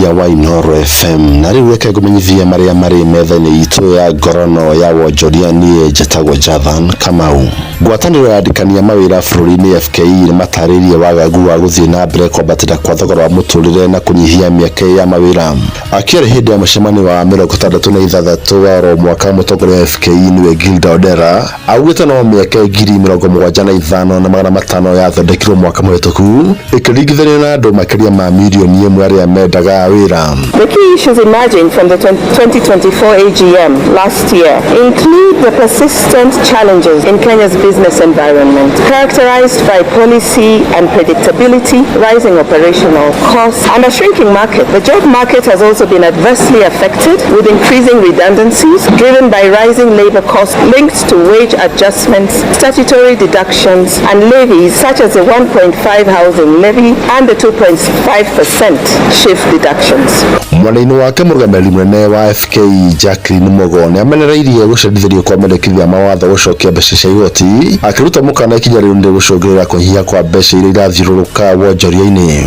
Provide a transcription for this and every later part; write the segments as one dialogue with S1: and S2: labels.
S1: muthikiriria wa Inooro FM na riu reke ngumenyithia maria mari metha-ini itu ya ngorono ya wonjoria nie njĩtagwo Jathan Kamau. Ngwatanĩro ya andĩkani a mawĩra bũrũri-inĩ FKE nĩ matarĩirie wagagu wa gũthiĩ na mbere kwambatĩra kwa thogora wa mũtũrĩre na kũnyihia mĩeke ya mawĩra. Akĩaria hĩndĩ ya mũcemanio wa 66 wa ro mwaka mũtongoria wa FKE nĩwe Gilda Odera augĩte no mĩeke 75,500 yathondekirwo mwaka mũhĩtũku ĩkĩringithanio na andũ makĩria ma milioni 1 arĩa mendaga wĩra.
S2: The key issues emerging from the 2024 AGM last year include the persistent challenges in Kenya's business environment, characterized by policy unpredictability, rising operational costs, and a shrinking market. The job market has also been adversely affected, with increasing redundancies driven by rising labor costs linked to wage adjustments, statutory deductions, and levies such as the 1.5 housing levy and the 2.5% shift deductions.
S1: Mwanaini wake mũrũgamĩrĩri mũnene wa FKE Jacqueline Mogone amenereirie gũcerithĩrio kwa mendekithia mawatho gũcokia mbeca cia igoti akĩruta mũkana ikinya rĩu nĩ gũcũngĩrĩra kũnyihia kwa mbeca iria irathiũrũrũka wonjoria-inĩ.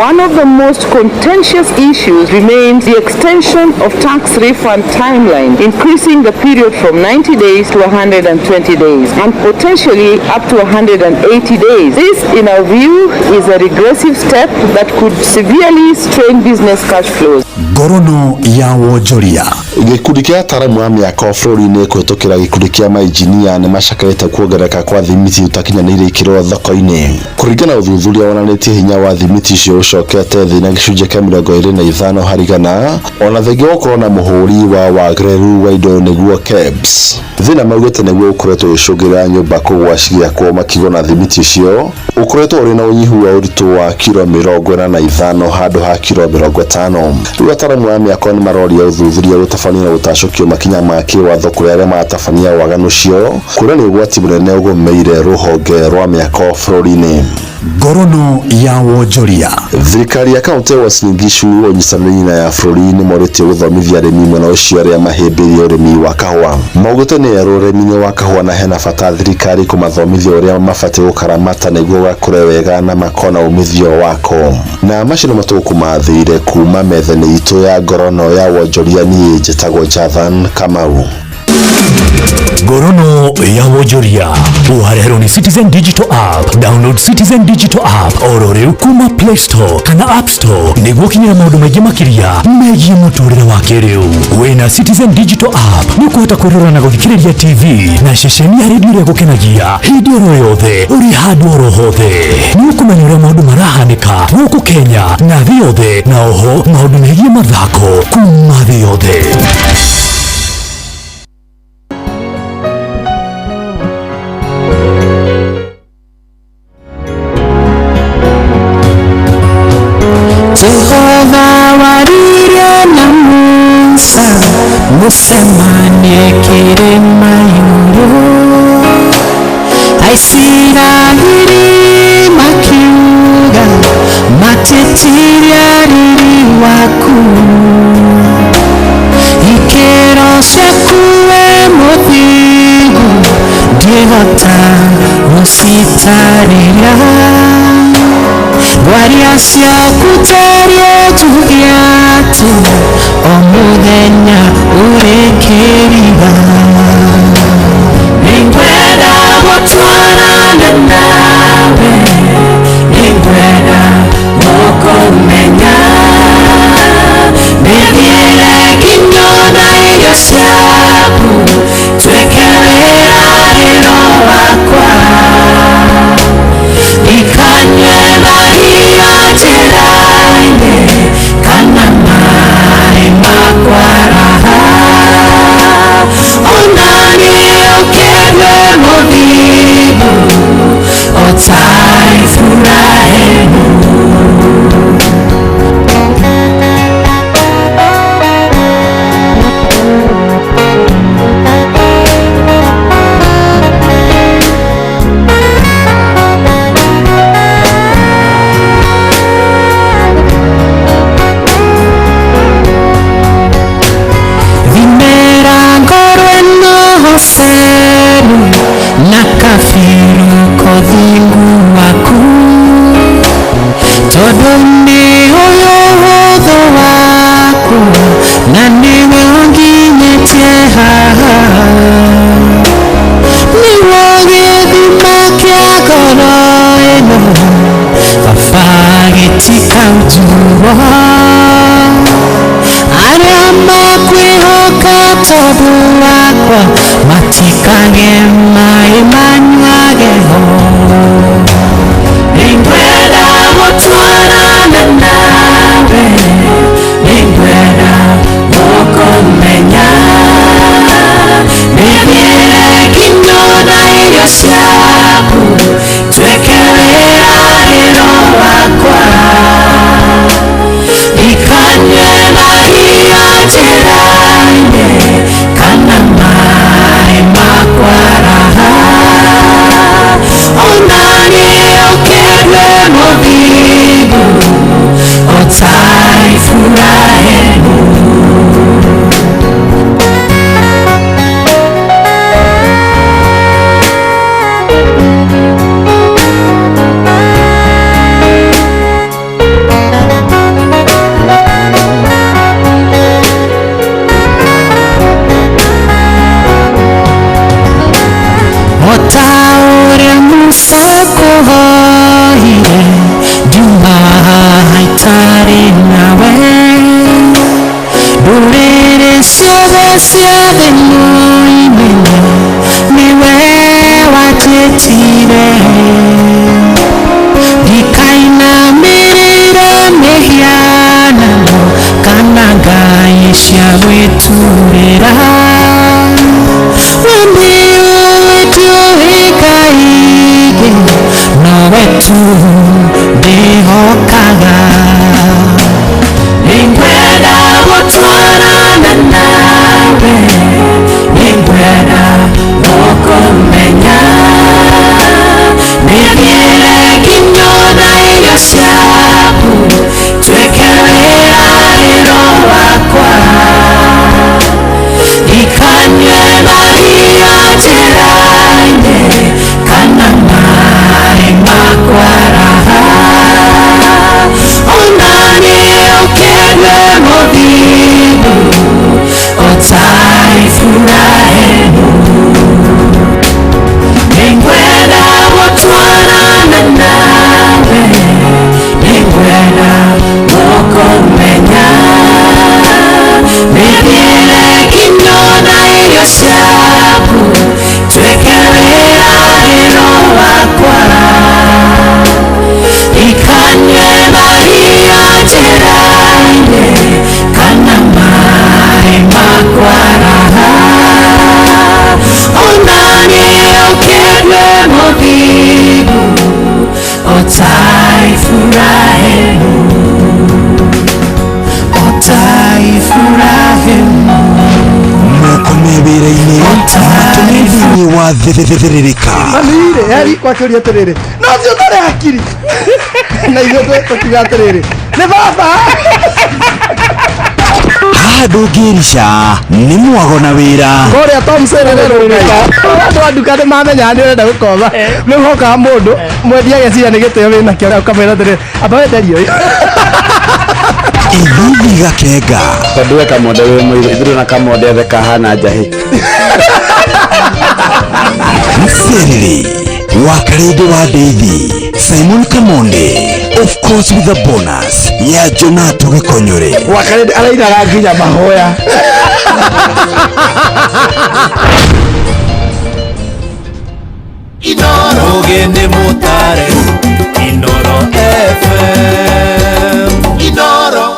S2: One of the most contentious issues remains the extension of tax refund timeline, increasing the period from 90 days to 120 days and potentially up to 180 days. This, in our view, is a regressive step that could severely strain business cash flows.
S3: Ngorono ya wonjoria.
S1: Gĩkundi kĩa ataaramu a mĩako bũrũri-inĩ kũhĩtũkĩra gĩkundi kĩa mainjinia nĩ macakarĩte kuongerereka kwa thimiti ũtakinyanĩire ikĩro thoko-inĩ. Kũringana na ũthuthuria wonanĩtie hinya wa thimiti icio ũcokete thĩ na gĩcunjĩ kĩa 25 harĩ igana ona thengia gũkorwo na mũhũri wa wagĩrĩru wa indo nĩguo KEBS. Thĩna maugĩte nĩguo ũkoretwo ũgĩcũngĩrĩra nyũmba kũgũa cigĩakwo makĩgwo na thimiti icio ũkoretwo ũrĩ na ũnyihu wa ũritũ wa kilo 45 handũ ha kilo 50. Rĩu ataaramu a mĩako nĩ maroria ũthuthuria gũtabania na gũtacũkio makinya ma kĩwatho kũrĩ arĩa matabania waganu ũcio kuona nĩ ũgwati mũnene ũgũmĩire rũhonge rwa mĩako bũrũri-inĩ.
S3: Ngorono ya wonjoria.
S1: Thirikari ya kaunti ya Uasin Gishu ũnyitanĩri na ya bũrũri nĩ morĩtie gũthomithia arĩmi mwena ũcio arĩa mahĩmbĩirie ũrĩmi wa kahũa. Maugĩte nĩ ũrĩmi wa kahũa na hena bata thirikari kũmathomithia ũrĩa mabatiĩ gũkaramata nĩguo gakũre wega na makona umithio wako. Na macio nĩ matũkũmathĩire kuma metha-inĩ itũ ya ngorono ya wonjoria niĩ njĩtagwo Jathan Kamau.
S3: Ngorono ya wonjoria uharehero ni Citizen Digital App. Download Citizen Digital App oro rĩu kuma Play Store kana App Store nĩguo kinyĩra maũndũ maingĩ makĩria megiĩ mũtũrĩre wa kĩrĩu. Wĩna Citizen Digital App nĩ ũkũhota kwĩrora na gũthikĩrĩria TV na ceceni ya redio ĩrĩa gũkenagia hĩndĩ oro yothe ũrĩ handũ oro hothe. Nĩ ũkũmenya ũrĩa maũndũ marahanĩka gũkũ Kenya na thĩ yothe, na oho maũndũ megiĩ mathako kuma thĩ yothe.
S4: Musemanie kirima yuru aisirahiri makiuga matetiria riri waku ikero ciakuwe muthigu ndihota gucitarĩria ndwaria ciaku tarie tugiati o muthenya uri kĩriga. Nĩngwenda gũtwarana nawe, nĩngwenda gũkũmenya, ndĩthiĩre nginya na irio ciaku twĩke wĩranĩro wakwa ikanyue maria njĩra-inĩ kana tobu wakwa matikage maimanywageho ningwenda gutwarana nawe ningwenda gukumenya nibwire kinyona irio ciaku twekerera rero wakwa ikanywe maria njĩra-inĩ kana maĩ makwaraha ona nĩũkĩrwe mũthigu ũtaifurahenu Otaure musakohoire Juma haitari nawe Durere siove siove moimene Niwe watetire Dikaina mirire mehianano Kanagaisha weturera Wetu ndihokaga ningwenda gutwarana nawe ningwenda gukumenya nibwire kinyona irio ciaku twekerera rero wakwa ikanywe maria njĩra-inĩ kana makwaraha ona nĩũkĩrwe mũthigu ũtaifurahenu ningwenda gũtwarana nawe ningwenda gũkũmenya nibwire kinyona irio ciaku twekerera rero wakwa ikanywe maria njĩra-inĩ kana maĩ makwaraha ona nĩũkĩrwe mũthigu ũtaifurahenu ũtaifurahenu
S5: mokome wĩra-inĩ atũmĩthĩinĩ wa thĩrĩrĩka
S6: manire yari kwakĩũria atĩrĩrĩ no cio ndarĩ hakiri na ithuĩ tũkiuga atĩrĩrĩ nĩ baba
S5: haha ndũngĩrica nĩ mwago na wĩra
S6: kũrĩa Tom Sererũrũka andũ a nduka nĩ mamenya nĩ ũrenda gũkomba rĩu hokaga mũndũ mwendia ageciria nĩ gĩtĩo wĩna kĩo ũkamwĩra atĩrĩrĩ amba wenderio
S5: ithuthi gakenga
S7: tondũ we kamonde wĩ mũirũ ithuĩ na kamonde othe kahana njahĩ
S5: mserere wa karĩndĩ wa ndeithi Simon Kamonde of course with a bonus ya Jonato Gĩkonyore
S6: wakarĩndĩ arainaga nginya mahoya
S4: Inoro Ugende Mutare Inoro FM Inoro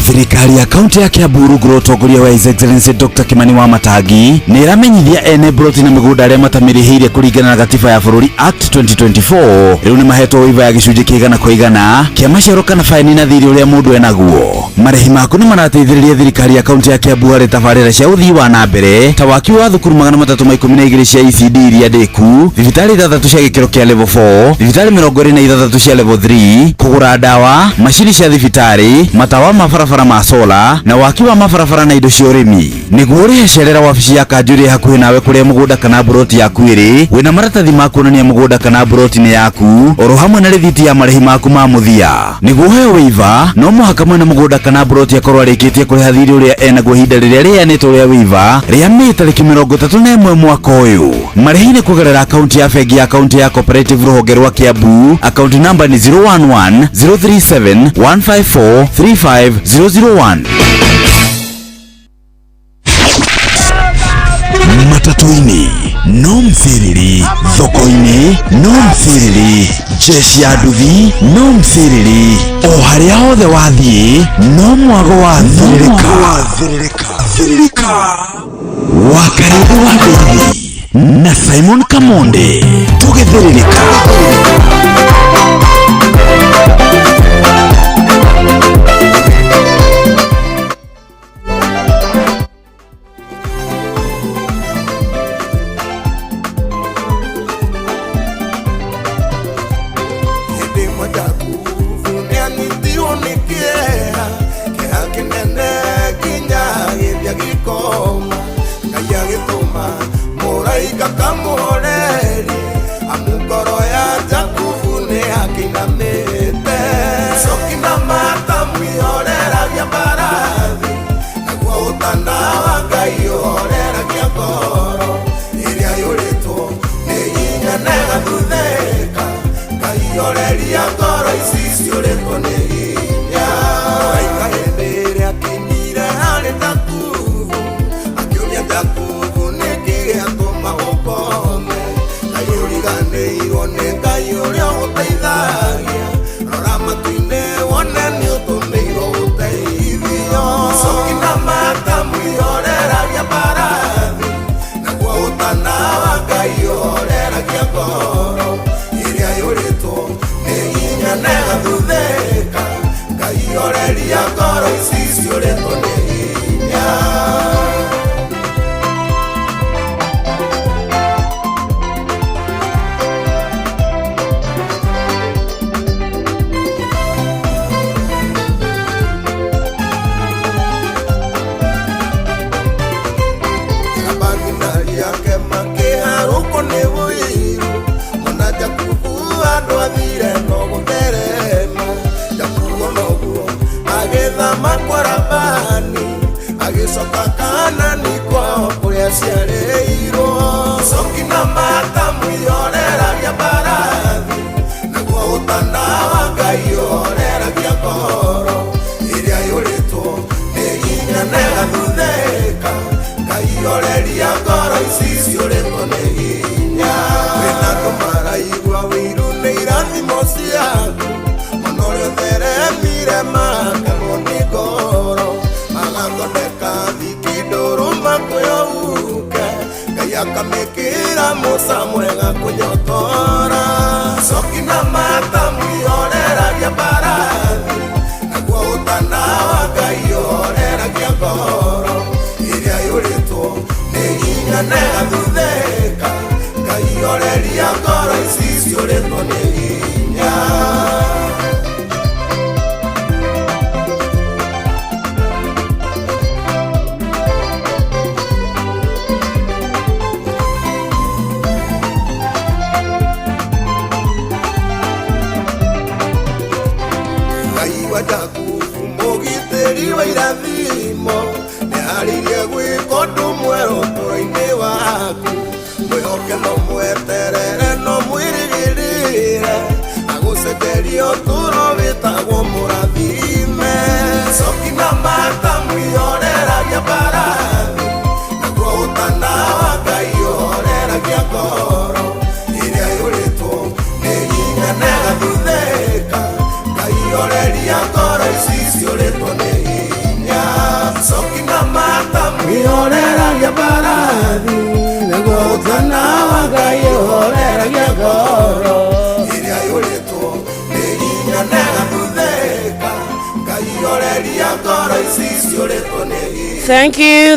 S5: thirikari ya kaunti ya Kiambu rungu utongoria wa His Excellency Dr. Kimani Wamatangi ni iramenyithia ene broti na migunda aria matamirihiire kuringana na gatiba ya bururi Act 2024 riu ni mahetwo wiva ya gicunji kigana kwa igana kia maciaro kana faini na thiri uria mundu enaguo. Marehi maku ni marateithĩrĩria thirikari ya kaunti ya Kiambu harĩ tabarĩra cia uthii wa na mbere ta waki wa thukuru 312 cia ECD iria ndĩku, thibitari 3 cia gĩkĩro kĩa level 4, thibitari 26 cia level 3, kũgũra ndawa, macini cia thibitari, matawa ma barabara ma sola na waki wa mabarabara na indo cia ũrĩmi. Nĩguo ũrĩcerera wabici ya kanjũ ĩrĩ hakuhĩ nawe kũrĩa mũgũnda kana broti yaku ĩrĩ, wĩna maratathi ma kuonania mũgũnda kana broti nĩ yaku, oro hamwe na rĩthiti ya marĩhi maku ma mũthia. Nĩguo ũheo waiver, no mũhaka mwene mũgũnda kana broti akorwo arĩkĩtie kũrĩha thirĩ ũrĩa enaguo ihinda rĩrĩa rĩheanĩtwo rĩa waiver rĩa Mĩĩ tarĩki 31 mwaka ũyũ. Marĩhi nĩ kũgerera akaunti ya bengi ya akaunti ya Cooperative rũhonge rwa Kiambu, akaunti namba nĩ 011 037 154 35 001. Matatuini no mthiriri, thoko-ini no mthiriri, jeshi ya nduthi no mthiriri, o haria hothe wathie no mwago wa thiririka Wakariri wa Ndeithi na Simon Kamonde tugithiririka.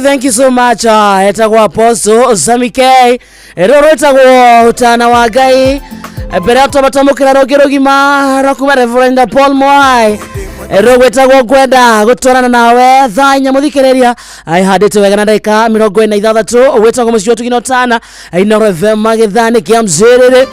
S8: Thank you so much. Etagwa Apostle Samike eroro etagwo utana wa Ngai berato batamukira rogirogima rakuma Reverend Paul Moai eroro etagwo gwenda gutwarana nawe thanya muthikereria ai hadete wega na ndaika 46 wetagwo mucio tugino tana ai no reve magithani kia mzerere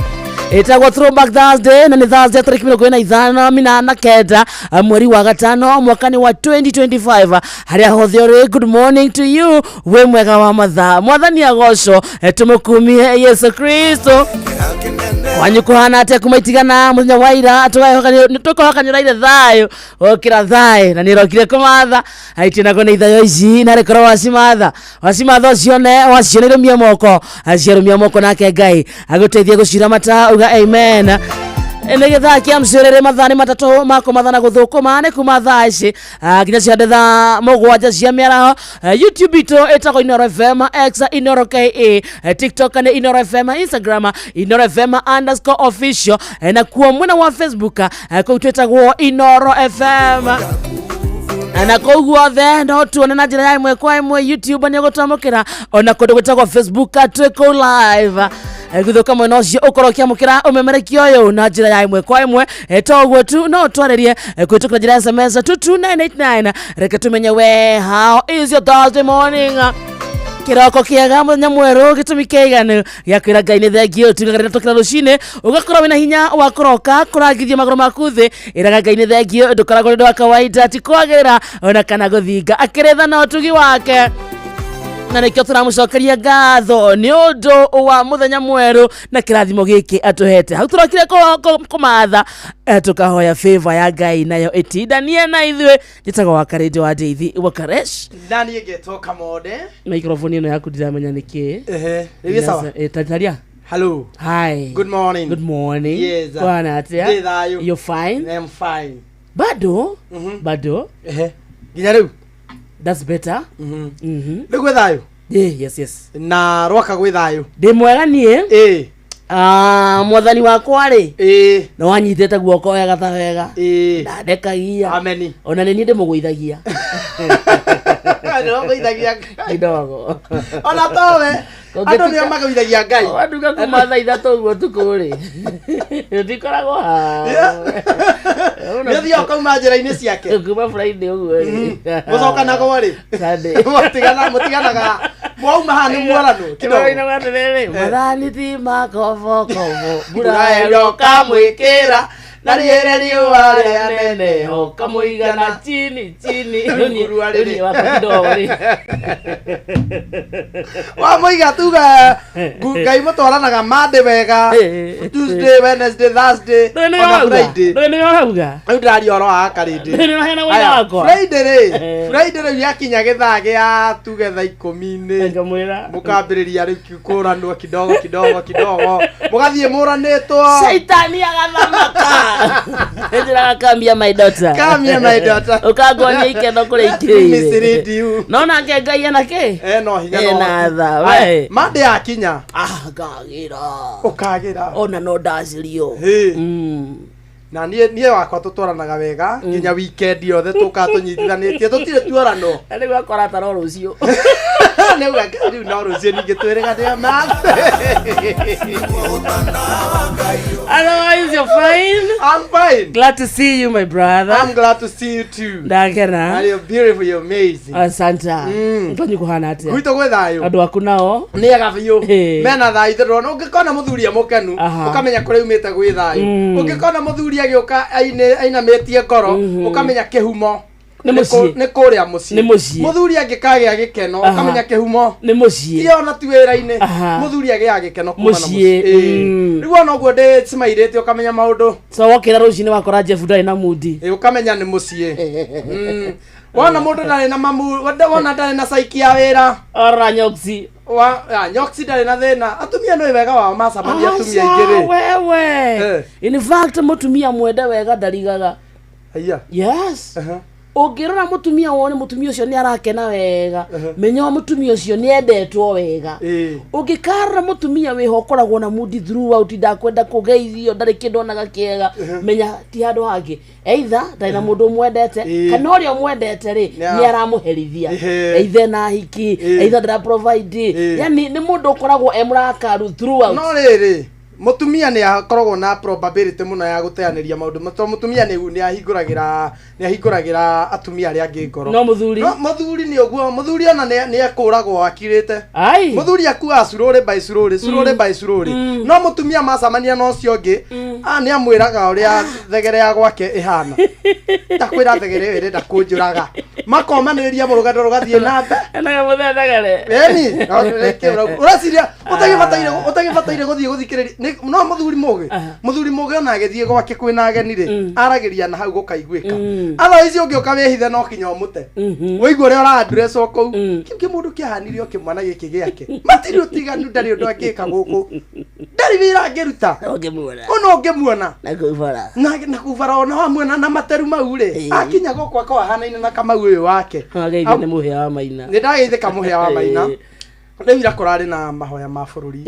S8: Itagwo Throwback Thursday na ni Thursday tariki 25 mweri wa gatano mwakani wa 2025. Haria hothe good morning to you. We mwega wa mathaa. Mwathani agoco tumukumie Yesu Kristo. Wanyu kuhana ate kumaitigana muthenya wa ira tukohakanyira ire thayo okira thae na nirokire kumatha aitina kone ithayo ici na rekoro wacimatha cione wacioneire moko aciarumia moko nake Ngai aguteithie gucira mata uga amen. Ene getha kia mcerere mathani matatu mako mathana guthukuma ne kuma thaa ici nginya cia thaa mugwanja cia miaraho. YouTube ito etagwo Inoro FM, X Inoro KE, TikTok ne Inoro FM, Instagram Inoro FM _official na kuo mwena wa Facebook kwa twetagwo Inoro FM. Na koguo the no tuone na njira ya imwe kwa imwe. YouTube ni gutamukira ona kundu gwetagwo Facebook tweko live guthuka mwena ucio ukorokia mukira umemerekio uyu na njira ya imwe kwa imwe toguo tu no twarerie kwitukira njira ya SMS 22989 reke tumenye we how is your Thursday morning. Kiroko kiega muthenya mweru gitumi kieganu giakwira Ngai ni thengio tugagarira tukira rucine ugakorwo wina hinya wa kuroka kurangithia magoro maku thi iraga Ngai ni thengio ndukoragwo ndo wa kawaida ti kwagirira ona kana guthinga akiretha na utugi wake na nikio turamucokeria ngatho ni undu wa muthenya mweru na kirathimo giki atuhete hau turokire kumatha tukahoya favor ya Ngai nayo itidanie na ithwe njitaga wa karedio wa Deithi wa Karesh
S6: ndani yegeto kamode
S8: microphone ino yaku ndiramenya niki
S6: ni sawa
S8: tataria.
S6: Hello.
S8: Hi.
S6: Good morning.
S8: Good morning.
S6: Yes.
S8: Bwana atia? You're fine?
S6: I'm fine.
S8: Bado? Bado?
S6: Ginya riu.
S8: That's better.
S6: Ni gwe thayo?
S8: Yes.
S6: Na rwaka gwe thayo?
S8: Ndi mwega nie? Mwathani wakwa ri? Na wanyitete guoko wega ta wega. Ndandekagia.
S6: Ameni.
S8: Ona ni ndi muguithagia.
S6: Ano muguithagia
S8: kidogo.
S6: Ona towe. Ando ni amaguithagia Ngai.
S8: Waduga kuma thaa ithatu guo tuku ri. Ndikoragwo ha.
S6: Ndio ukauma njira-ini ciake.
S8: Kuma Friday uguo ri.
S6: Mucoka nago ri.
S8: Sunday.
S6: Mutiganaga. Mwauma ha ni mwarano.
S8: Kidogo ina waterere. Mathani ti makovo kovo.
S6: Bura yo kamwikira. Na riere riwa ria nene
S8: ho kamuigana chini
S6: Nuni
S8: wako kidogo ri.
S6: Wa muiga tuga Ngai mutwaranaga Monday wega, Tuesday, Wednesday, Thursday, Friday.
S8: Ndio nyoga.
S6: Au ndari oro akarinde.
S8: Ndio hena wina wako.
S6: Friday yakinya githaa gia tuge thaa 10
S8: ngamwira
S6: mukambiriria riu kuranwa kidogo mugathie muranitwo
S8: Shaitani agathamaka. Ndira kambia my daughter. Ukagonia ikeno kule ikiri. Naona Ngai anake?
S6: No hinya no.
S8: Natha we.
S6: Monday akinya.
S8: Ukagira. Ona no ndacirio.
S6: Na nie wakwa tutwaranaga wega nginya weekend yothe tukatunyitithanitie tutire tuorano.
S8: Ari gwakora taro rucio.
S6: Ne gwaka riu no rucio ninge twerega ndia math.
S8: Otherwise you're fine?
S6: I'm fine.
S8: Glad to see you, my brother.
S6: I'm glad to see you too.
S8: Ndakena.
S6: You're beautiful, you're amazing.
S8: Asante. Ntonyi kuhana atia.
S6: Gwito gwe thayo.
S8: Andu aku nao.
S6: Ni agabiyo. Mena thayo ndiro ungikona muthuria mukenu ukamenya kuri umite gwe thayo. Ungikona muthuria gioka aina metie ngoro ukamenya kihumo. Ni kuria muci. Muthuri angikagia gikeno ukamenya kihumo.
S8: Ni muci.
S6: Iyo na tuwira-ini. Muthuri agia gikeno kuma na muci. Riu ona guo ndi cimairite ukamenya maundu.
S8: So wokira rucini wakora Jeff ndari na mudi.
S6: Ukamenya ni muci. Wona mundu ndari na mamu, wona ndari na saiki ya wira.
S8: Ora nyoksi.
S6: Nyoksi ndari na thina. Atumia no wega wa macamania atumia ingiri.
S8: Wewe. In fact mutumia mwende wega ndarigaga.
S6: Aya.
S8: Yes. Ungirora mutumia wone mutumia ucio ni arakena wega menyo mutumia ucio ni endetwo wega ungikara mutumia wiho koragwo na mood throughout ndakwenda kugeithio ndari kindu onaga kiega menya ti handu hangi either ndaina mundu mwendete kana urio mwendete ri ni aramuherithia either na hiki either ndara provide yani ni mundu koragwo emurakaru throughout
S6: no riri mutumia ni akoragwo na probability muno ya guteaniria maundu mutumia ni ahinguragira atumia ari angi ngoro
S8: no muthuri
S6: ni uguo muthuri ona ni ekuragwo akirite muthuri akua surore by surore no mutumia macamania no cio ngi ni amwiraga uria thegere ya gwake ihana takwira thegere ere ndakunjuraga makomaniria murugando rugathie nambe
S8: na muthethegere
S6: eni urasiria utagibataire guthikiriria no muthuri muge ona agithie gwake kwina ageni ri aragiria na hau gukaiguika otherwise ungioka wehithe no kinya umute woigua uria ura address okou kimundu kiahanirio kimwana giki giake matiri utiganu ndari undu angika guku ndari wira angiruta ungimuona na kuvara ona wamwena na materu mau ri akinya gukwa kwa hanaine na kamau uyu wake
S8: ni muhia wa maina
S6: ni ndageithika muhia wa maina Ndewira kurari na mahoya ma bururi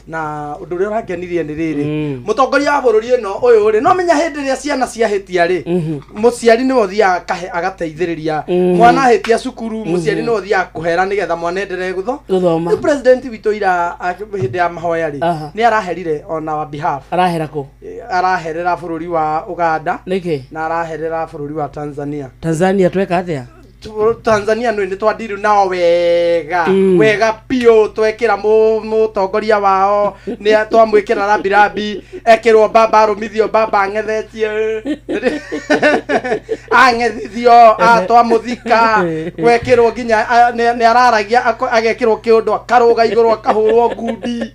S6: na undu uri urangenirie ni riri mutongoria wa bururi ino uyu ri no menya hindi ria ciana cia hitia ri muciari ni wothia agateithiriria mwana hitia cukuru muciari ni wothia kuhera nigetha mwana endere guthoma president witu ira hindi ya mahoya ri ni araherire ona wa behalf araherera bururi wa Uganda na araherera bururi wa Tanzania
S8: tweka atia
S6: Tanzania no ni twadiru nao wega pio twekira mutongoria wao ni twamwikira rabi ekirwo baba rumithio baba angethetie angethithio twamuthika gwekirwo ginya ni araragia agekirwo kiundu akaruga iguru akahurwo ngundi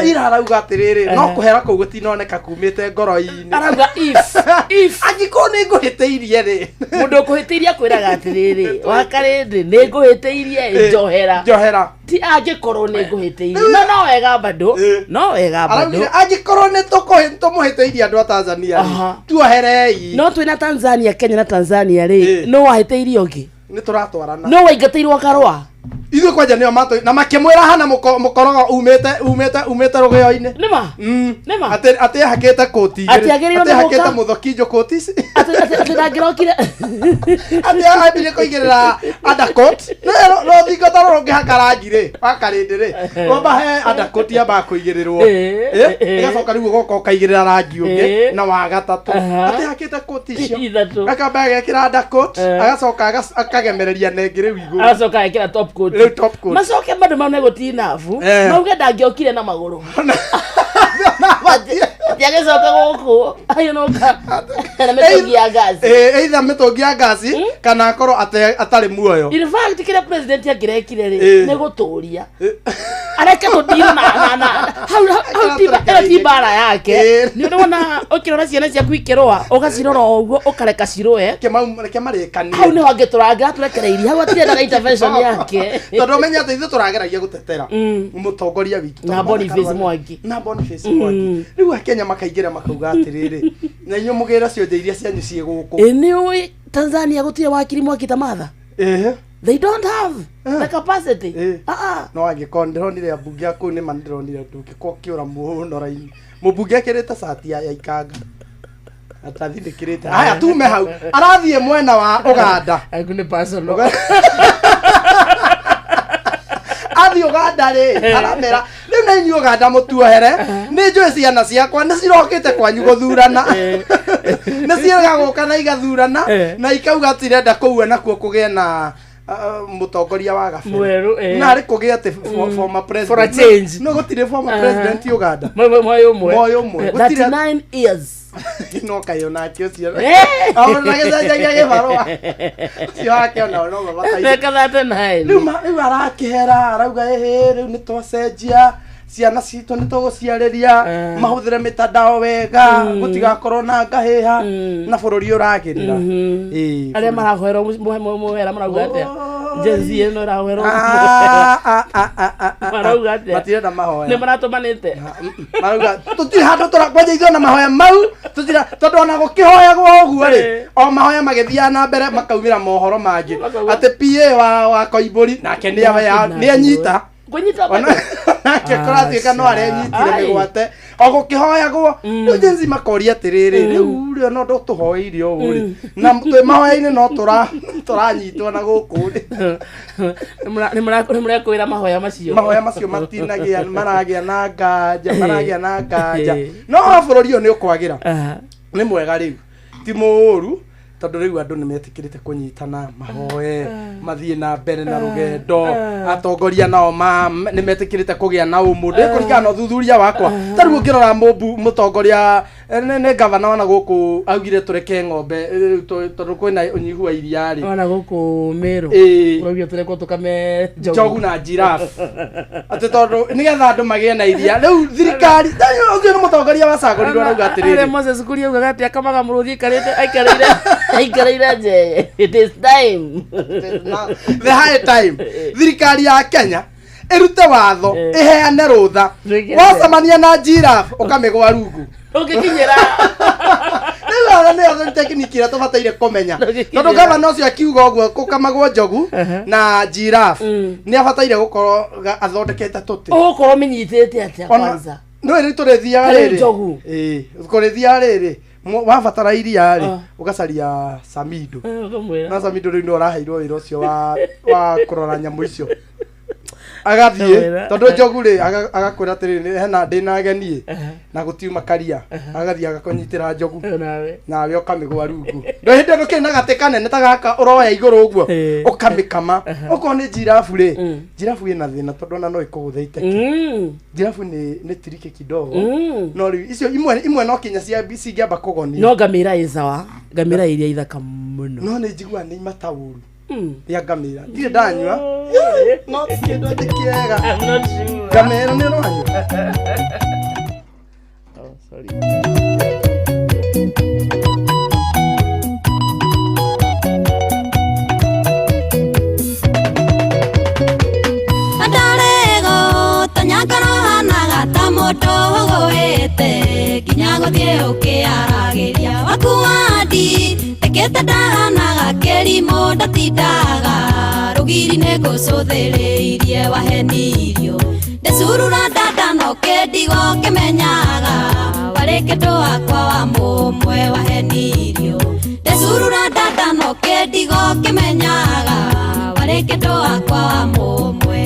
S6: ira arauga atiriri no kuhera kuu gutinoneka kumite ngoro-ini
S8: arauga if
S6: angiko ni nguhiteirie ri
S8: mundu kuhiteiria kwiraga atiriri wakarindi ni nguhiteirie njohera ti angikorwo ni nguhiteirie no wega bado angikorwo ni tumuhiteirie andu a Tanzania tuoherei no twina Tanzania Kenya na Tanzania ri no wahiteirie ungi ni turatwarana no waingateirwo karwa ithu kwanja nio mato na makimwira hana mukorogo umete rugio-ini nima ati hakete koti ati hakete muthokinjo koti ati ndangirokire ati abire kuigirira undercoat no thingo tarungi hakarangi ri wakarindi ri romba he undercoat amba kuigirirwo igacoka riu goko kaigirira rangi ungi na wa gatatu ati hakete koti icio akamba agekira undercoat agacoka akagemereria nengire wigu agacoka agekira top coat macoke bado maune gutinafu mauge ndangiokire na maguru yagecoka guku ayunoka na metongi ya gazi either metongi ya gazi kana akorwo atari muoyo in fact kile president akirekire ri ni guturia areke tudiru na how tibara yake ni unaona ukirora ciana cia kwikirwa ugacirora uguo ukareka ciroe ke marikani hau ni wangituranga turekereirie hau atire na intervention yake tondu menya ati ithu turageragia gutetera mutongoria witu na Boniface Mwangi riu Kenya makaigira makauga atiriri na inyo mugira cionje iria cianyu cie guku ni ui Tanzania gutire wakiri Mwangi tamatha they don't have the capacity no angikondironire abunge aku ni mandironire ndukikwo kiura muno raini mubunge akirite sati ya ikanga atathindikirite haya tume hau arathie mwena wa Uganda aku ni personal athi Uganda ri aramera riu na inyu Uganda mutuohere ni njui ciana ciakwa ni cirokite kwanyu guthurana ni ciaga guka na igathurana na ikauga atirenda kuua nakuo kugie na mutongoria wa gaberu na ari kugia ati former president for a change no gutire former president Uganda moyo mwe 39 years no kayo na tio cio ahora ngezaja gebarwa cio ake ona no babatai kadate nai riu arakihera arauga riu ni twacenjia ciana citu ni tuguciariria mahuthire mitandao wega gutigakorwo na ngahiha na bururi uragirira aria marahwero muhera marauga atia jenzi eno rahwero marauga atia matirenda mahoya ni maratumanite marauga tutiri handu turakwanja itho na mahoya mau tutira tondu ona gukihoyagwo uguo ri o mahoya magithia na mbere makaumira mohoro mangi ati PA wa Koimburi nake ni anyita kunyita
S6: nake kuratuika no arenyitire migwate o gukihoyagwo riu jenzi makoria atiriri riu rio no tuhoire ugu ri na twi mahoya-ini no turanyitwo na guku
S8: ni murakwira mahoya macio
S6: matinagia maragia na nganja no bururi uyu ni ukwagira ni mwega riu ti muru tondu riu andu ni metikirite kunyitana mahoe mathie na mbere na rugendo atongoria nao ni metikirite kugia na umundu kurigana uthuthuria wakwa tariu ngirora mutongoria ne gavana wana guku augire tureke ng'ombe tondu kwina unyihu wa iria ri
S8: wana guku Meru uraugia tureko tukame
S6: njogu na giraffe ati tondu nigetha andu magie na iria riu thirikari ucio ni mutongoria wa cagorirwo rauga atiriri
S8: Moses Kuria uga ati akamaga muruthi karite aikarire je it is time
S6: the high time thirikari ya Kenya irute watho iheane rutha wacamania na giraffe ukamigwa rungu
S8: ukikinyira
S6: nä tekniki ä rä a tå bataire kå menya tondå gavana å cio akiuga å guo kå kamagwo njogu na giraffe nä abataire gå korwo athondekete tå tä
S8: å korwo mä nyitä te atä kwanza
S6: no ä rä tå rä thiaga rä rä kå rä thiaga rä rä wabatara iria rä å gacaria Samido na Samido rä u nä oraheirwo wä ra å cio wa kå rora nyamå icio agathiä tondu njogu ri agakwira atiriri hena ndina ageni na gutiuma karia agathie agakonyitira njogu nawe ukamigwa rungu ndo hindi ndo kina gate kanene ta gaka uroya iguru uguo ukamikama uko ni giraffe ri giraffe ina thina tondu na no ikuguthe iteki giraffe ni tirike kidogo no ri icio imwe no kinya cia BC giamba kugonia
S8: no ngamira izawa ngamira iria ithaka muno
S6: no ni njigua ni matauru ya ngamira ndire ndanyua no kindu kiega
S8: I'm not sure
S6: ngamira ni rwanyu
S8: oh sorry
S9: adarego tanyakara hanaga ta moto goete kinyago thie ukiaragiria wakuandi tekete ndahanaga kerimo ndatindaga rugiri negucũthĩrĩirie wahenirio ndecurura ndanda no kĩndigo kĩmenyaga warĩ kĩndũ wakwa wa mũmwe wahenirio ndecurura ndanda no kĩndigo kĩmenyaga warĩ kĩndũ wakwa wa mũmwe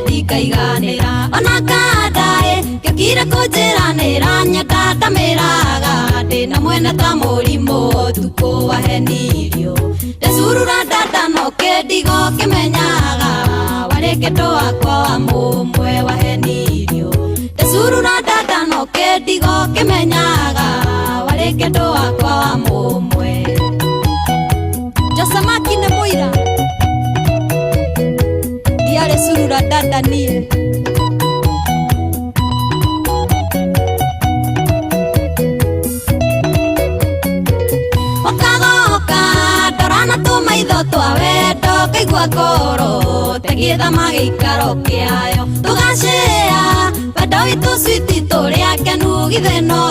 S9: ikaiganira ona kandae kekire kunjiranira nyenda ndamiraga ndina mwene ta murimu tuko wahenirio ndecurura ndanda no kĩndigo kĩmenyaga warĩ kĩndũ wakwa wa mũmwe wahenirio ndecurura ndanda no kĩndigo kĩmenyaga warĩ kĩndũ wakwa wa mũmwe Josamaki nĩ mũira ndiarĩ curura ndanda niĩ ũkagoka ndorana tũmaitho twa wendo ngaigua ngoro tegĩthama gĩikaro kĩayo tũgacĩa wendo witũ switi tũrĩa kenu githĩ no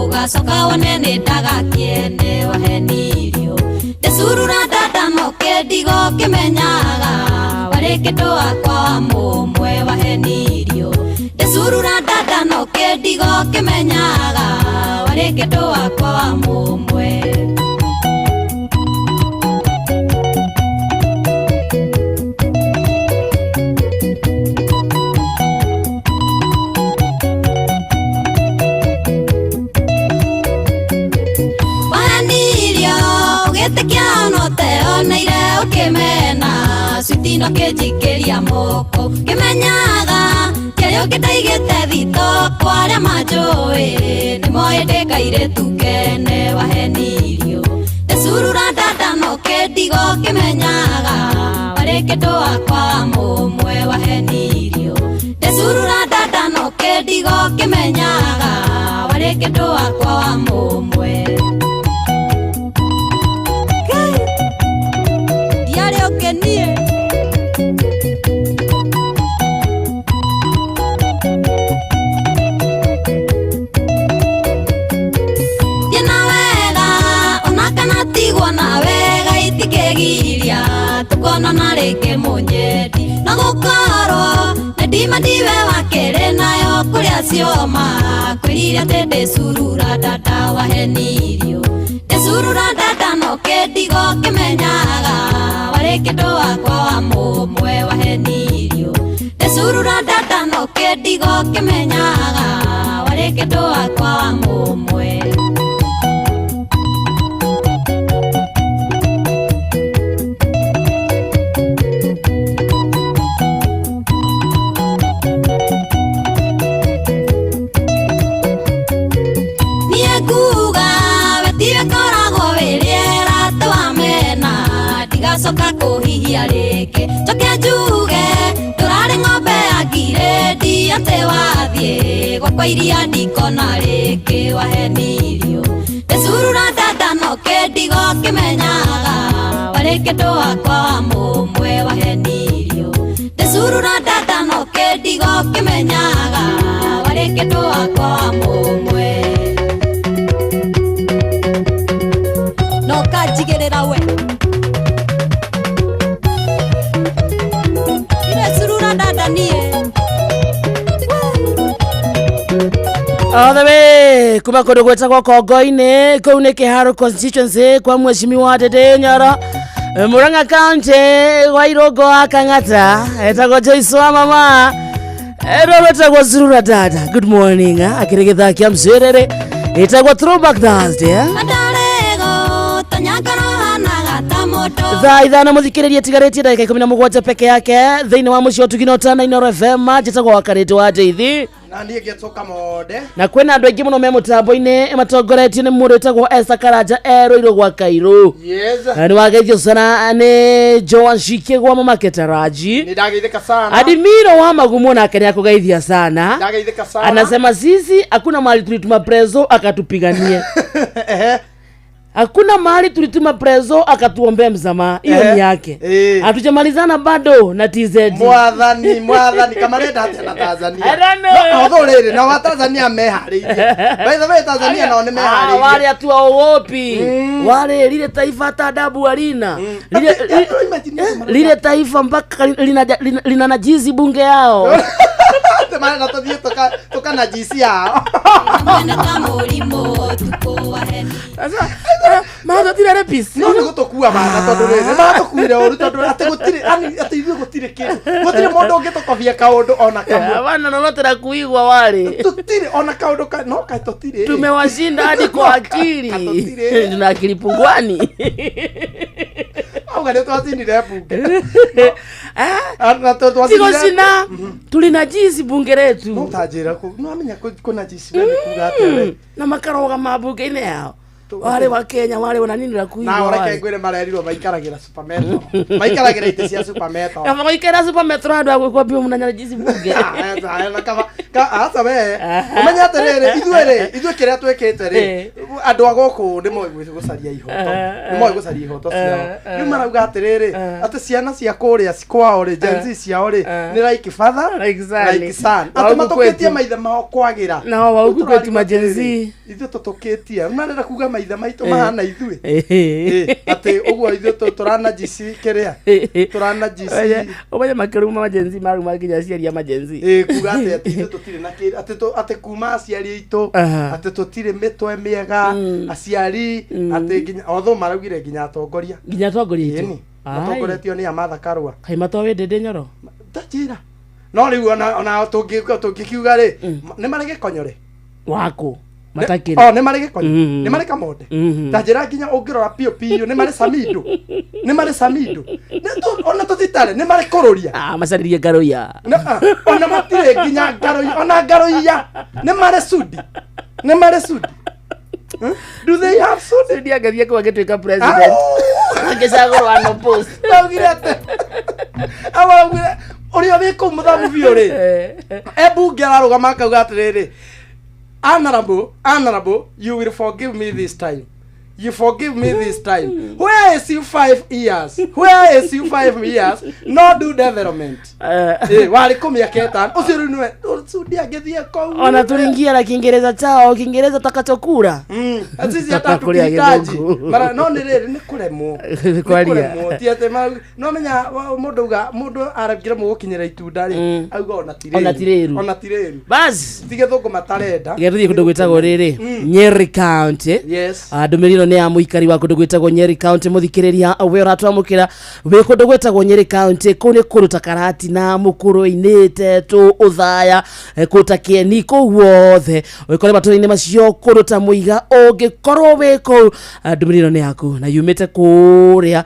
S9: ũgacoka wone nĩ ndagakĩene wahenirio ndecurura ndanda no kĩndigo kĩmenyaga warĩ kĩndũ wakwa wa mũmwe wahenirio ndecurura ndanda no kĩndigo kĩmenyaga warĩ kĩndũ wakwa wa mũmwe switi no kĩnjikĩria moko kĩmenyaga kĩrĩa kĩndaigĩte thito kwarĩa manjũĩ nĩ moĩ ndĩ kairĩtu kene wahenirio ndecurura ndanda no kĩndigo kĩmenyaga warĩ kĩndũ wakwa wa mũmwe wahenirio ndecurura ndanda no kĩndigo kĩmenyaga warĩ kĩndũ wakwa wa mũmwe kuria cioma kwirire ati ndicurura dada wahenirio ndicurura dada no kindigo kimenyaga wari kindu wakwa wa mumwe wahenirio ndicurura dada no kindigo kimenyaga wari kindu wakwa wa mumwe soka kuhihia reke choke njuge turari ng'ombe ya giredi ate wathie gwakwa iria ndikona reke wahenirio ndicurura dada no kindigo kimenyaga wari kindu wakwa wa mumwe wahenirio ndicurura dada no kindigo kimenyaga wari kindu wakwa wa mumwe no kanjigirira we
S8: Othe kuma kundu gwetagwo Kongo-ini kuu ni Kiharo constituency kwa mheshimiwa Ndindi Nyoro Murang'a County gwa Irungu wa Kang'ata etagwo Joyce wa mama etagwo Zurura dada. Good morning akiri githakia mcerere etagwo Throwback Thursday thaa ithano muthikiririe tigaritie ndagika 17 peke yake thiini wa mucio tugino tana Inooro FM njitagwo wakarite wa Jeithi
S6: na ndiye getoka mode
S8: na kwena andu aingi muno me mutambo-ini matongoretio ni mundu etagwo Esther Karanja Eroiro gwa Kairo.
S6: Yes.
S8: Ni wageithio sana ni Joan Shike gwa Mama Ketaraji.
S6: Ni ndageithika sana.
S8: Adimiro wa Magumu na kenya kugaithia sana.
S6: Ndageithika sana.
S8: Anasema sisi hakuna mahali tulituma prezo akatupiganie. Hakuna mahali tulituma prezo akatuombea msamaha. Hiyo ni yake. Hatujamalizana bado na TZ.
S6: Mwathani kama renda hata na Tanzania. No thorere na wa Tanzania meharirie. By the way Tanzania nao nimeharirie.
S8: Wale atuogopi. Wale lile taifa hata adabu alina. Lile taifa mpaka lina najizi bunge yao.
S6: Maana natodie toka najisi yao.
S9: Mwana kamulimo tuko waheni.
S8: Sasa maana tira repis.
S6: No gutokua maana tondu riri. Maana tokuire oru tondu ate gutire ate ithu gutire kindu. Gutire mundu ngitokobia kaundu ona kamwe.
S8: Bana nolotera kuigwa wale.
S6: Tutire ona kaundu no ka tutire.
S8: Tumewashinda hadi kwa akili. Tuna akili pungwani.
S6: Au gani twasindire bunge.
S8: Tiko sina tulinajizi bunge letu.
S6: No tajira ko no amenya ko najisi wewe kuga atele.
S8: Na makaroga mabunge-ini yao. Wale wa Kenya wale wana nini la kuiga
S6: wale. Na wale ngwire marerirwo maikaragira supermetro. Maikaragira ite cia supermetro.
S8: Kama maikara supermetro andu agwikwa bio munanya jizi bunge.
S6: Na kama asa we. Umenya aterere ithuĩ kiria twekete ri. Andu agoku ndi moyo gucaria ihoto. Ndi moyo gucaria ihoto ciao. Ni marauga aterere ate ciana cia kuria kwao ri Gen Z ciao ri ni like father like son. Ate matoketie maithe mao kwagira.
S8: Na wauku kwetu ma Gen Z.
S6: Ithuĩ tutoketie. Marenda kuga maithe maitũ mahana ithuĩ ati uguo ithuĩ turana jisi kiria turana jisi
S8: obaye makeruma ma Gen Z maru maginya ciaria ma Gen Z
S6: kuga ati ithuĩ tutire na ati kuma aciari itu ati tutire mitwe miega aciari ati ginya otho maraugire ginya atongoria itu matongoretio ni Amartha Karua
S8: kai matowe Ndindi Nyoro
S6: tajira no riu ona tungikiuga ri ni marege konyore
S8: wako matakire
S6: ni marege konyo ni marege kamode tajira ginya ungirora pio ni mare samido ona tutitare ni mare kororia
S8: macaririe ngaroia
S6: ona matire ginya ngaroia ona ngaroia ni mare sudi do they have sudi
S8: dia gathie kwa gitwika president angecagorwo ano post
S6: augirete awagire uria wiko muthamu biu ri ebunge ararugama kauga atiriri honorable you will forgive me this time you forgive me this time. Where is you 5 years? Where is you 5 years? No do development. Wali kumia ketan. Usirunuwe. Usudia gethia kou.
S8: Ona tulingia na Kiingereza chao, Kiingereza takachokura.
S6: Sisi hata tukihitaji. Mara no ni kuremo.
S8: Kwalia.
S6: Tiate no menya mundu aragira mugukinyira itunda ri. Auga ona tireru. Bas. Tigethuko matarenda.
S8: Gethi kundu gwitagwo riri. Nyeri County.
S6: Yes.
S8: Ndumiriro ni ya muikari wa kundu gwitagwo Nyeri County muthikiriria we uratwamukira we kundu gwitagwo Nyeri County kuni kuruta karati na mukuru inite tu uthaya kuruta kieni ko wothe wikore maturi-ini macio kuruta muiga ungikorwo wiko ndumiriro ni yaku na yumite kuria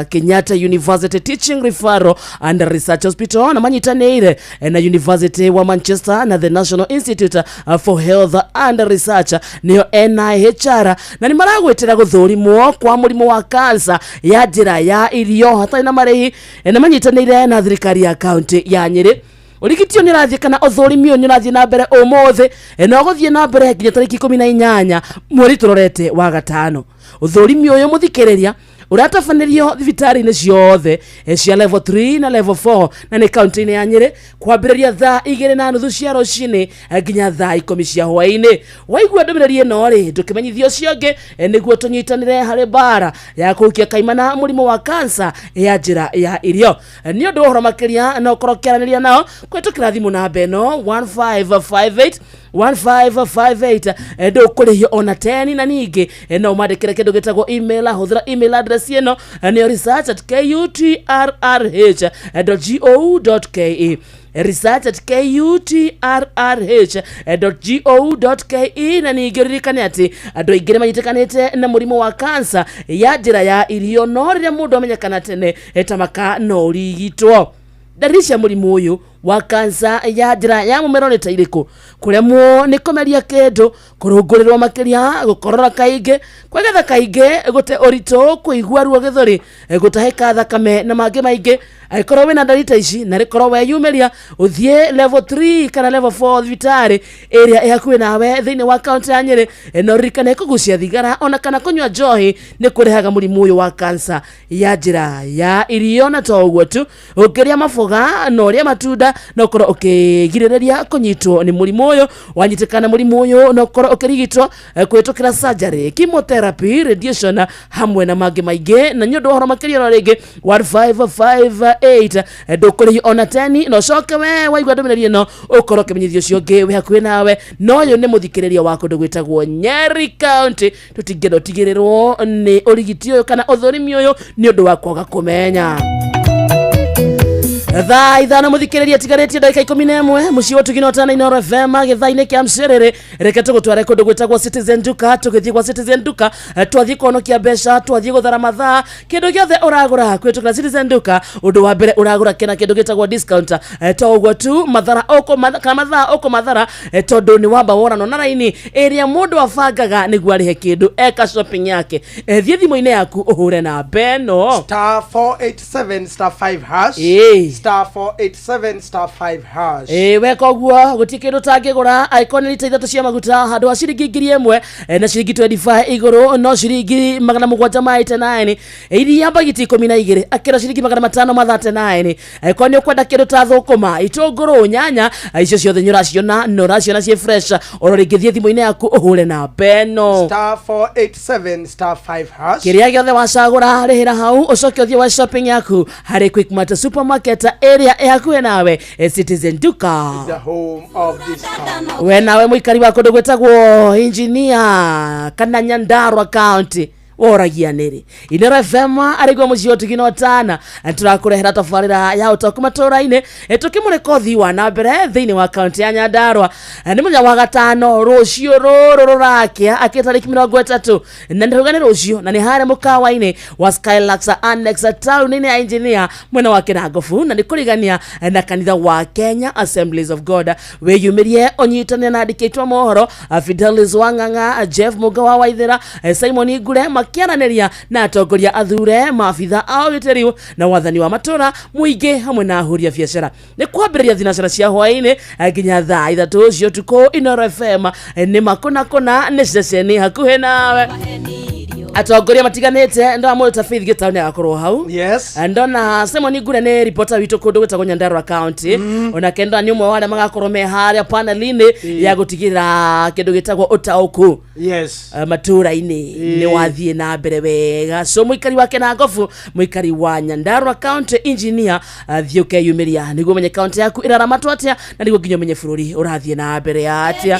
S8: Kenyatta University Teaching Referral and Research Hospital na manyitanire na University wa Manchester na the National Institute for Health and Research niyo NIHR na ni maragwetera guthurimwo kwa murimu wa cancer ya njira ya irio hata na marehi na manyitanire na thirikari ya county ya Nyeri. Urigitio ni rathie kana uthurimi ni rathie na mbere umothe no guthie na mbere nginya tariki 18 mweri turorete wa gatano. Uthurimi uyu muthikiriria uratafanirio thibitari-ini ciothe cia level 3 na level 4 na ni county-ini ya Nyeri kwambiriria thaa 2:30 cia rucini nginya thaa 10 cia hwaini. Waigua ndumiriri ino ri tukimenyithio cionge niguo tunyitanire hari bara ya kukia kaimana murimu wa cancer ya njira ya irio. Ni undu uhoro makiria no korokeraniria nao kwetukira thimu namba ino 1558 ndo kurihio ona 10 na ningi no mandikire kindu gitagwo email ahuthira email address ino ni research@kutrrh.go.ke research@kutrrh.go.ke na ningiririkane ati andu aingire manyitikanite na murimu wa cancer ya njira ya irio no riria mundu amenyekana tene etamaka no rigitwo. Dalili cia murimu uyu wa cancer ya njira ya mumero ni ta iriku kuremwo ni komeria kindu kurungurirwo makiria gukorora kaingi kwegetha kaingi gute urito kuigua ruo githuri gutahika thakame na mangi maingi aikorwo wina dalili ici na rikorwo weyumiria uthie level 3 kana level 4 thibitari area yakuwe nawe thiini wa county ya Nyeri no ririkane kugucia thigara ona kana kunywa njohi ni kurehaga murimu uyu wa cancer ya njira ya irio na to uguo tu ukiria mafoga no ria matunda no korwo ukigiriria kunyitwo ni murimu uyu wanyitikana murimu uyu no korwo ukirigitwo kwitukira surgery chemotherapy radiation hamwe na mangi maingi na nyundu horo makiria no ringi 1558 ndukuri ona 10 no coke we waigua ndumiriri ino ukorwo kimenyithio cionge we hakuhi nawe no uyu ni muthikiriria wa kundu gwitagwo Nyeri County tutingeno tigirirwo ni urigiti uyu kana uthurimi uyu ni undu wa kwaga kumenya. Thaa ithano muthikiriria tigaretie ndagika 11 mucii wa tuginotana Inooro FM githaa-ini kia mcerere reke tugutware kundu gwitagwo Citizen Duka tugithii kwa Citizen Duka twathii kuonokia mbeca twathii guthara mathaa kindu giothe uragura kwitukira Citizen Duka undu wa mbere uragura kena kindu gitagwo discount to uguo tu mathara kana mathaa mathara tondu ni wamba worano na raini area mundu afangaga niguo arihe kindu eka shopping yake thie thimu-ini yaku uhure na beno
S6: star 487 star 5 hash star 487 star 5 hash
S8: weka guo gutikindu tangigura icon ni itaithatu cia maguta handu wa ciringi 1000 na ciringi 25 iguru no ciringi 789 iria bagiti 12 akira ciringi 539 icon ni ukwenda kindu ta thukuma itunguru nyanya icio ciothe nyuraciona no raciona cie fresh ororingithie thimu-ini yaku uhure na beno
S6: star 487 star 5 hash
S8: kiria giothe wacagura rihira hau ucoke uthie wa shopping yaku hari Quickmart supermarket area yakuwe nawe Citizen Duka
S6: is the home of this town.
S8: We nawe muikari wa kundu gwetagwo engineer kana Nyandarua County woragia niri Inooro FM arigwa mucio tuginotana turakurehera tafarira ya utokuma tora-ini tukimureka wa na mbere thiini wa county ya Nyandarua ni munya wa gatano rucio rurakia akitariki 30 na ndirugane rucio na ni hare mukawa-ini wa Skylux Annex town-ini ya engineer mwena wa Kinagofu na ni kurigania na kanitha wa Kenya Assemblies of God weyumirie onyitane na andikitwa mohoro Fidelis Wanganga Jeff Mugawa Waithira Simon Igure makiaraniria na atongoria athure maabitha ao giteri na wathani wa matura muingi hamwe na ahuria biashara ni kwambiriria thinacara cia hwaini nginya thaa 3 cia utuku Inoro FM ni makona ni ceceni hakuhe nawe atongoria matiganite ndamwita Faith Gitauni agakorwo hau
S6: yes
S8: ndona Simon Ngure ni reporter witu kundu gwitagwo Nyandarua County ona kenda ni umwe wale magakorwo me haria panel-ini ya gutigira kindu gitagwo utauku
S6: yes
S8: matura-ini ni wathie na mbere wega so muikari wake na ngofu muikari wa Nyandarua County engineer thiuke yumiria niguo menye county yaku iraramatwo atia na niguo nginya menye bururi urathie na mbere atia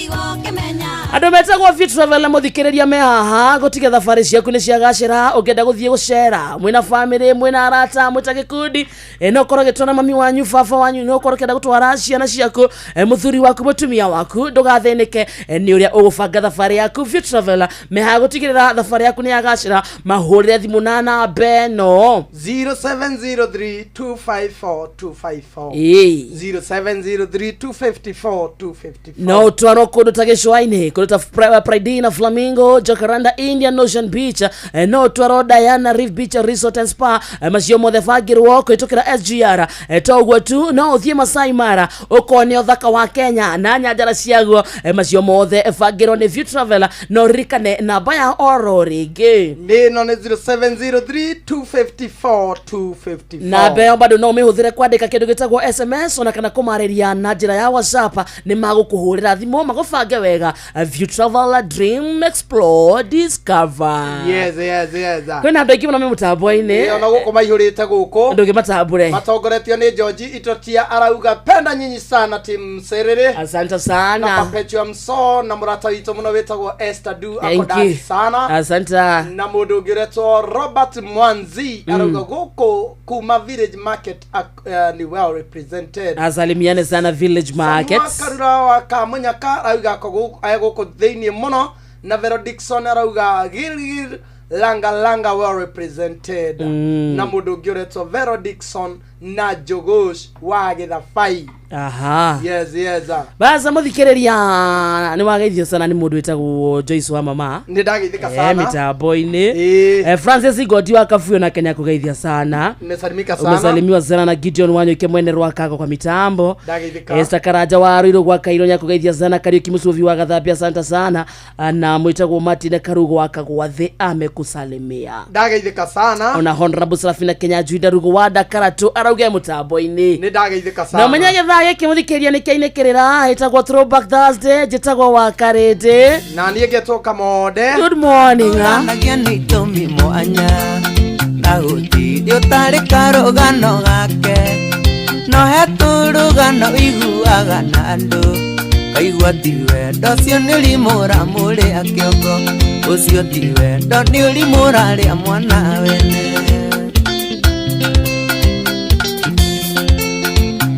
S8: andu metagwo Fit Travel muthikiriria me haha gutiga thabari ciaku ni ciagacira ungenda guthie gucera mwina family mwina arata mwita gikundi no korwo gitona mami wanyu baba wanyu no korwo kenda gutwara ciana ciaku muthuri waku mutumia waku ndugatheneke ni uria ugubanga thabari yaku Fit Travel me haha gutigirira thabari yaku ni yagacira mahurire thimu na namba no
S6: 0703254254 0703254254
S8: no twaro kundu tagicwaini kundu Pride na Flamingo Jacaranda Indian Ocean Beach no twaro Diana Reef Beach Resort and Spa macio mothe fagirwo kwitukira SGR togwo tu no uthie Masai Mara ukone uthaka wa Kenya na nyanjara ciaguo macio mothe fagirwo ni Fit Travel no rikane namba ya ororingi
S6: no ni 0703254254
S8: na beo bado no mihuthire kwandika kindu gitagwo SMS ona kana kumariria na njira ya WhatsApp ni magukuhurira thimu magubange wega Fit Travel Dream Explore Discover
S6: yes
S8: kwina andu aingi muno memutambo-ini
S6: ona guko maihurite guko
S8: ndugi matambure
S6: matongoretio ni George Itotia arauga penda nyinyi sana team Serere
S8: asante sana
S6: na Perpetua Mso na murata wito muno wetagwo Esther Du akodani sana
S8: asante
S6: na mundu ngiretwo Robert Mwanzi arauga guko kuma Village Market ni well represented
S8: asalimiane sana Village Market
S6: makarura wa Kamunyaka arauga guko thini muno na Vero Dixon arauga gir langa well represented na mundu ngiretwo Vero Dixon na Jogosh wa Githabai
S8: aha
S6: yes
S8: baza muthikiriria ni wageithio sana ni mundu wetagwo Joyce wa mama
S6: ni ndageithika sana
S8: mitambo-ini Francis Godi wa Kafuyo na Kenya kugeithia sana
S6: umesalimika sana
S8: umesalimiwa sana na Gideon Wanyo Kemwene Rwakago kwa mitambo
S6: ndageithika
S8: Esther Karaja wa Ruiro gwa Kairo nya kugeithia sana Kariuki Musuvi wa Gathapia asante sana na mwitagwo Martin Karugo wa Kagwa the amekusalimia
S6: ndageithika sana
S8: ona Honorable Serafina Kenya Juida Rugo wa Dakaratu arauge mutambo-ini
S6: ni ndageithika sana
S8: na menyage thage kimuthikiriria ni kiainikirira itagwo Throwback Thursday jitagwo wa Karete
S6: na niĩ ngetoka mode
S8: good morning
S4: nagia ni tomi mwanya na gutiri utari karugano gake no heturugano iguaga na andu kaigua ti wendo cio ni rimura muri akiongo ucio ti wendo ni urimura ria mwana wene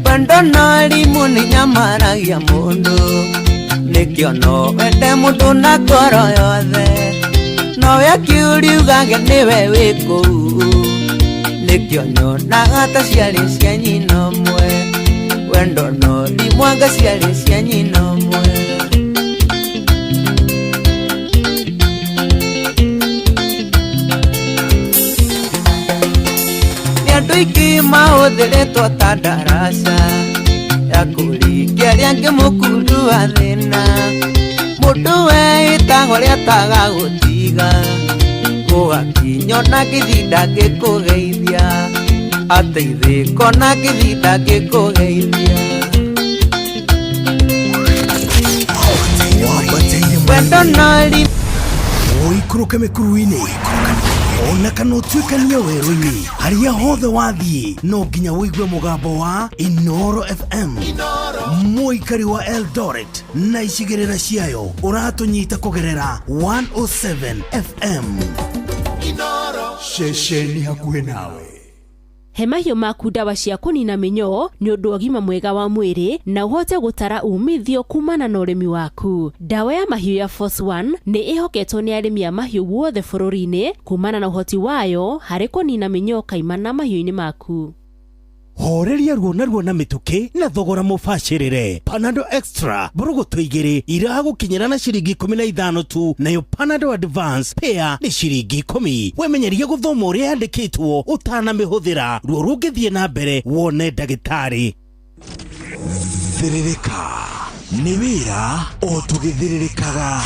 S4: pendo nari muni nyamaragia mundu nikio no wende mundu na ngoro yothe no wekiuriugage niwe wiku nikio nyonaga ta ciarĩ cia nyina ũmwe wendo no rimwanga ciarĩ cia nyina ũmwe nĩ andũ aingĩ mahũthĩrĩtwo ta ndaraca ya kũringia rĩa ngĩ mũkundu wa thĩna mũndũ wĩtagwo rĩa taga gũtiga gũgakinywo na gĩthinda ngĩkũgeithia ateithĩko na gĩthinda ngĩkũgeithia wendo nari
S3: ũikũrũke mĩkuru-inĩ ona kana ũtuĩkanie werũ-inĩ harĩa hothe wathiĩ no nginya wĩigue mũgambo wa Inoro FM mũikari wa Eldoret na icigĩrĩra ciayo ũratũnyita kũgerera 107 FM Inoro ceceni hakuhĩ nawe.
S10: He mahiũ maku ndawa cia kũnina mĩnyoo nĩ ũndũ ũgima mwega wa mwĩrĩ na ũhote gũtara umithio kumana na ũrĩmi waku. Ndawa ya mahiũ ya Force 1 nĩ ĩhoketwo nĩ arĩmi a mahiũ guothe bũrũri-inĩ kumana na ũhoti wayo harĩ kũnina mĩnyoo kaimana mahiũ-inĩ maku.
S3: horeria ruo na mituki na thogora mubashirire. Panadol Extra burugutu 2 iragukinyira na ciringi 15 tu, nayo Panadol Advance pair ni ciringi 10. Wemenyeria guthoma uria yandikitwo utanamihuthira, ruo rungithie na mbere wone ndagitari.
S5: Thiririka ni wira o tugithiririkaga.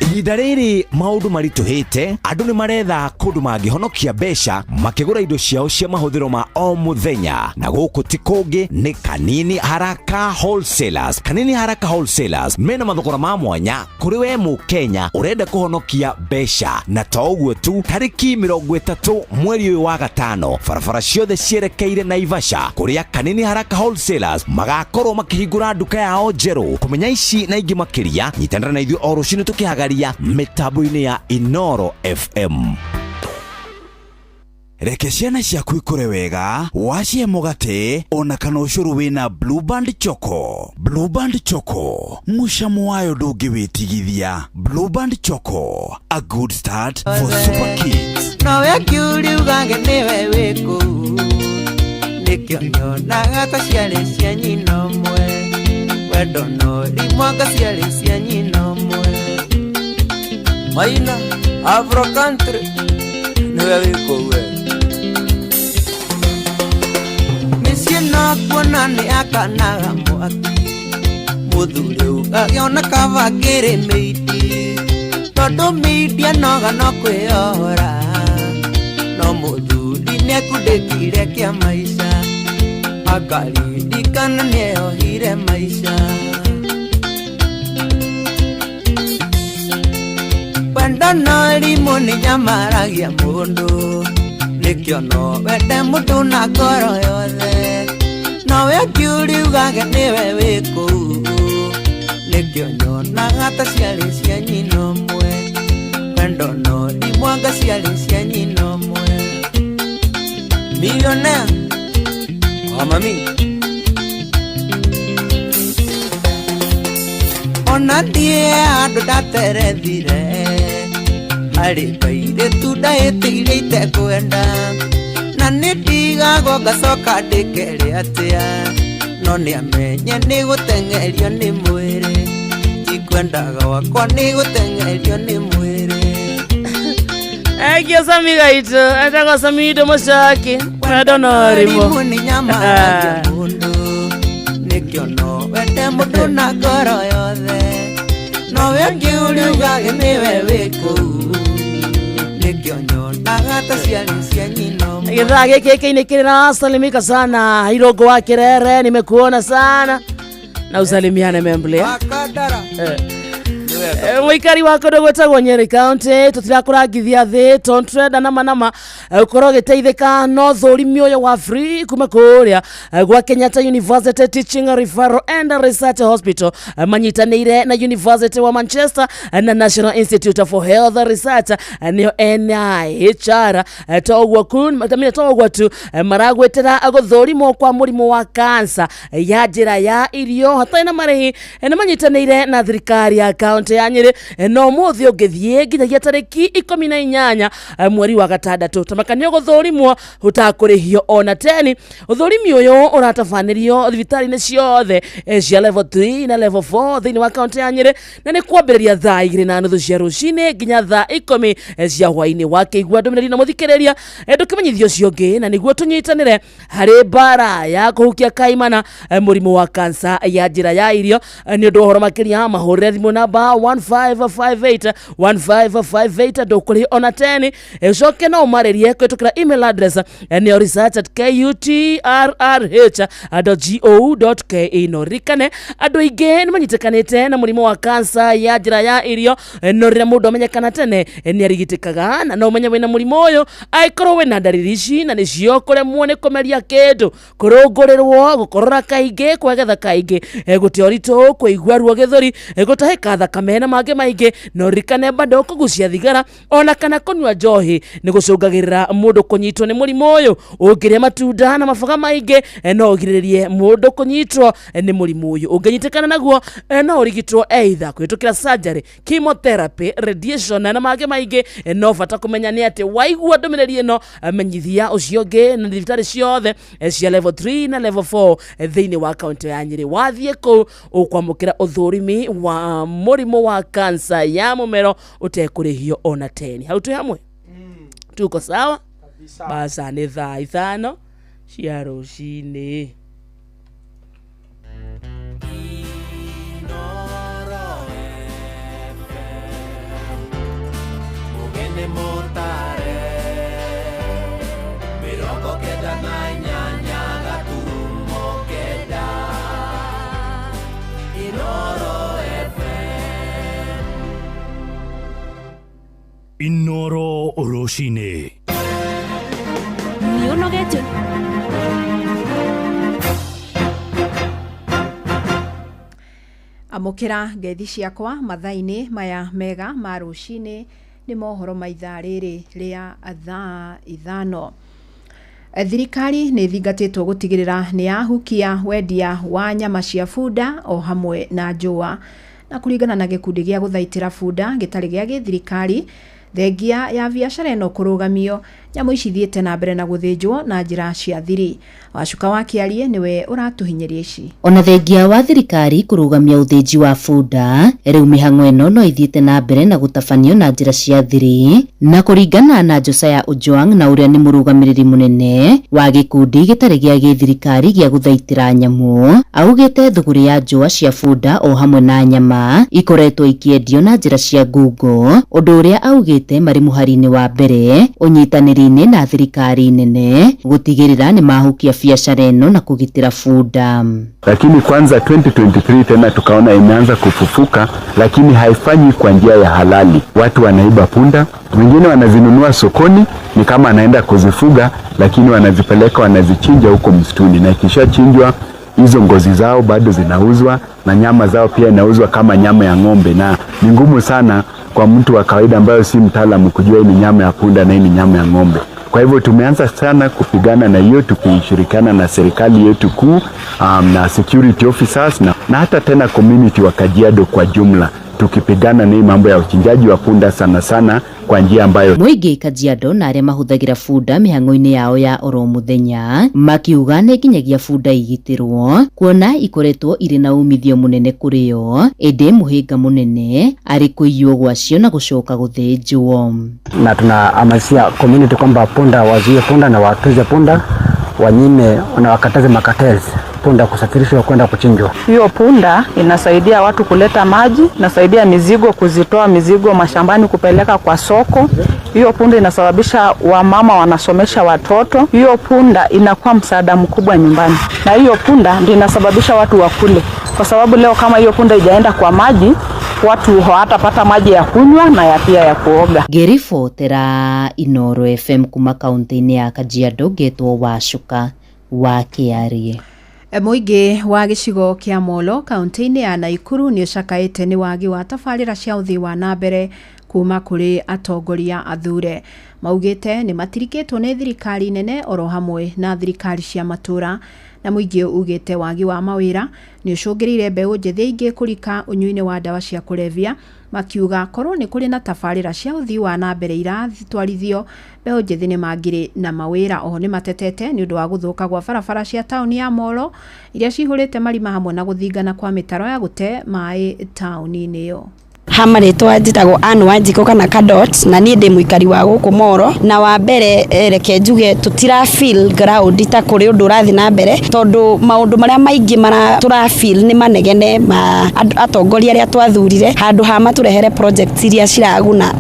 S5: Ihinda rĩrĩ maũndũ maritũhĩte, andũ nĩ maretha kũndũ mangĩhonokia mbeca makĩgũra indo ciao cia mahũthĩro ma o mũthenya, na gũkũ ti kũngĩ nĩ Kanini Haraka Wholesalers. Kanini Haraka Wholesalers mena mathogora ma mwanya kũrĩ we Mũkenya ũrenda kũhonokia mbeca, na to ũguo tu, tarĩki 30 mweri ũyũ wa gatano barabara ciothe cierekeire Naivasha kũrĩa Kanini Haraka Wholesalers magakorwo makĩhingũra nduka yao njerũ. Kũmenya ici na ingĩ makĩria, nyitanĩra na ithuĩ o rũciinĩ tũkĩhagaria mitambo-inĩ ya Inoro FM. Reke ciana ciaku ikũre wega, wacie mũgate ona kana ũcũrũ wĩna Blue Band Choco. Blue Band Choco, mũcamo wayo ndũngĩwĩtigithia. Blue Band Choco, a good start for super kids.
S4: No yakiuliugange niwe wĩkũ, nĩkĩo nyonaga ta ciarĩ cia nyina ũmwe, wendo no rimwanga ciarĩ cia nyina ũmwe. Maina Afro Country niwe wĩkũ we, mĩciĩ no kuona nĩ akanaga mwaki, mũthuri ũgagĩona kaba ngĩrĩ mĩiti, tondũ mĩidia noga no kwĩyora, no mũthuri nĩekundĩkire kĩa maica, akaririkana nĩeyohire maica. Wendo no rimũ nĩ nyamaragia mũndũ, nĩkĩo no wende mũndũ na ngoro yothe, nowe akiuliugage nĩwe wĩkũ, nĩkĩo nyonaga ta ciarĩ cia nyina ũmwe, wendo no rimwanga ciarĩ cia nyina ũmwe. Millionaire oh mami, ona ndiye andũ ndaterethire, harĩ kairĩtu ndaĩtigire itekwenda, na nĩndigagwo ngacoka ndĩkere atĩa, no nĩamenye nĩ gũteng'erio nĩ mwĩrĩ, tikwendaga wakwa nĩ gũteng'erio nĩ mwĩrĩ.
S8: Egio Sami gaitu, etagwo Sami indo mũcoki, wendo no rimũ
S4: nĩ nyamaragia mũndũ, nĩkĩo no wende mũndũ na ngoro yothe, nowe akiuliugage nĩwe wĩkũ, nĩkĩo nyonaga ta ciarĩ cia nyina ũmwe.
S8: Githaa gĩkĩ kĩinĩ kĩrĩ na salimika sana, Irũngũ wa Kĩrere, nimekuona sana na usalimiane memble
S4: Wakandara
S8: Mwikari wa kũndũ gwĩtagwo Nyeri County, tũtirakũrangithia thĩ tontrenda nama ũkorwo gĩteithĩka no thũrimi ũyũ wa free kuma kũrĩa gwa Kenyatta University Teaching Referral and Research Hospital manyitanĩire na University wa Manchester na National Institute for Health Research nĩyo NIHR. Toguo tu maragwetera gũthũrimwo kwa mũrimũ wa cancer ya njĩra ya irio hatarĩ na marĩhi, na manyitanĩire na thirikari ya county ya Nyeri, no mũthĩ ũngĩthiĩ nginyagia tarĩki 18 mweri wa gatandatũ tamakanio gũthũrimwo ũtakũrĩhio ona teni. Ũthũrimi ũyũ ũratabanĩrio thibitarĩ-inĩ ciothe cia level 3 na level 4 thĩinĩ wa county ya Nyeri, na nĩ kwambĩrĩria thaa 2:30 cia rũcinĩ nginya thaa 10 cia hwaĩ-inĩ. Wakĩigua ndũmĩrĩri na mũthikĩrĩria ndũkĩmenyithio ũcio ũngĩ, na nĩguo tũnyitanĩre harĩ mbara ya kũhukia kaimana mũrimũ wa cancer ya njĩra ya irio. Nĩ ũndũ ũhoro makĩria mahũrĩre thimũ namba 1558 ndũkũrĩhio ona teni. Ũcoke no ũmarĩrie kũhĩtũkĩra email address nĩyo research@kutrr.go.ke. no rikane andũ aingĩ nĩ manyitĩkanĩte na mũrimũ wa cancer ya njĩra ya irio, no rĩrĩa mũndũ amenyekana tene nĩ arigitĩkaga, na no ũmenye wĩna mũrimũ ũyũ angĩkorwo wĩna ndariri ici, na nĩcio kũremwo nĩ kũmeria kĩndũ, kũrũngũrĩrwo, gũkorora kaingĩ, kwegetha kaingĩ, gũte ũritũ, kũigua ruo gĩthũri, gũtahĩka thakame mena make maige no rikane bado kugucia thigara ona kana kunywa njohi ni gucungagirira mundu kunyitwo ni murimu uyu ungiria matunda na maboga maige no ugiririe mundu kunyitwo ni murimu uyu unginyitikana naguo no urigitwo either kwitukira surgery, chemotherapy, radiation na make maige no bata kumenya ni ati waigua ndomereri ino menyithia ucio ngi na thibitari ciothe cia level 3 na level 4 thiini wa kaunti ya Nyeri. Wathie ku ukwamukira uthurimi wa murimu wa kansa ya mumero utekurihio ona 10. Hau tu hamwe tuko sawa basa ni thaa 5 cia rucini.
S3: Inoro Oroshine.
S10: Nionogetio.
S11: Amukira ngethi ciakwa mathaini maya mega ma rucini ni mohoro maithaa riri ria thaa 5. Thirikari ni thingatitwo gutigirira ni yahukia wendia wa nyama cia bunda o hamwe na njũa, na kuringana na gikundi gia guthaitira bunda gitari gia githirikari thengia ya biacara ino kurugamio nyamu ici thiete na mbere na guthinjwo na njira cia thiri. Wacuka wa Kiarie niwe uratuhinyeria ici.
S12: Ona thengia wa thirikari kurugamia uthinji wa bunda riu mihango ino no ithiete na mbere na gutabanio na njira cia thiri, na kuringana na Josiah Ojwang na uria ni murugamiriri munene wa gikundi gitari gia githirikari gia guthaitira nyamu, augite thuguri ya njũa cia bunda o hamwe na nyama ikoretwo ikiendio na njira cia ngungo, undu uria augite mari muharini wa mbere unyitaniri-ini na thirikari nene gutigirira ni mahukia biacara ino na kugitira bunda.
S7: Lakini kwanza 2023 tena tukaona imeanza kufufuka, lakini haifanyi kwa njia ya halali. Watu wanaiba punda, wengine wanazinunua sokoni ni kama anaenda kuzifuga, lakini wanazipeleka wanazichinja huko msituni, na kisha chinjwa hizo ngozi zao bado zinauzwa na nyama zao pia inauzwa kama nyama ya ng'ombe, na ni ngumu sana kwa mtu wa kawaida ambayo si mtaalamu kujua hii ni nyama ya punda na hii ni nyama ya ng'ombe. Kwa hivyo tumeanza sana kupigana na hiyo, tukishirikiana na serikali yetu kuu na security officers na hata tena community wa Kajiado kwa jumla, tukipigana na mambo ya uchinjaji wa punda sana sana kwa njia ambayo
S12: muingi Kajiado na aria mahuthagira bunda mihango-ini yao ya oro muthenya makiuga ni nginyagia bunda igitirwo kuona ikoretwo iri na umithio munene kurio, ende muhinga munene ari kuiywo gwacio na gucoka guthinjwo.
S13: Na tunahamasisha community kwamba punda wazie punda na watuze punda, wanyime na wakataze makatels punda kusafirishwa kwenda kuchinjwa.
S14: Hiyo punda inasaidia watu kuleta maji, inasaidia mizigo kuzitoa mizigo mashambani kupeleka kwa soko. Hiyo punda inasababisha wamama wanasomesha watoto. Hiyo punda inakuwa msaada mkubwa nyumbani. Na hiyo punda ndio inasababisha watu wakule. Kwa sababu leo kama hiyo punda ijaenda kwa maji, watu hawatapata maji ya kunywa na ya pia ya kuoga.
S12: Gerifo tera Inoro FM kuma kaunti-ini ya Kajiado getwo Wacuka wa Kiarie.
S11: Muingi wa gicigo kia Molo kaunti-ini ya Naikuru ni ucakaite ni wagi wa tabarira cia uthii wa nambere kuma kuri atongoria athure. Maugite ni matirikitwo ni thirikari nene oro hamwe na thirikari cia matura, na muingi ugite wagi wa mawira ni ucungirire mbeu njethi ingi kurika unyuini wa dawa cia kulevya, makiuga korwo ni kuri na tabarira cia uthii wa nambere irathitwarithio mbeu njethi ni mangiri na mawira. Oho ni matetete ni undu wa guthuka gwa barabara cia tauni ya Molo iria cihurite marima hamwe na guthingana kwa mitaro ya gute mai tauni-ini yo.
S15: Hamaritwa njitagwo Anne Wanjiko kana Kadot, na nie ndi muikari wa guku Moro, na wa mbere reke njuge tutira feel ground ta kuri undu urathi na mbere tondu maundu maria maingi mara tura feel ni manegene atongoria aria twathurire handu ha maturehere project iria ciraguna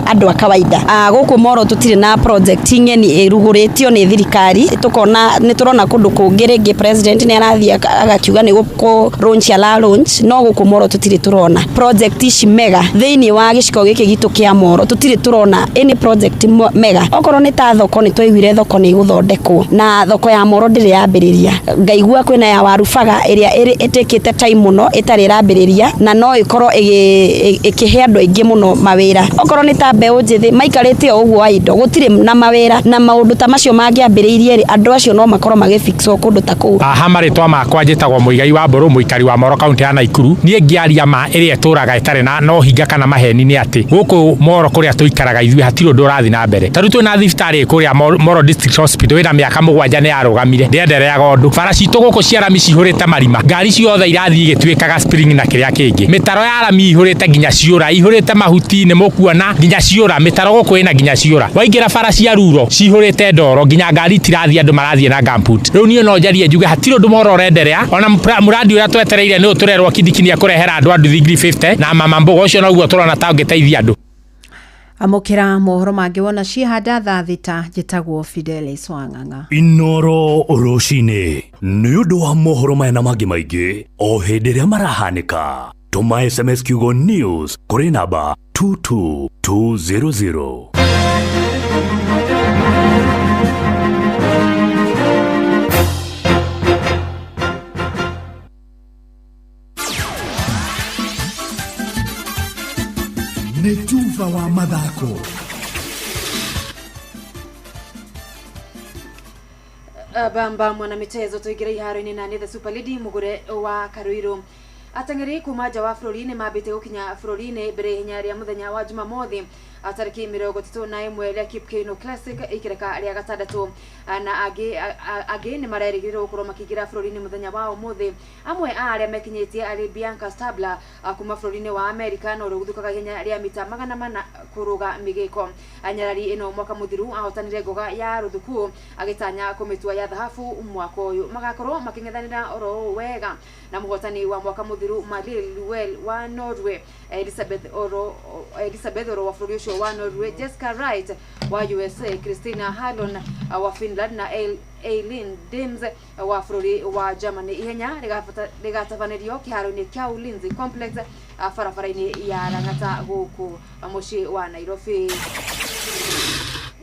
S15: andu a kawaida. Guku Moro tutire na project ngeni iruguritio ni thirikari, tukona ni turona kundu kungi ringi president ni arathia agakiuga ni guku launch ya launch, no guku Moro tutire turona project ici mega thiini wa giciko giki gitu kia Moro tutire turona any project mega okorwo ni ta thoko ni twaiguire thoko ni guthondekwo na thoko ya Moro ndire yambiriria ngaigua kwina ya warubaga iria itikite time muno itari yambiriria na no ikorwo ikihe andu aingi muno mawira okorwo ni ta mbeu njithi maikarite uguo aindo gutire na mawira na maundu ta macio mangiambiriirie andu acio no makorwo magifixwo kundu ta kuu
S16: hamaritwa makwa njitagwo Muigai wa Mburu muikari wa Moro county ya Naikuru nie ngiaria ma iria turaga itare na no hinga kana maheni ni ati guku Moro kuria tuikaraga ithui hatiro ndurathi na mbere tarutu na thibitari kuria Moro district hospital wina miaka 7 ni arugamire ndienderea gondu bara citu guku cia rami cihurite marima ngari ciothe irathi igituikaga spring na kiria kingi mitaro ya rami ihurite nginya ciura ihurite mahuti ni mukuona nginya ciura mitaro guku ina nginya ciura waingira bara cia ruro cihurite ndoro nginya ngari tirathi andu marathie na gambut riu niyo no njarie njuge hatiro ndu Moro renderea ona muradi uria twetereire ni uturerwa kidikinia kurehera andu degree 50 na mama mbogo cio noguo turona ta ungeteithia andu
S11: amukira mohoro mangi wona cihanda thaa thita njitagwo Fidelis Wang'ang'a
S3: Inoro Roshine ni undu wa mohoro maya na mangi maingi o hindi ria marahanika tuma SMS kiugo news kuri namba 22200
S17: Netuva wa mathako
S18: bamba mwana michezo tuigire iharo-ini na the Super League mugure wa Karuiro atengeri kuma nja wa bururi ni mambite gukinya bururi-ini mbere hinya ria muthenya wa Jumamothi atariki 31 ria Kipkeino Classic ikireka ria gatandatu na agi ni marerigirwo gukorwo makigira bururi-ini muthenya wa umuthi amwe aria mekinyitie ari Bianca Stabler kuma bururi-ini wa America no ruguthukaga hinya ria mita 400 kuruga migiko anyarari ino mwaka muthiru ahotanire ngoga ya ruthuku agitanya kumitua ya dhahabu mwaka uyu magakorwo making'ethanira oro wega na muhotani wa mwaka muthiru Malil Well wa Norway Elizabeth Oro wa bururi ucio wa Norway Jessica Wright wa USA Christina Harlon wa Finland na Eileen Dims wa bururi wa Germany ihenya rigatavanirio kiharo-ini kia Ulinzi Complex barabara-ini ya Rangata guku muci wa Nairobi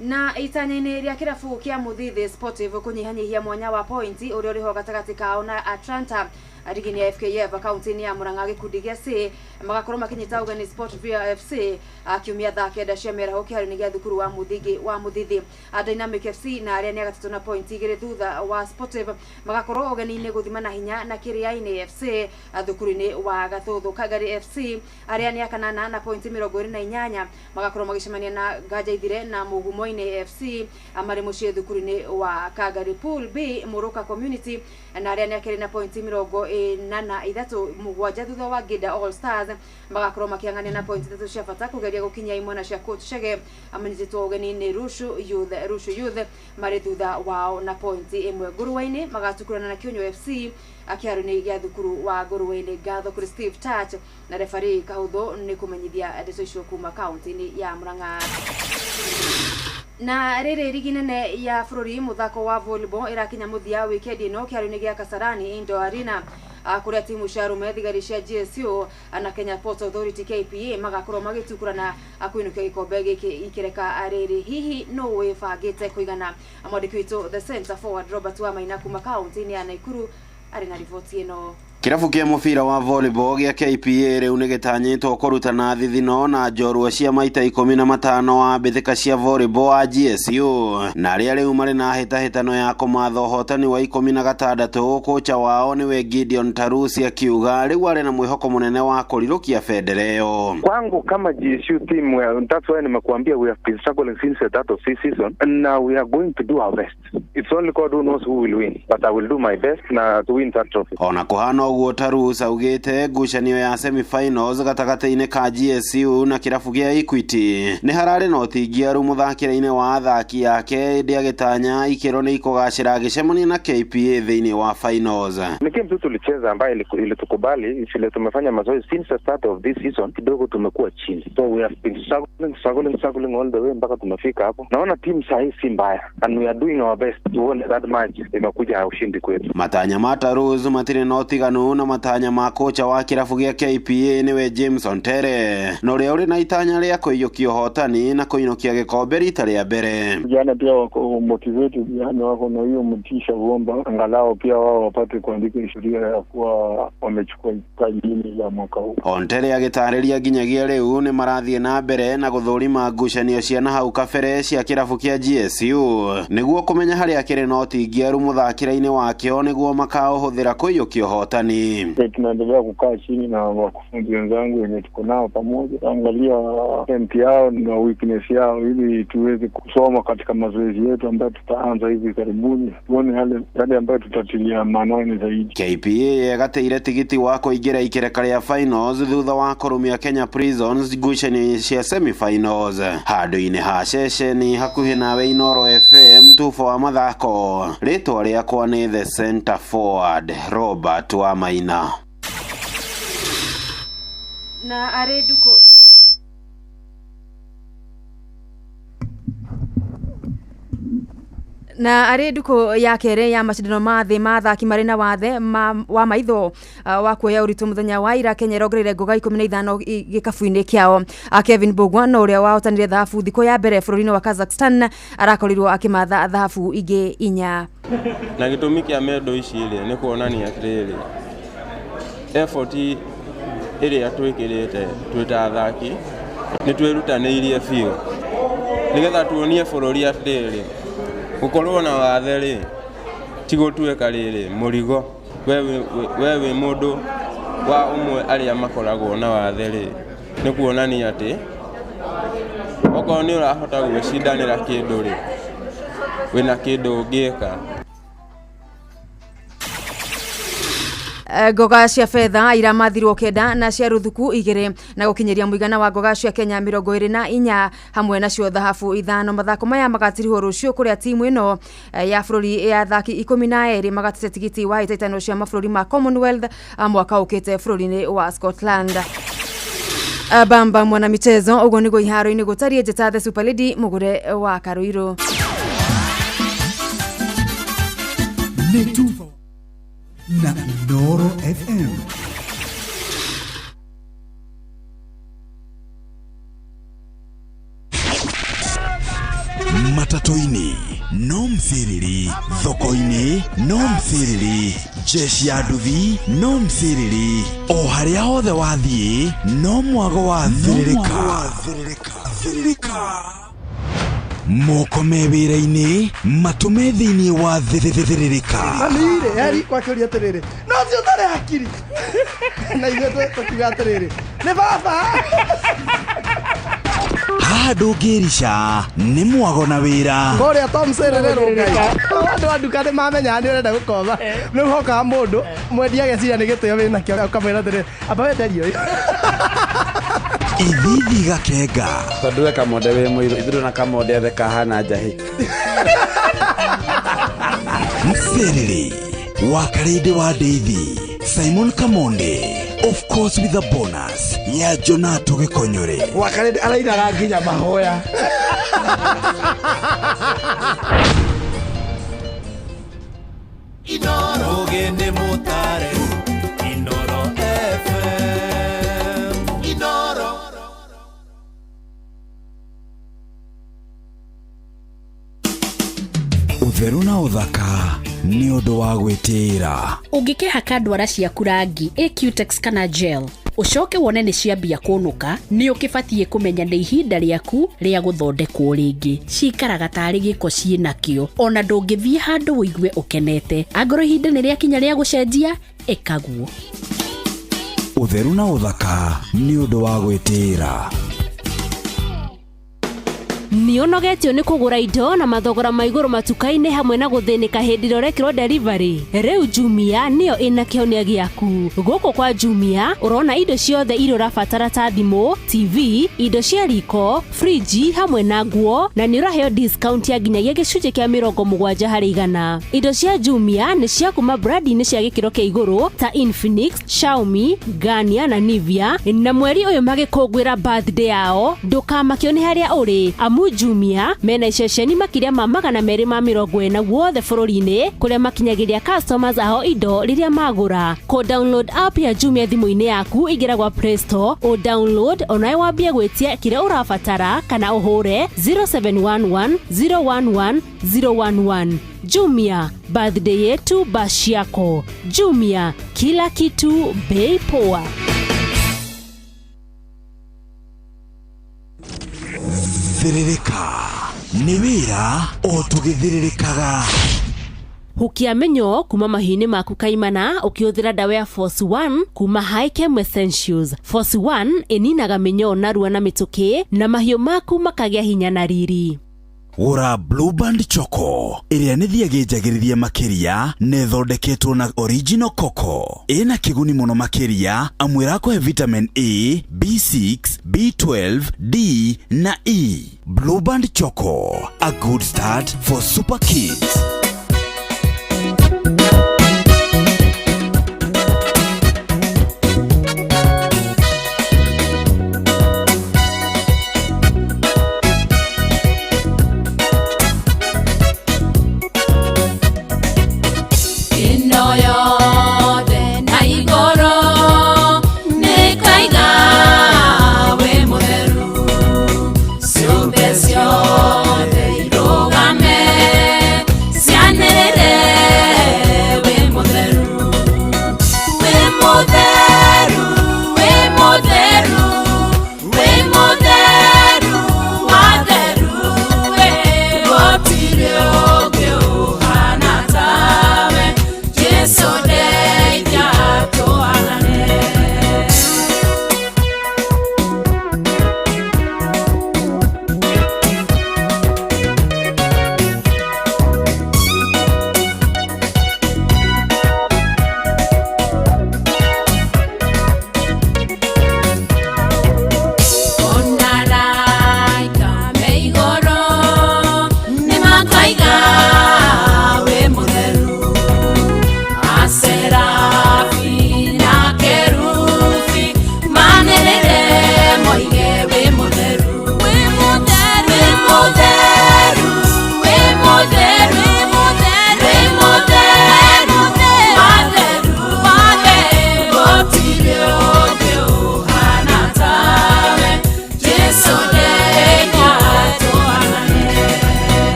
S18: na itanya-ini ria kirabu kia Muthithi Sportive kunyihanyihia mwanya wa pointi uria uriho gatagati kao na Atlanta arigini ya FKF akaunti-ini ya Murang'a gikundi gia C magakorwo makinyita ugani Sportville FC akiumia thaa kenda cia mĩaraho kĩharo-inĩ gĩa thukuru wa Muthithi Dynamic FC na aria ni agatatu na pointi igĩrĩ thutha wa Sportive magakorwo ugani-ini guthimana hinya na Kĩrĩainĩ FC thukuru-inĩ wa Gathũthũ Kagari FC aria ni akanana na pointi 28 magakorwo magicemania na Nganja Ithire na Mugumo-inĩ FC amari muciĩ thukuru-inĩ wa Kagari Pool B Muruka Community na aria ni akĩrĩ na pointi 83 thutha wa Gida All Stars magakorwo makiang'ania na pointi 3 cia bata kugeria gukinya imwana cia Coach Chege amanyitĩtwo ugeni-inĩ Rushu Youth marĩ thutha wao na pointi 1 Ngũrũwe-inĩ magatukurana na Kĩonyo FC akĩharo-inĩ gĩa thukuru wa Ngũrũwe-inĩ ngatho kuri Steve Touch na referee Kahũthũ ni kumenyithia ndeto icio kuma kaunti-inĩ ya Murang'a na rĩrĩ rigi nene ya bururi muthako wa volleyball irakinya muthia weekend ino kĩharo-inĩ gĩa Kasarani Indoor Arena kuria timu cia rume thigari cia GSU na Kenya Ports Authority KPA magakorwo magitukurana akuinukia gikombe giki ikireka ariri hihi no webangite kuigana mwandiki witu the center forward Robert Wamaina kuma kaunti-ini ya Naikuru ari na riboti ino
S19: Kirabu kia mubira wa volleyball gia KPA riu nigitanyitwo kurutana thithino na njorua cia maita 15 wa mbithika cia volleyball wa GSU na aria riu mari na hĩtahĩtano ya kumatha ũhotani wa 16 kocha wao niwe Gideon Tarusi akiuga riu ari na mwihoko munene wa kurirukia federeo.
S20: Kwangu kama GSU team, that's why nimekuambia we have been struggling since the start of this season and now we are going to do our best. It's only God who knows who will win, but I will do my best na to win that trophy.
S19: Ona kuhana uguo Tarusi augite ngucanio ya semi-finals gatagati-ini ka GSU na kirabu gia Equity ni harari na utingia ru muthakire-ini wa athaki yake ndi agitanya ikiro ni ikugacira agicemania na KPA thiini wa finals.
S20: Ni game tu tulicheza ambayo ilitukubali ile tumefanya mazoezi since the start of this season kidogo tumekuwa chini, so we have been struggling all the way mpaka tumefika hapo. Naona team sahi si mbaya and we are doing our best to win that match imekuja ushindi kwetu.
S19: Matanya ma Tarusi matire na utiganu ũtiganu na matanya ma kocha wa kĩrabu gĩa KPA niwe James Ontere, na ũrĩa ũrĩ na itanya rĩa kũiyũkia ũhotani na kũinũkia gĩkombe rita rĩa mbere.
S21: Vijana pia wako motivate, vijana wako na hiyo motisha kuomba angalau pia wao wapate kuandika historia ya kuwa wamechukua taji la mwaka huu.
S19: Ontere agĩtarĩria nginyagia rĩu nĩ marathiĩ na mbere na gũthũrima ngucanio cia na hau kabere cia kĩrabu kĩa GSU nĩguo kũmenya harĩa kĩrĩ no tingiaru mũthakĩra-inĩ wakĩo nĩguo makaũhũthĩra kũiyũkia ũhotani.
S21: Tunaendelea kukaa chini na wakufunzi wenzangu wenye tuko nao pamoja, angalia strength yao na weakness yao ili tuweze kusoma katika mazoezi yetu ambayo tutaanza hivi karibuni, tuone yale ambayo tutatilia maanani zaidi.
S19: KPA yagateire tigiti wa kũingĩra ikereka rĩa finals thutha wa kũrũmia Kenya Prisons ngucanio cia semi-finals. Handũ-inĩ ha ceceni hakuhĩ nawe Inoro FM tufa wa mathako, rĩtwa rĩakwa nĩ the center forward Robert Wamaina.
S18: Na areduko na areduko ya kere ya mashindano ma thĩ ma athaki marĩ na wathe wa maitho wa kuoya ũritũ mũthenya wa ira Kenya ĩrongereire ngoga 15 gĩkabu-inĩ kĩao. Kevin Bogwano ũrĩa wahotanire thahabu thikũ ya mbere bũrũri-inĩ wa Kazakhstan arakorirwo akĩmatha thahabu ingĩ 4.
S22: Na gĩtũmi kĩa mendo ici nĩ kuonania atĩrĩrĩ, effort ĩrĩa twĩkĩrĩte twĩ ta athaki nĩ twĩrutanĩirie biũ nĩgetha tuonie bũrũri atĩrĩrĩ, gũkorwo na wathe rĩ ti gũtuĩka rĩrĩ mũrigo. We wĩ mũndũ wa ũmwe arĩa makoragwo na wathe rĩ, nĩ kuonania atĩ okorwo nĩ ũrahota gwĩcindanĩra kĩndũ rĩ, wĩna kĩndũ ũngĩka.
S18: Ngoga cia fedha iramathirwo 9 na cia ruthuku 2 na gũkinyeria mũigana wa ngoga cia Kenya 24 hamwe nacio thahabu 5. Mathako maya magatirwo rũciũ kũrĩa timu ĩno ya bũrũri ya athaki 12 magatete tigiti wa itaitano cia mabũrũri ma Commonwealth mwaka ũkĩte bũrũri-inĩ wa Scotland. Bamba mwana michezo ũguo nĩguo iharo-inĩ gũtarie njeta the Super Lady mũgũre wa Karuiro.
S17: Na Inoro FM.
S5: Matatoini no mthiriri, thoko-ini no mthiriri, jeshi ya nduthi no mthiriri, o harĩa hothe wathiĩ no mwago wa thiririka. Moko me wĩra-inĩ matũme thĩinĩ wa thiririka.
S6: Manire eri kwa kĩũria atĩrĩrĩ, no cio tarĩ hakiri na ithuĩ tũkiuga atĩrĩrĩ nĩ baba.
S5: Haha ndũngĩrica nĩ mwago na wĩra.
S6: Kũrĩa Tom Sererero ngai andũ a nduka nĩ mamenya nĩ ũrenda gũkomba, rĩu hokaga mũndũ mwendia ageciria nĩ gĩtĩo wĩna kĩo ũkamwĩra atĩrĩrĩ amba wenderio
S5: ithithi gakenga
S23: tondũ we kamonde wĩ mũirũ ithuĩ na kamonde othe kahana njahĩ.
S5: Mserere wa Karĩndĩ wa Ndeithi Simon Kamonde, of course with a bonus ya Jonato Gĩkonyore.
S6: Wa Karĩndĩ arainaga nginya mahoya.
S4: Inoro gende motare Inoro FM Inoro.
S5: Ũtheru na ũthaka nĩ ũndũ wa gwĩtĩĩra.
S24: Ũngĩkĩhaka ndwara ciaku rangi Acutex kana gel ucoke wone nĩ ciambia kũnũka, nĩ ũkĩbatiĩ kũmenya nĩ ihinda rĩaku rĩa gũthondekwo rĩngĩ. Cikaraga tarĩ gĩko ciĩnakĩo, ona ndũngĩthiĩ handũ wĩigue ũkenete. Angorwo ihinda nĩ rĩakinya rĩa gũcenjia, ĩkaguo.
S5: Ũtheru na ũthaka nĩ ũndũ wa gwĩtĩĩra.
S10: Nĩũnogetio nĩ kũgũra indo na mathogora ma igũrũ matuka-inĩ hamwe na gũthĩnĩka hĩndĩ ĩrĩa ũrekĩrwo delivery. Rĩu Jumia nĩyo ĩna kĩhonia gĩaku. Gũkũ kwa Jumia ũrona indo ciothe iria ũrabatara ta thimũ, TV, indo cia riko, friji hamwe na nguo, na nĩ ũraheo discount ya nginyagia gĩcunjĩ kĩa 70%. Indo cia Jumia nĩ cia kuma brand-inĩ cia gĩkĩro kĩa igũrũ ta Infinix, Xiaomi, Garnier na Nivea. Na mweri ũyũ magĩkũngũĩra birthday yao, ndũkamakio nĩ harĩa ũrĩ. Temu Jumia mena iceceni makiria ma 240 wothe bururi-ini kuria makinyagiria customers aho indo riria magura. Ko download app ya Jumia thimu-ini yaku ingira gwa Play Store o download onawe wambie gwitia kiria urabatara kana uhure 0711 011 011. Jumia, birthday yetu bashi yako. Jumia, kila kitu bei poa.
S5: Thiririka ni wira o tugithiririkaga.
S10: Hukia menyo kuma mahini maku kaimana ukiuthira dawa ya Force 1 kuma High Chem Essentials. Force 1 ininaga menyo narua na mituki na mahiu maku makagia hinya na riri.
S5: Gura Blue Band Choco iria nithiagĩnjagĩrĩria makiria nethondeketwo na original cocoa ina kiguni muno makiria amwe irakuhe vitamin A, B6, B12, D na E. Blue Band Choco, a good start for super kids.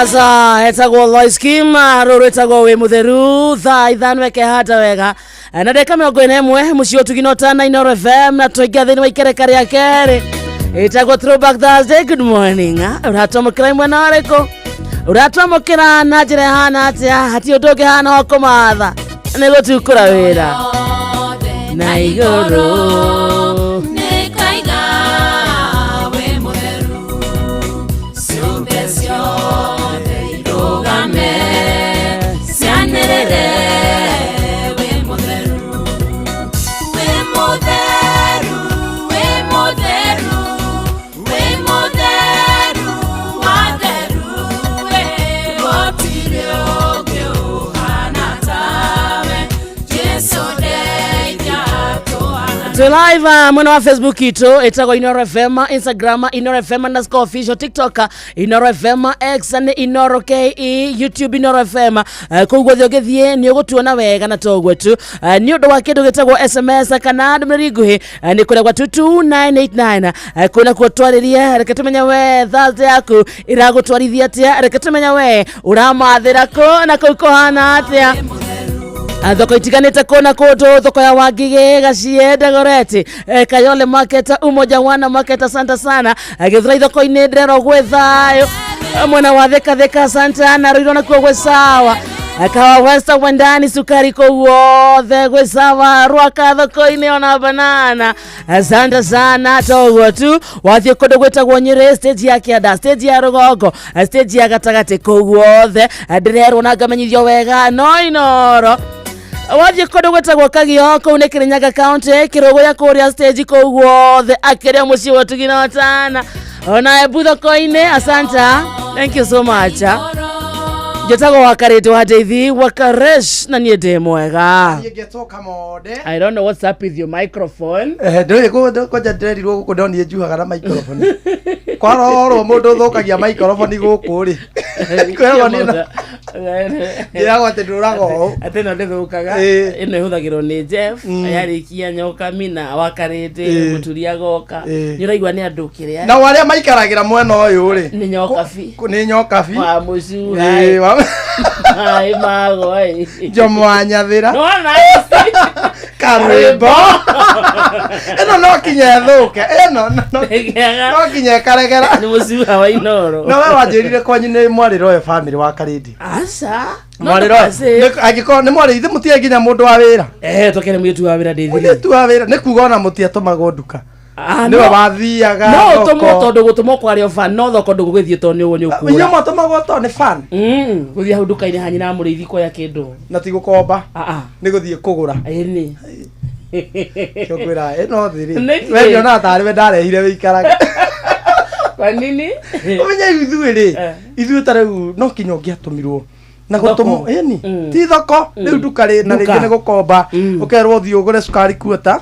S1: sasa etagwo Lois Kim ruru etagwo wi mutheru thaa ithano eke hata wega na ndeka 41 mucio tuginotana Inooro FM na tuingia thini wa ikereka ria keri etagwo Throwback Thursday. Good morning. Uratomokira imwe na riko uratomokira na njira hana atia hati undu hana wa kumatha ni gutukura wira na iguru
S2: nikaiga we mutheru ciumbe ciothe irugame cianirire we mutheru we mutheru we mutheru we mutheru watheru we gotire ungi uhana tawe Jesu
S1: tu live mwana wa Facebook ito etagwo Inooro FM, Instagram Inooro FM _official, TikTok Inooro FM, X and Inooro KE, YouTube Inooro FM. Kugwo thogethie ni ugutuona wega na togwetu ni undu wa kindu gitagwo SMS kana ndumiri nguhi ni kuregwa 22989 kuna kutwariria reke tumenya we Thursday yaku iragutwarithia atia reke tumenya we uramathira ko na kuhana atia thoko itiganite kona kundu thoko ya Wangige Gacie Dagoretti Kayole Market Umoja Wana Market. Asante sana githira thoko ine ndero gwethayo mwana wa theka Santa na riro na kuwe sawa akawa West Wandani sukari ko wothe gwe sawa rwaka thoko ine ona banana. Asante sana togo tu wathie kundu gwetagwo Nyeri stage ya Kianda, stage ya Rugongo, stage ya Gatagati ko wothe ndirero na ngamenyithio wega no Inooro wathie kundu gwetagwo Kagio ko ne Kirinyaga County Kirogo ya Kuria stage ko wothe akiria muci wetu ginotana ona ebutho koine. Asanta, thank you so much. Jetago wakarete wa David wakaresh na niende mwega. I don't know what's up with your microphone.
S6: Ndio ko jadredi ro ko doni ejuha kana microphone. Kwa roro mundu thokagia microphone guku ri. Kwero ni na. Ya wate ndurago.
S1: Ate no ndethukaga. Ino ihũthagĩrwo ni Jeff ayarikia nyoka mina wakarete muturia goka. Nyuraigwa ni andu kiria.
S6: Na waria maikaragira mwena uyu ri.
S1: Ni nyoka fi.
S6: Ni nyoka fi.
S1: Wa mucu. Ai mago ai.
S6: Jomwanyathira.
S1: No na
S6: Karwimbo. Eno no kinye thuke. Eno no kinye karegera.
S1: Ni mucuha wa Inooro.
S6: No we wanjirire kwanyu ni mwariro we family wa Karindi.
S1: Asa.
S6: Mwariro. Agiko ni mwari ithe mutie nginya mundu wa wira.
S1: Tokere mwitu wa wira ndithire.
S6: Mwitu wa wira ni kuga ona mutie atumago nduka. Niwe wathiaga
S1: no tomo tondu gutumo kwari ofa no thoko ndugugithie to ni ugo ni ukura.
S6: Nyo matumago to ni fan.
S1: Guthia hau nduka-ini hanyi na murithi ko ya kindu.
S6: Na ti gukomba. Ni guthie kugura.
S1: Ni.
S6: Kyokwira eno thiri. We ndio na tari we ndarehire wikaraga.
S1: Kwa nini?
S6: Umenya ithuĩ ri ithuĩ tarau no kinya ngiatumirwo na gutumo ti thoko riu nduka ri na ringi ni gukomba ukerwo uthii ugure sukari kuota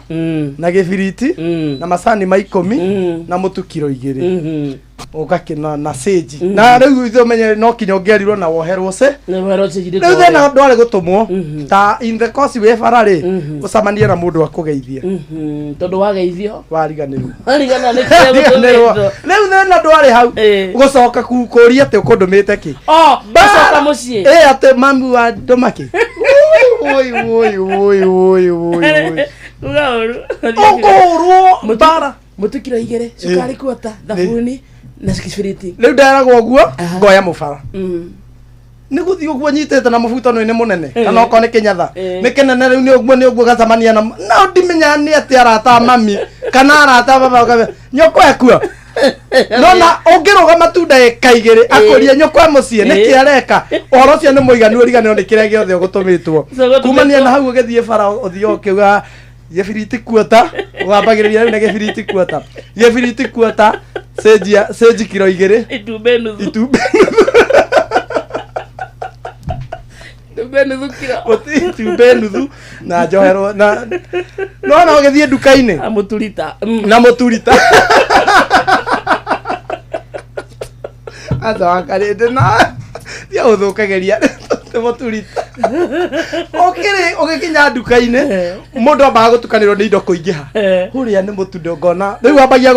S6: na gibiriti na macani ma 10 na mutu kilo 2 ugakina na sage na riu ithuĩ umenye no kinya ngiarirwo na woherwo ce riu thina ndwari gutumwo ta in the course we farari ucamanie na mundu akugeithia
S1: tondu wageithio
S6: wariganirwo
S1: ni
S6: riu thina ndwari hau gucoka kuria ate ukundumite ki
S1: bacoka mucii
S6: ate mami wa ndomaki oi ugurwo bara
S1: mutukira 2 sukari kuota thabuni na kibiriti.
S6: Riu nderagwo guo ngoya mubara ni guthii uguo nyitete na mubuto no ni munene kana oko ni kinyatha ni kinene riu ni uguo gacamania na ndimenya ni ati arata mami kana arata baba nyoko ekua no na ongiruga matunda ekaigire akuria nyoko mucie ni kiareka ohoro cio ni muiganu rigane ni kiria giothe ugutumitwo kumania na hau ugithie bara uthio ukiuga gibiriti kuota wambagiriria riu na gibiriti kuota sage kilo 2
S1: itumbe nuthu
S6: itumbe nuthu na njohero na no ugithie nduka-ini na muturita aza wakarinde na ya uthukageria muturita Ugikinya nduka-ini mundu ambaga gutukanirwo ni indo kuingiha huria ni mutundo ngona riu wambagia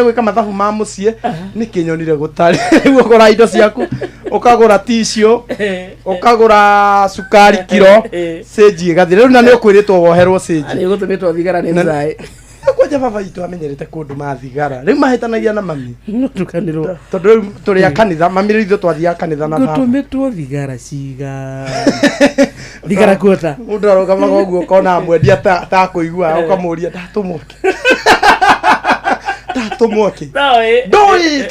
S6: gwika mathabu ma mucie ni kinyonire gutari riu ugura indo ciaku ukagura tissue ukagura sukari kilo seji igathire riu na ni ukwiritwo woherwo seji
S1: ani gutumitwo thigara ni nzai
S6: kwaja baba itu amenyerete kundu ma thigara riu mahitanagia na mami tukanirwo tondu turi a kanitha mami ritho twathia kanitha na baba
S1: gutumitwo thigara ciga thigara kuota
S6: mundu aroga magoguo kona mwendia ta kuigua ukamuria ndatumwoke ndatumwoke ndoi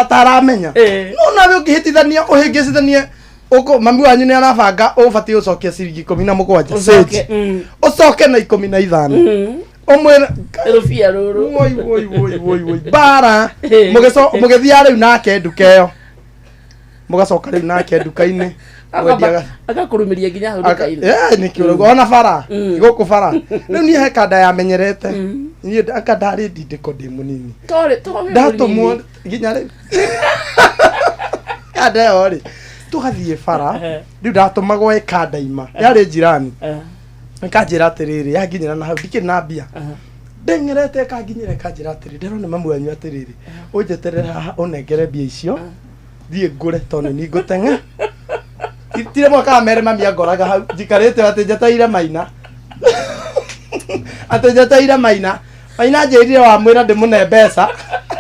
S6: ta ramenya no nawe ukihitithania uhingicithanie uko mami wanyu ni arabanga ubati ucokia ciringi 17 ucoke na 15 omwera
S1: rufia ruru
S6: woi bara mugethia riu nake ndukeyo mugacoka riu nake nduka-ini
S1: agakurumiria nginya hau nduka-ini
S6: ni kiurugo ona bara iguku bara riu ni hekanda yamenyerete ni akanda ri ndiko ndi munini ndatumwo nginya riu kada ori tugathie bara riu ndatumagwo ekanda ima yari jirani nkanjira atiriri yanginyira na hau ndikiri na mbia ndengerete kanginyire kanjira atiriri ndirona mamu wanyu atiriri unjeterera haha unengere mbia icio thie ngure tondu ni ngutenge tire mwaka mere mami agoraga hau jikarete atenjataire maina maina njirire wa mwira ndimune mbeca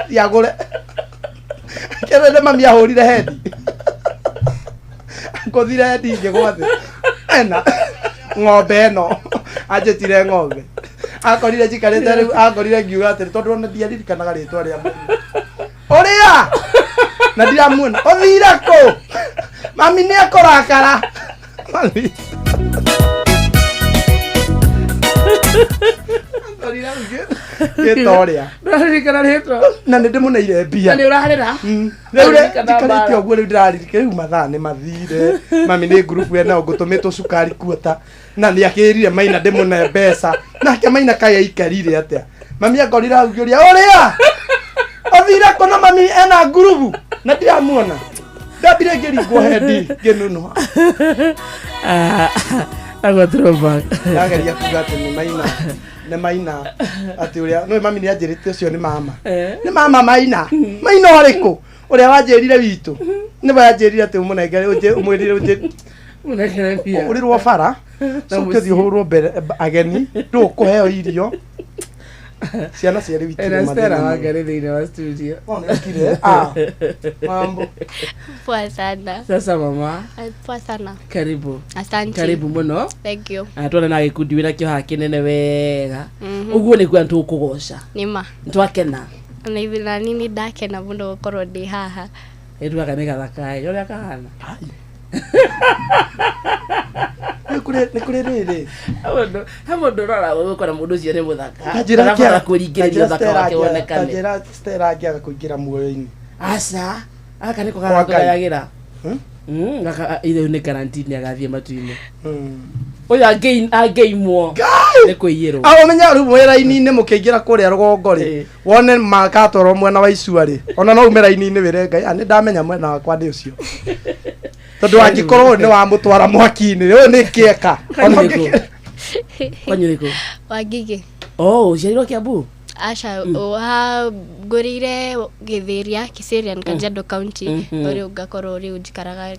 S6: yagure kerende mami ahurire hendi ngothire hendi ngigwathi ena ng'ombe eno anjetire ng'ombe akorire jikarete riu akorire ngiuga atiri tondu ona ndiaririkanaga ritwa ria uria na ndiramuona uthire ku mami ni akorakara mami Torira uge gitoria
S1: ndaririkana ritwa
S6: na ndimuneire mbia
S1: ni uraharira
S6: ndikarite oguo riu ndiraririke riu mathaa ni mathire mami ni group ena ngutumitwo sukari kuota na ni akirire maina ndimune mbeca nake maina kaya ikarire atia mami akorira ugiuria uria uthire ko na mami ena group na ndiramuona ndabire ngiringwo hendi nginunuha
S1: agwa throwback
S6: yageria kuga ati ni maina ati uria no mami ni anjirite ucio ni mama maina oriku uria wanjirire witu ni wanjirire ati umunengere umwirire
S1: unekere pia
S6: urirwo bara coke thi hurwo mbere ageni ndukuheo irio ciana cia riu itire
S1: Stella wangari thĩinĩ wa studio
S6: mambo
S7: poa sana
S1: sasa mama
S7: poa sana
S1: karibu
S7: asante
S1: karibu muno
S7: thank you
S1: atwona na gikundi wina kĩoha kĩnene wega ũguo nĩguo tũkũgoca
S7: nĩma
S1: twakena
S7: na ithina nini ndakena mũno gũkorwo ndĩ haha
S1: ĩtuaga nĩ gathakaĩ ũrĩa kahana
S6: nĩ kũrĩ rĩrĩ
S1: hamwe ndũrora gũkora mũndũ ũcio nĩ mũthaka
S6: kanjĩra
S1: kũringĩrĩria ũthaka wake wonekane
S6: kanjĩra Stella angĩaga kũingĩra muoyo-inĩ
S1: aca aka nĩko gagakũgayagĩra gaka ithe nĩ karantini agathiĩ matu-inĩ ũyũ angĩimwo nĩ kũiyĩrwo
S6: amenya rĩu wĩra-inĩ mũkĩingĩra kũrĩa rũgongo rĩ wone makatwarwo mwena wa Icua rĩ ona no ume raini-inĩ wĩre Ngai nĩ ndamenya mwena wakwa ndĩ ũcio tondu angĩkorwo nĩ wa mũtwara mwaki-inĩ ũyũ nĩ kĩeka
S1: kwanyu rĩkũ
S7: Wangige
S1: ũciarirwo Kiambu
S7: aca ngũrĩire Gĩthĩria Kiserian Kajiado County ũrĩa ngakorwo rĩu njikaraga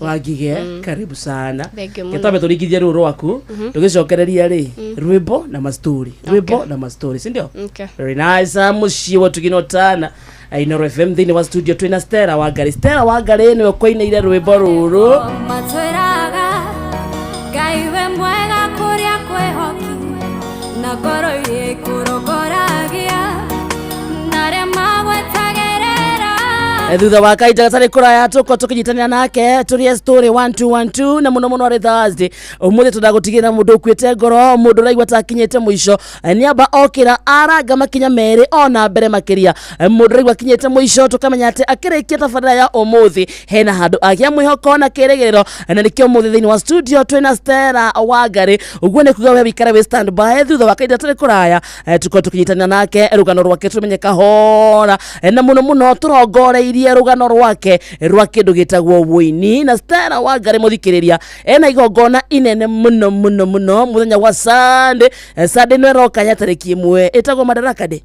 S1: Wangige karibu sana gĩtwambe tũringithie rũũ rwaku tũgĩcokereria rĩ rwĩmbo na mastori sindio very nice mũciĩ wa Tuginotana Inooro FM thĩinĩ wa studio twĩna Stella Wangari nĩwe ũkoineire rwĩmbo rũrũ
S2: matwĩraga Ngai we mwega kũrĩa kwĩhoki na ngoro iria ikũrongoragia na arĩa magwetagĩrĩra
S1: thutha wa kaita gatarĩ kũraya tũkĩnyitanĩra nake tũrĩe story 1212 na mũno arĩ Thursday ũmũthĩ tũndagũtigĩra mũndũ ũkuĩte ngoro mũndũ ũraigua ta akinyĩte mũico nĩamba okĩra aranga makinya merĩ ona mbere makĩria mũndũ ũraigua akinyĩte mũico tũkamenya atĩ akĩrĩkia tabarĩra ya ũmũthĩ hena handũ agĩa mwĩhoko na kĩrĩgĩrĩro na nĩkĩo ũmũthĩ thĩinĩ wa studio twĩna Stella Wangari ũguo nĩ kuga we wĩikare wĩ stand by thutha wa kaita gatarĩ kũraya tũkorwo tũkĩnyitanĩra nake rũgano rwake tũmenye kahora na mũno tũrongoreirie gũthomithia rũgano rwake rwa kĩndũ gĩtagwo wũini. Na Stella Wangari mũthikĩrĩria ena igongona inene mũno mũthenya wa Sunday no roka ya tarĩki 1 ĩtagwo Madaraka Day.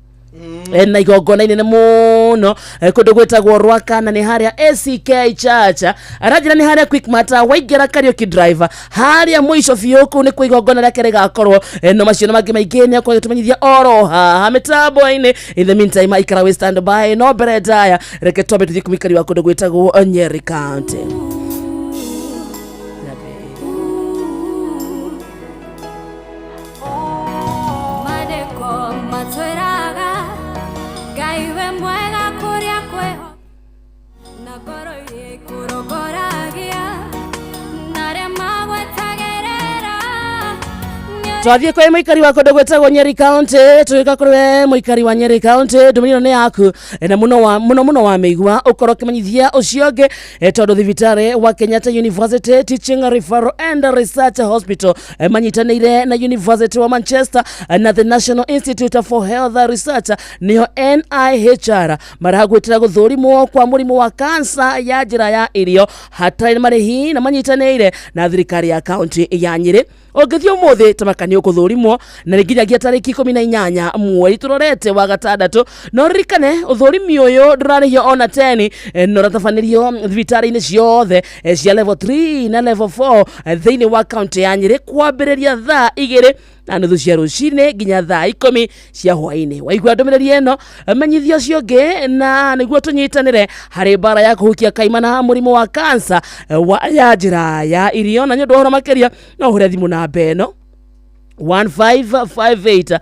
S1: Na igongona inene mũno kũndũ gwĩtagwo Rwakana nĩ harĩa ACK Church, arajĩra nĩ harĩa Quickmart waingĩra Kariuki Drive harĩa mũico biũ kũu nĩ kwa igongona rĩake rĩgakorwo. No macio na mangĩ maingĩ nĩ akorwo agĩtũmenyithia oro haha mĩtambo-inĩ. In the meantime ikara we stand by no mbere ndaya reke twambe tũthiĩ kumĩkari wa kũndũ gwĩtagwo Nyeri County. Twathiĩ kwa mũikari wa kũndũ gwĩtagwo Nyeri County, tũgĩka kũrĩ mũikari wa Nyeri County ndũmĩrĩri nĩ yaku na mũno wa mĩigua ũkorwo ũkĩmenyithia ũcio ũngĩ tondũ thibitarĩ wa Kenyatta University Teaching Referral and Research Hospital manyitanĩire na University wa Manchester na the National Institute for Health Research nĩyo NIHR maragwĩtĩra gũthũrimwo kwa mũrimũ wa kansa ya njĩra ya irio hatarĩ marĩhi na manyitanĩire na thirikari ya kaunti ya Nyeri. Ũngĩthiĩ ũmũthĩ tamakani ũkũthũrimwo na nginyagia tarĩki 18 mweri tũrorete wa gatandatũ. No ririkane ũthũrimi ũyũ ndũrarĩhio ona 10 no ratabanĩrio thibitarĩ-inĩ ciothe cia level 3 na level 4 thĩinĩ wa kaunti ya Nyeri kwambĩrĩria thaa 2 na nuthu cia rũcinĩ nginya thaa 10 cia hwaĩ-inĩ. Waigua ndũmĩrĩri ĩno menyithia ũcio ũngĩ na nĩguo tũnyitanĩre harĩ mbara ya kũhukia kaimana mũrimũ wa kansa ya njĩra ya irio. Na nĩ ũndũ ũhoro makĩria no ũhũre thimũ namba ĩno 1558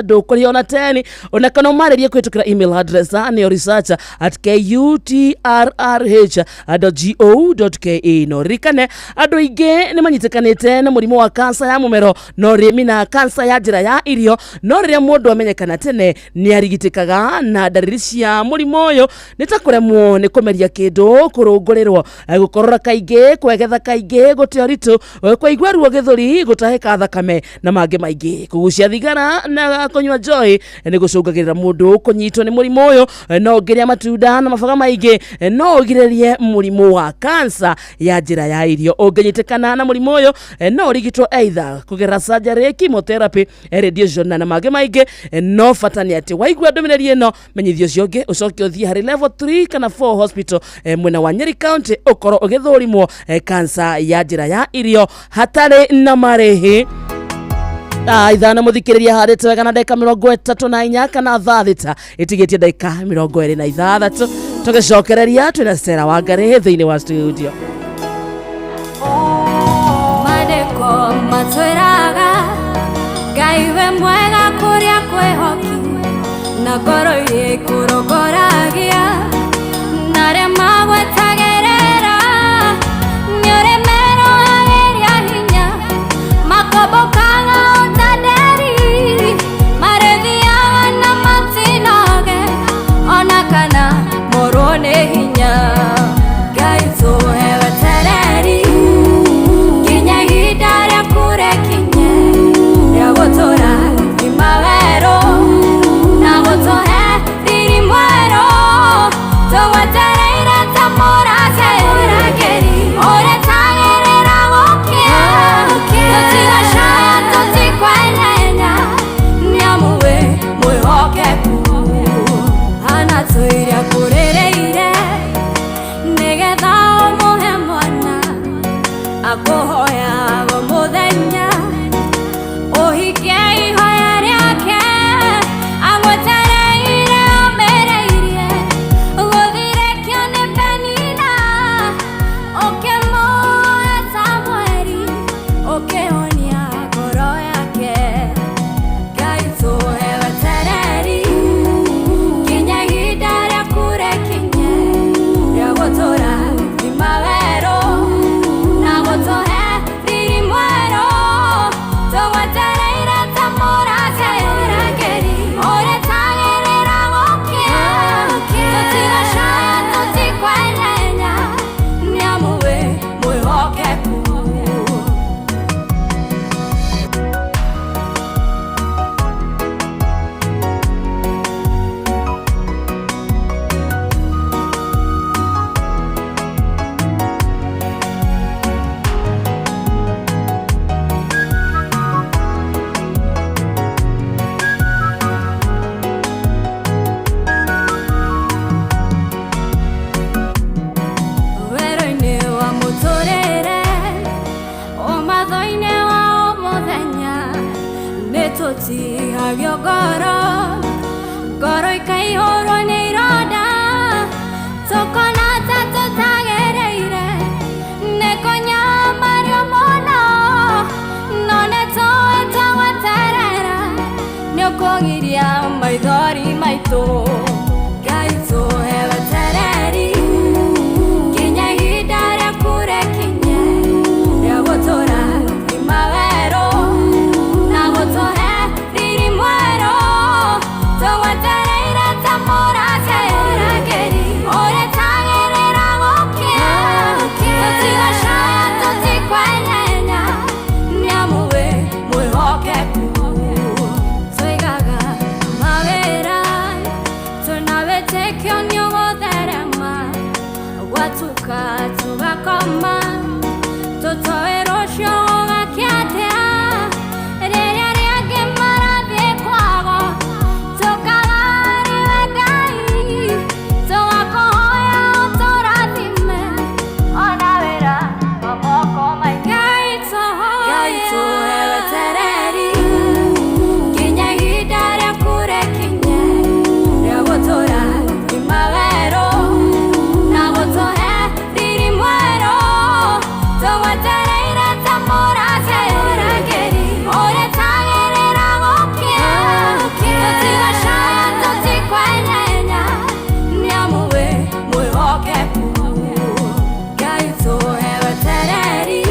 S1: ndũkũrĩha ona 10 ona kana ũmarĩrie kũhĩtũkĩra email address nĩyo research@kutrh.go.ke. no ririkane andũ aingĩ nĩ manyitĩkanĩte na mũrimũ wa kansa ya mũmero no rĩmi na kansa ya njĩra ya irio. No rĩrĩa mũndũ amenyekana tene nĩ arigitĩkaga na ndariri cia mũrimũ ũyũ nĩ ta kũremwo nĩ kũmeria kĩndũ, kũrũngũrĩrwo, gũkorora kaingĩ, kwegetha kaingĩ, gũte ũritũ, kũigua ruo gĩthũri, gũtahĩka thakame na mangĩ maingĩ. Kũgucia thigara na kũnyua njohi nĩ gũcũngagĩrĩra mũndũ kũnyitwo nĩ mũrimũ ũyũ. No ũngĩrĩa matunda na maboga maingĩ no ũgirĩrĩrie mũrimũ wa kansa ya njĩra ya irio. Ũngĩnyitĩkana na mũrimũ ũyũ no ũrigitwo either kũgerera surgery, chemotherapy, radiation na mangĩ maingĩ. No bata nĩ atĩ waigua ndũmĩrĩri ĩno menyithio ũcio ũngĩ ũcoke ũthiĩ harĩ level 3 kana 4 hospital mwena wa Nyeri County ũkorwo ũgĩthũrimwo kansa ya njĩra ya irio hatarĩ na marĩhi. Ithana mũthikĩrĩria harĩte wega na ndagĩka 34 kana thaa thita ĩtigĩtie ndagĩka 26 tũgĩcokereria twĩna Stella Wangari thĩinĩ wa studio.
S2: Mandĩko matwĩraga Ngai we mwega kũrĩa kwĩhoki na ngoro iria ikũrongoragia na arĩa magwetagĩrĩra nĩ ũrĩ merohagĩria hinya makombokaga ũtanderi marethiaga na matinoge ona kana morwo nĩ hinya. Ngai tũhewe tereri nginya ihinda rĩa kũrekinye rĩa gũtũra imawerũ na gũtũhe thiri mwerũ Moyo goro ikaihũrwo nĩ ironda tũkona ta tũtagereire nĩ kũnyamario mũno no nĩ tũĩ tũgweterera nĩ ũkũgiria maithori maitũ Ngai tũhe wetereri nginya ihinda rĩaku rĩkinye rĩa gũtũũra thima werũ na gũtũhe riri mwerũ tũgwetereire ta mũraceragĩri ũrĩtagĩrĩra gũkia tũtigacaya tũtikwenenya nĩamu wĩ mwĩhokeku tũigaga mawĩra tunawĩtĩkio nĩũgũtherema gwatuka tũgakoma tũtoĩ rũciũ gũgakĩatĩa rĩrĩa rĩangĩ marathiĩ kwago tũkagariwe Ngai tũgakũhoya ũtũrathime ona wĩra wa moko maitũ Ngai tũhe wetereri nginya ihinda rĩaku rĩkinye rĩa gũtũũra thima werũ na gũtũhe riri mwerũ tũgwetereire ta mũraceragĩri ũrĩtagĩrĩra gũkia tũtigacaya tũtikwenenya nĩamu wĩ mwĩhokeku Ngai tũhe wetereri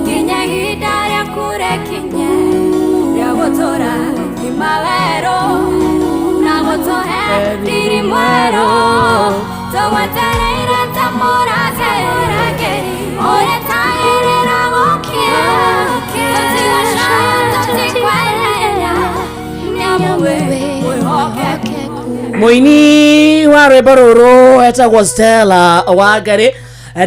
S2: nginya ihinda rĩaku rĩkinye rĩa gũtũũra thima werũ na gũtũhe riri mwerũ tũgwetereire ta mũraceragĩri ũrĩtagĩrĩra gũkia tũtigacaya tũtikwenenya nĩamu wĩ mwĩhokeku
S1: Mũini wa rwĩmbo rũrũ etagwo Stella Wangari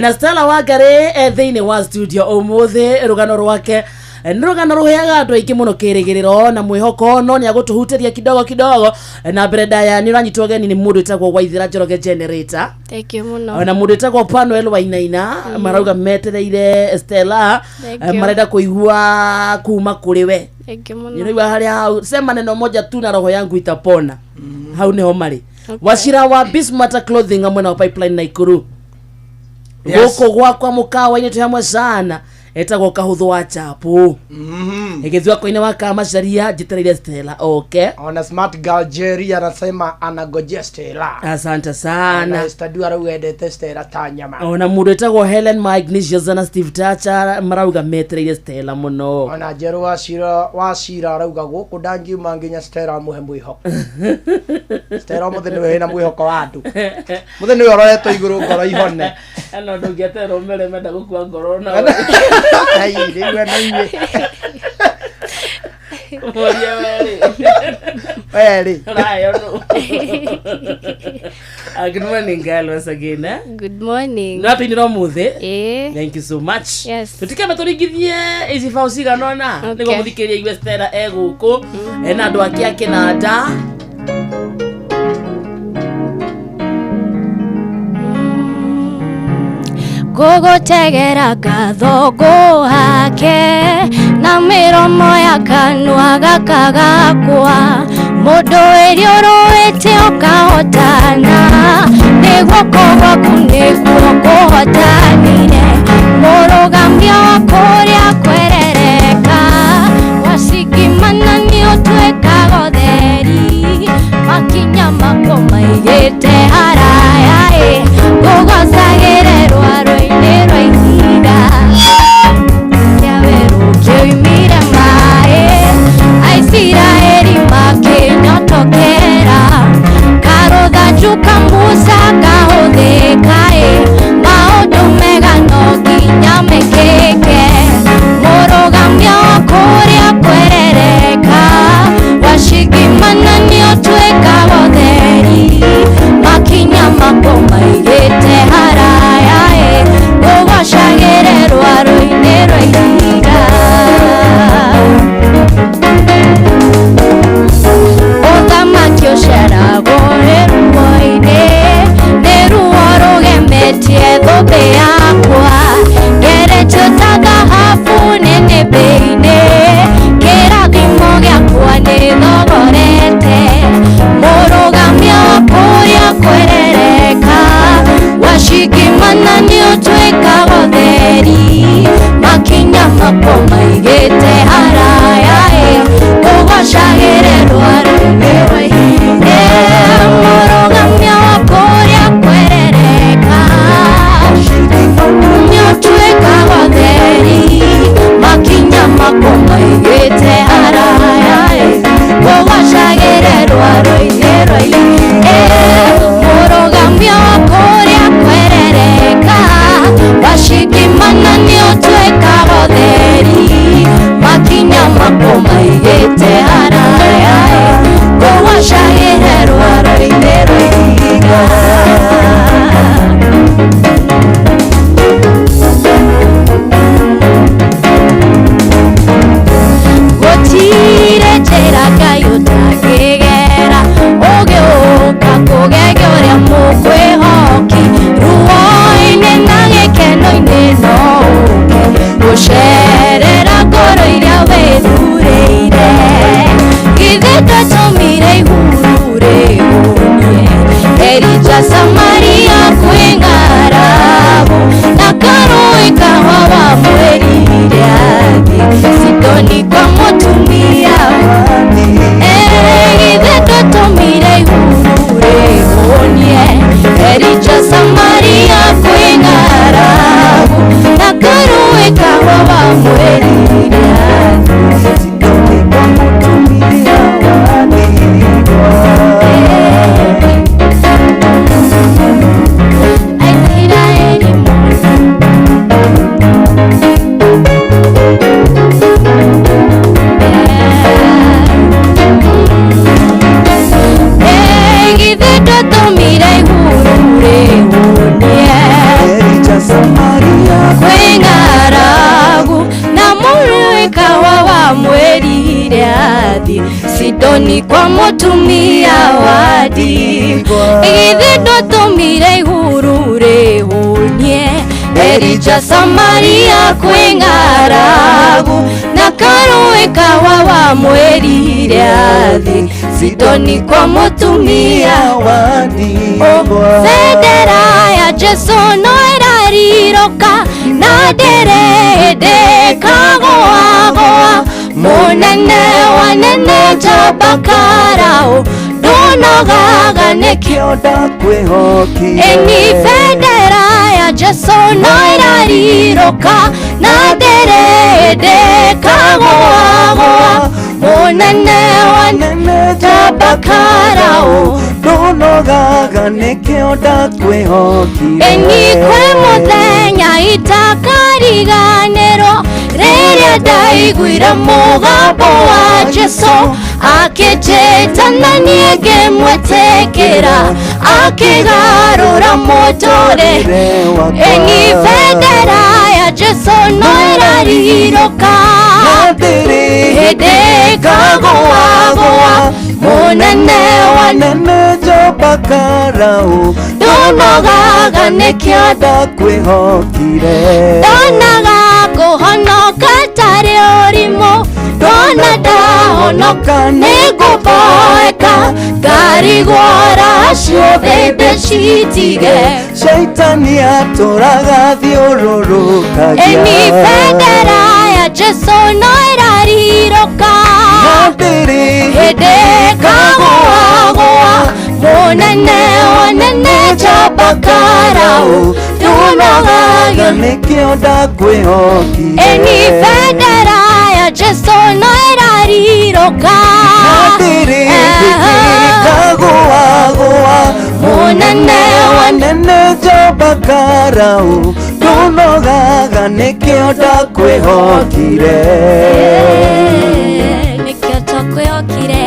S1: na Stella Wangari thĩinĩ wa studio ũmũthĩ rũgano rwake nĩ rũgano rũheaga andũ aingĩ mũno kĩrĩgĩrĩro na mwĩhoko no nĩ agũtũhutĩria kidogo kidogo na mbere ndaya nĩ ũranyitwo geni nĩ mũndũ wĩtagwo Waithĩra Njoroge Generator
S7: Thank you mũno.
S1: na mũndũ wĩtagwo Panuel Wainaina marauga metereire Stella marenda kũigua kuma kũrĩ we
S7: Thank you mũno.
S1: nĩraigua harĩa sema neno moja tu na roho yangu itapona hau nĩho marĩ Wachira wa Bismata Clothing amwe na Pipeline Naikuru gũkũ gwakwa mũkawa-inĩ twĩ hamwe sana etagwo Kahũthũ wa Chapu igithwako-inĩ wa Kamacharia njitereire Stella okay
S6: ona Smart Girl Jerry anasema anagojea Stella.
S1: Asante sana.
S6: Na studio arauendete Stella ta nyama.
S1: Ona mũndũ etagwo Helen Magnesius na Steve Tacha marauga metereire Stella mũno.
S6: Ona Jeru wacira arauga gũkũ ndangiuma nginya Stella muhe mwĩhoko. Stella mũthenya wĩ na mwĩhoko wa andũ. Mũthenya ũyũ ũroretwo igũrũ ngoro ihone.
S1: Ana ndũngĩeterwo mbere menda gũkua ngoro na
S6: ai rĩu na iwe.
S1: Moria weri.
S6: Weri.
S1: Rayo no. Good morning girl once again.
S7: Good morning.
S1: Ngapi niro muthe?
S7: Thank
S1: you so much.
S7: Yes.
S1: Tutikame turigithie ici fauci ganona. Nĩguo mũthikĩria iwe Stella egũkũ. Ena andũ ake na nda.
S2: Gũgũtegera ngatho ngũhake na mĩromo ya kanua gaka gakwa mũndũ ĩrĩa ũrũĩte ũkahotana nĩguoko gwaku nĩguo kũhotanire mũrũgamia wa kũrĩa kwerereka wacingimana nĩũtuĩkaga ũtheri makinya mako maigĩte haraya ngũgocagĩre rwaro-inĩ rwa ihinda rĩa werũ kĩoimire maĩ Aisiraeli makĩnyotokera karũthanju ka Musa kahũthĩka maũndũ mega no nginya mekĩke mũrũgamia wa kũrĩa kwerereka wacingimana nĩũtuĩkaga ũtheri makinya Sitoni kwa mutumia wa ndigwa Ithi ndutumire igurure hunie Erija Samaria kwi ng'aragu na karũĩ kawa wa mweri athi Sitoni kwa mutumia wa ndigwa Bendera ya Jesu no ĩrarirũka na ndĩrĩ kagũagũa Mũnene wa nene njamba Karau ndonogaga nĩkĩo ndakwĩhokire Ĩni bendera ya Jesu no ĩrarirũka na ndĩrĩ kagũagũa Mũnene wa nene njamba Karau ndonogaga nĩkĩo ndakwĩhokire Ĩni kwĩ mũthenya itakariganĩrwo rĩrĩa ndaiguire mũgambo wa Jesu akĩnjĩta na niĩ ngĩmwĩtĩkĩra akĩgarũra mũtũrĩre Ĩni bendera ya Jesu no ĩrarirũka na ndĩrĩ hĩndĩ kagũagũa Mũnene wa nene njamba Karau ndonogaga nĩkĩo ndakwĩhokire Ndonaga kũhonoka tarĩ ũrimũ Ndona ndahonoka nĩngũboeka Ngarigwara ciothe ndĩcitige Shaitani atũraga thiũrũrũkagia Ĩni bendera ya Jesu no ĩrarirũka na ndĩrĩ hĩndĩ kagũagũa Mũnene wa nene njamba Karau ndonogaga nĩkĩo ndakwĩhokire Ĩni bendera ya Jesu no ĩrarirũka na ndĩrĩ kagũagũa Mũnene wa nene njamba Karau ndonogaga nĩkĩo ndakwĩhokire Nĩkĩo ndakwĩhokire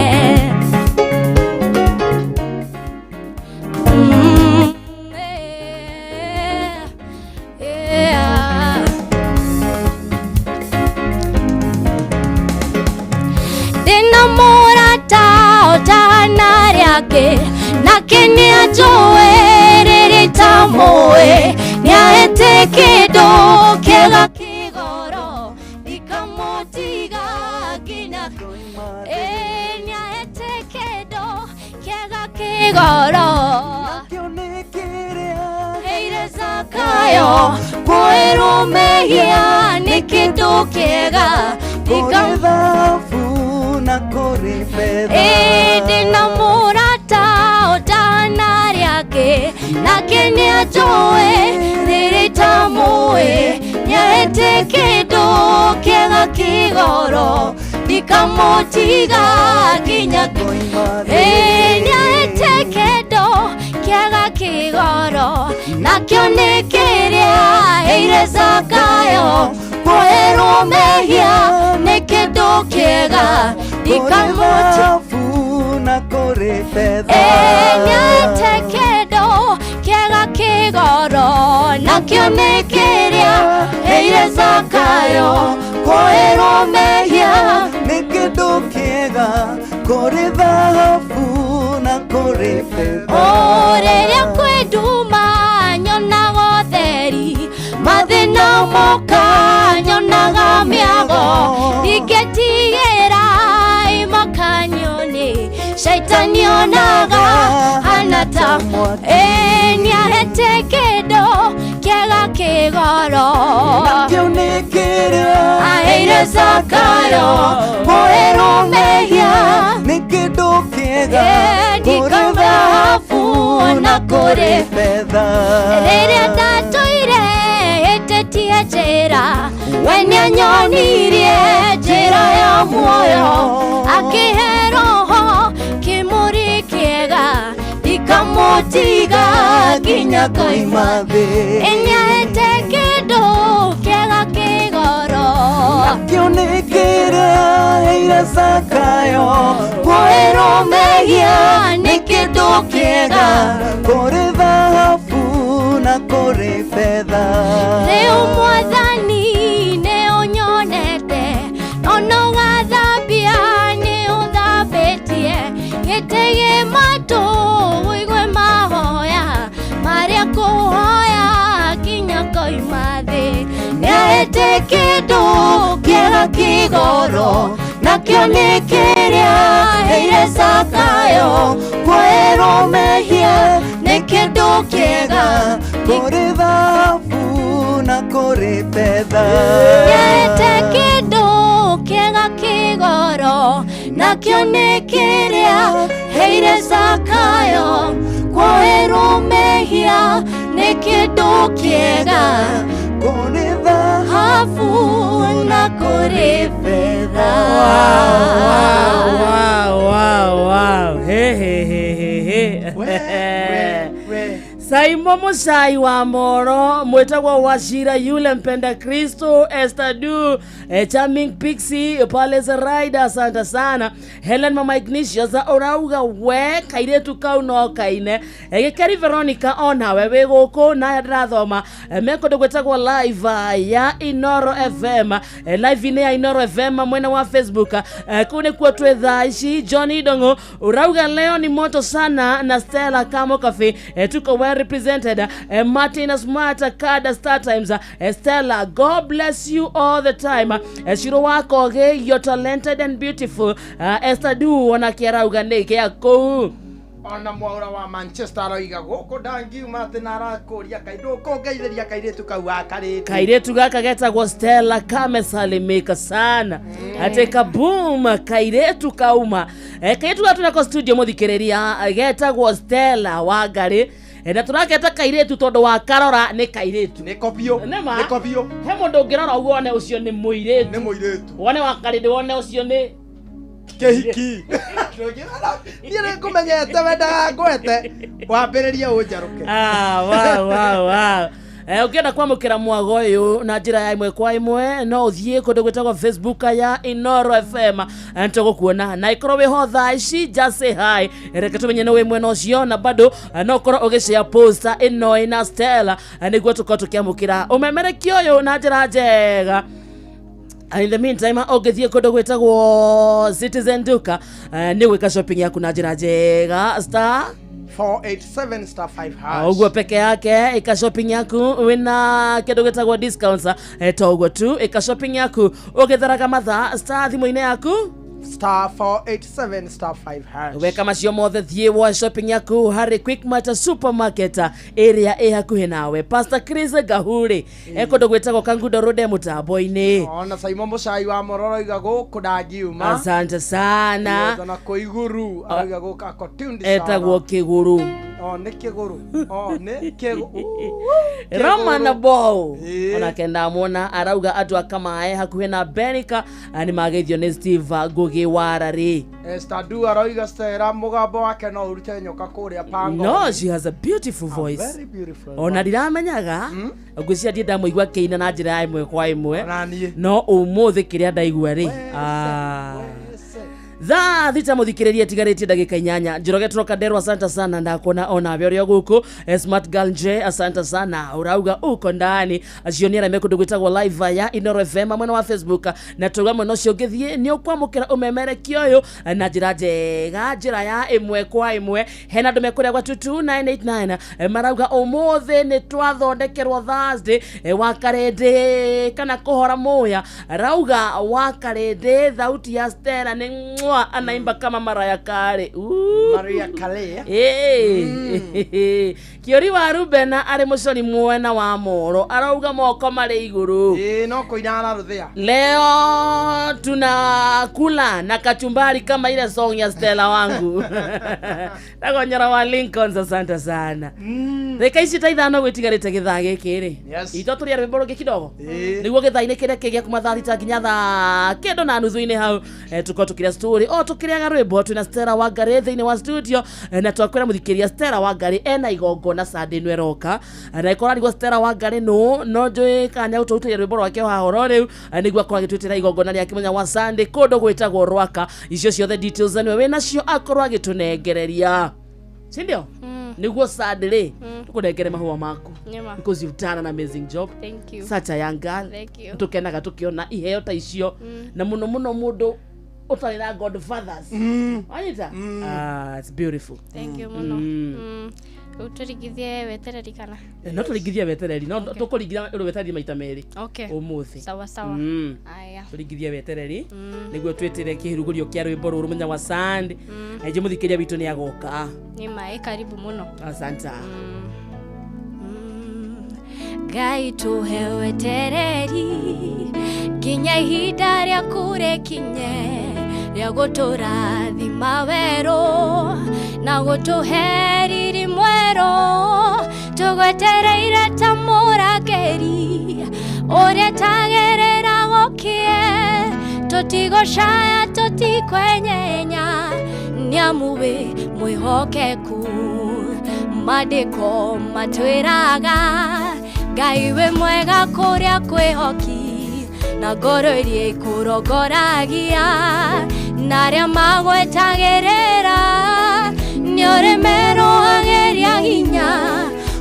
S2: Nake nĩanjũĩ rĩrĩ tamũĩ nĩahete kĩndũ kĩega kĩgoro ndikamũtiga nginya nĩahete kĩndũ kĩega kĩgoro heire Zakayo kwĩrũmĩhia nĩ kĩndũ kĩega na kũrĩ betha ndĩna mũrata ũtana rĩake nake nĩanjũĩ rĩrĩ tamũĩ nĩahete kĩndũ kĩega kĩgoro ndikamũtiga nginya nĩahete kĩndũ kĩega kĩgoro nakĩo nĩ kĩrĩa heire Zakayo kwĩrũmĩhia nĩ kĩndũ kĩega ndikamũtiga kũrĩ betha nĩahete kĩndũ kĩega kĩgoro nakĩo nĩ kĩrĩa heire Zakayo kwĩrũmĩhia nĩ kĩndũ kĩega kũrĩ thahabu na kũrĩ betha rĩrĩa kwĩ nduma nyonaga ũtheri mathĩna moka nyonaga mĩago ndingĩtigĩra imakanyoni Shaitani onaga hana ta nĩahete kĩndũ kĩega kĩgoro nakĩo nĩ kĩrĩa aheire Zakayo kwĩrũmĩhia nĩ kĩndũ kĩega kũrĩ thahabu na kũrĩ betha rĩrĩa ndatũire hĩtĩtie njĩra we nĩanyonirie njĩra ya muoyo akĩhe Roho kĩmũri kĩega ndikamũtiga nginya koima thĩ nĩahete kĩndũ kĩega kĩgoro nakĩo nĩ kĩrĩa heire Zakayo kwĩrũmĩhia nĩ kĩndũ kĩega kũrĩ thahabu na kũrĩ betha rĩu Mwathani nĩũnyonete ona ũgathambia nĩũthambĩtie
S7: kitu uigwe mahoya maria kuhoya kinya koimathi niaete kitu kiega kigoro nakio nĩ kĩrĩa heire Zakayo kwĩrũmĩhia nĩ kĩndũ kĩega
S2: kũrĩ thahabu na kũrĩ betha
S7: niaete kĩndũ kĩega kĩgoro nakio nĩ kĩrĩa heire Zakayo kwĩrũmĩhia nĩ kĩndũ kĩega
S2: kũrĩ thahabu
S7: na kũrĩ betha.
S1: Wow. He. Saimo Musai wa Moro, mwetagwa Washira yule mpenda Kristo, Esther Du, Charming Pixie, Palace Rider, asante sana. Helen Mama Ignatius, Orauga we, kairetu kau no kaine. Gekeri Veronica ona wewe goko na yadrathoma. Meko dogwetagwa live ya Inoro FM. Live ine ya Inoro FM mwena wa Facebook. Kune kwa tuweza ishi, Johnny Dongo. Orauga leo ni moto sana na Stella Kamo Cafe. Tuko well represented. Martina Smart, Kada Star Times. Stella, God bless you all the time. Shiro wako ge, you're talented and beautiful. Esther Du wanakiara ugandeke yako.
S6: Ona mwaura wa Manchester aroiga goko dangiuma tinara kuria kaido kongeithĩria kairetu kau akarĩte
S1: kairetu gaka getagwo Stella kamesalimika sana ateka boom kairetu kauma kairetu gatu nako studio muthikĩrĩria getagwo Stella Wangari na turaketa kairetu tondu wa karora nĩ kairetu
S6: nĩ kopio
S1: he mũndũ ũngĩrora ũguo one ũcio nĩ mũiretu wone Wangari ndĩwone ũcio nĩ
S6: kehiki niĩ nĩngũmenyete wendaga ngwete wambĩrĩria ũnjarũke
S1: wow ukienda kwamukira mwago uyu na njira ya imwe kwa imwe no uthie kundu gwitagwo Facebook ya Inoro FM ntogo kuona na ikorwo wi ho thaa ici just say hi reke tumenye no wi mwena ucio na bado no korwo ugishare poster ino ina Stella niguo tuko tukiamukira umemerekio uyu na njira njega. In the meantime, ogethie kundu gwitagwo Citizen Duka ni gwika shopping yaku na njira njega star
S6: 487 star 5 hash.
S1: Ogwo peke yake ika shopping yaku wina kindu gitagwo discounts togwo tu ika shopping yaku ugetharaga matha star thimo-ine yaku
S6: star 487 star 5 hash.
S1: Weka macio mothe thie wa shopping yaku Harry Quickmart supermarket area hakuhi nawe. Pastor Chris Gahuri kundu gwitagwo Kangundo Road mutambo-ini.
S6: Ona Saimo Musai wa Moro iga guku dangiuma.
S1: Asante sana.
S6: Na koiguru iga guku akotundi sana.
S1: Etagwo Kiguru.
S6: Nĩ kĩgũrũ
S1: Roma na Bow ona kenda mona arauga atu akamae hakuhe na Benika ni mageithio ni Steve Ngugi Warari.
S6: Esther Du aroiga Stella mugambo wake no urute nyoka kuria pango.
S1: No, she has a beautiful voice.
S6: Very beautiful.
S1: Ona ndiramenyaga ngucia ndi ndamuigua keina na njira imwe kwa imwe no umuthi kiria ndaigua ri Tha thita muthikiriria tigarĩtie ndagĩka 8 Njoroge Troka Nderwa asante sana ndakona ona vyorio guku Smart Girl J asante sana urauga uko ndani acioniera mekundu gwitagwo live ya Inoro FM mwena wa Facebook na tugamwe no cio ngithie ni ukwamukira umemerekio uyu na njira njega njira ya imwe kwa imwe hena ndu mekuria gwa 22989 marauga umuthi ni twathondekerwo Thursday wakarende kana kuhora moya rauga wakarende thauti ya Stella ni anaimba kama Mariah Carey.
S6: Mariah Carey.
S1: Kiori wa Rubena ari muconi mwena wa Moro arauga moko mari iguru.
S6: No koinana ruthia.
S1: Leo tunakula na kachumbari kama ile song ya Stella wangu. Ndagonyera wa Lincoln asante sana. Theka ici taithano gwitigarite githaa gikiri. Ito turi ari mboro kidogo. Niguo githaa-ine kire kigia kumatharita nginya thaa kendo na nuthu-ine hau tuko tukiria story tukiriaga rwimbo twina Stella Wangari thiini wa studio na twakwira muthikiria Stella Wangari ena igongona Sunday ino eroka na ikora niguo Stella Wangari no njui kanya ututuria rwimbo rwake wa horo riu niguo akora gitwitira igongona ria kimenya wa Sunday kundu gwitagwo Rwaka icio ciothe details niwe wina cio akorwo agitunengereria sindio niguo Sunday tukunengere mahua maku because you've done an amazing job.
S7: Thank you.
S1: Such a young girl.
S7: Thank you.
S1: Tukenaga tukiona iheo ta icio na muno mundu utari na godfathers wanyita it's beautiful.
S7: Thank you muno. Uturigithie wetereri kana
S1: no turigithie wetereri no tukurigithia wetereri maita meri umuthi
S7: sawa aya
S1: turigithie wetereri niguo twetire kihirugurio kia rwimbo ruru munya wa Sunday eje muthikiria bitu ni agoka
S7: ni mai karibu muno
S1: asante
S7: Ngai tuhe wetereri kinya ihinda ria kure kinye ria guturathima wero na gutuheriri mwero tugwetereire ta murageri uria tagerera gokie tutigocaya tutikwenyenya niamuwe mwihokeku madiko matwiraga Ngai we mwega kuria kwihoki na ngoro iria ikurogoragia naria magwetagerera nioremero ageria hinya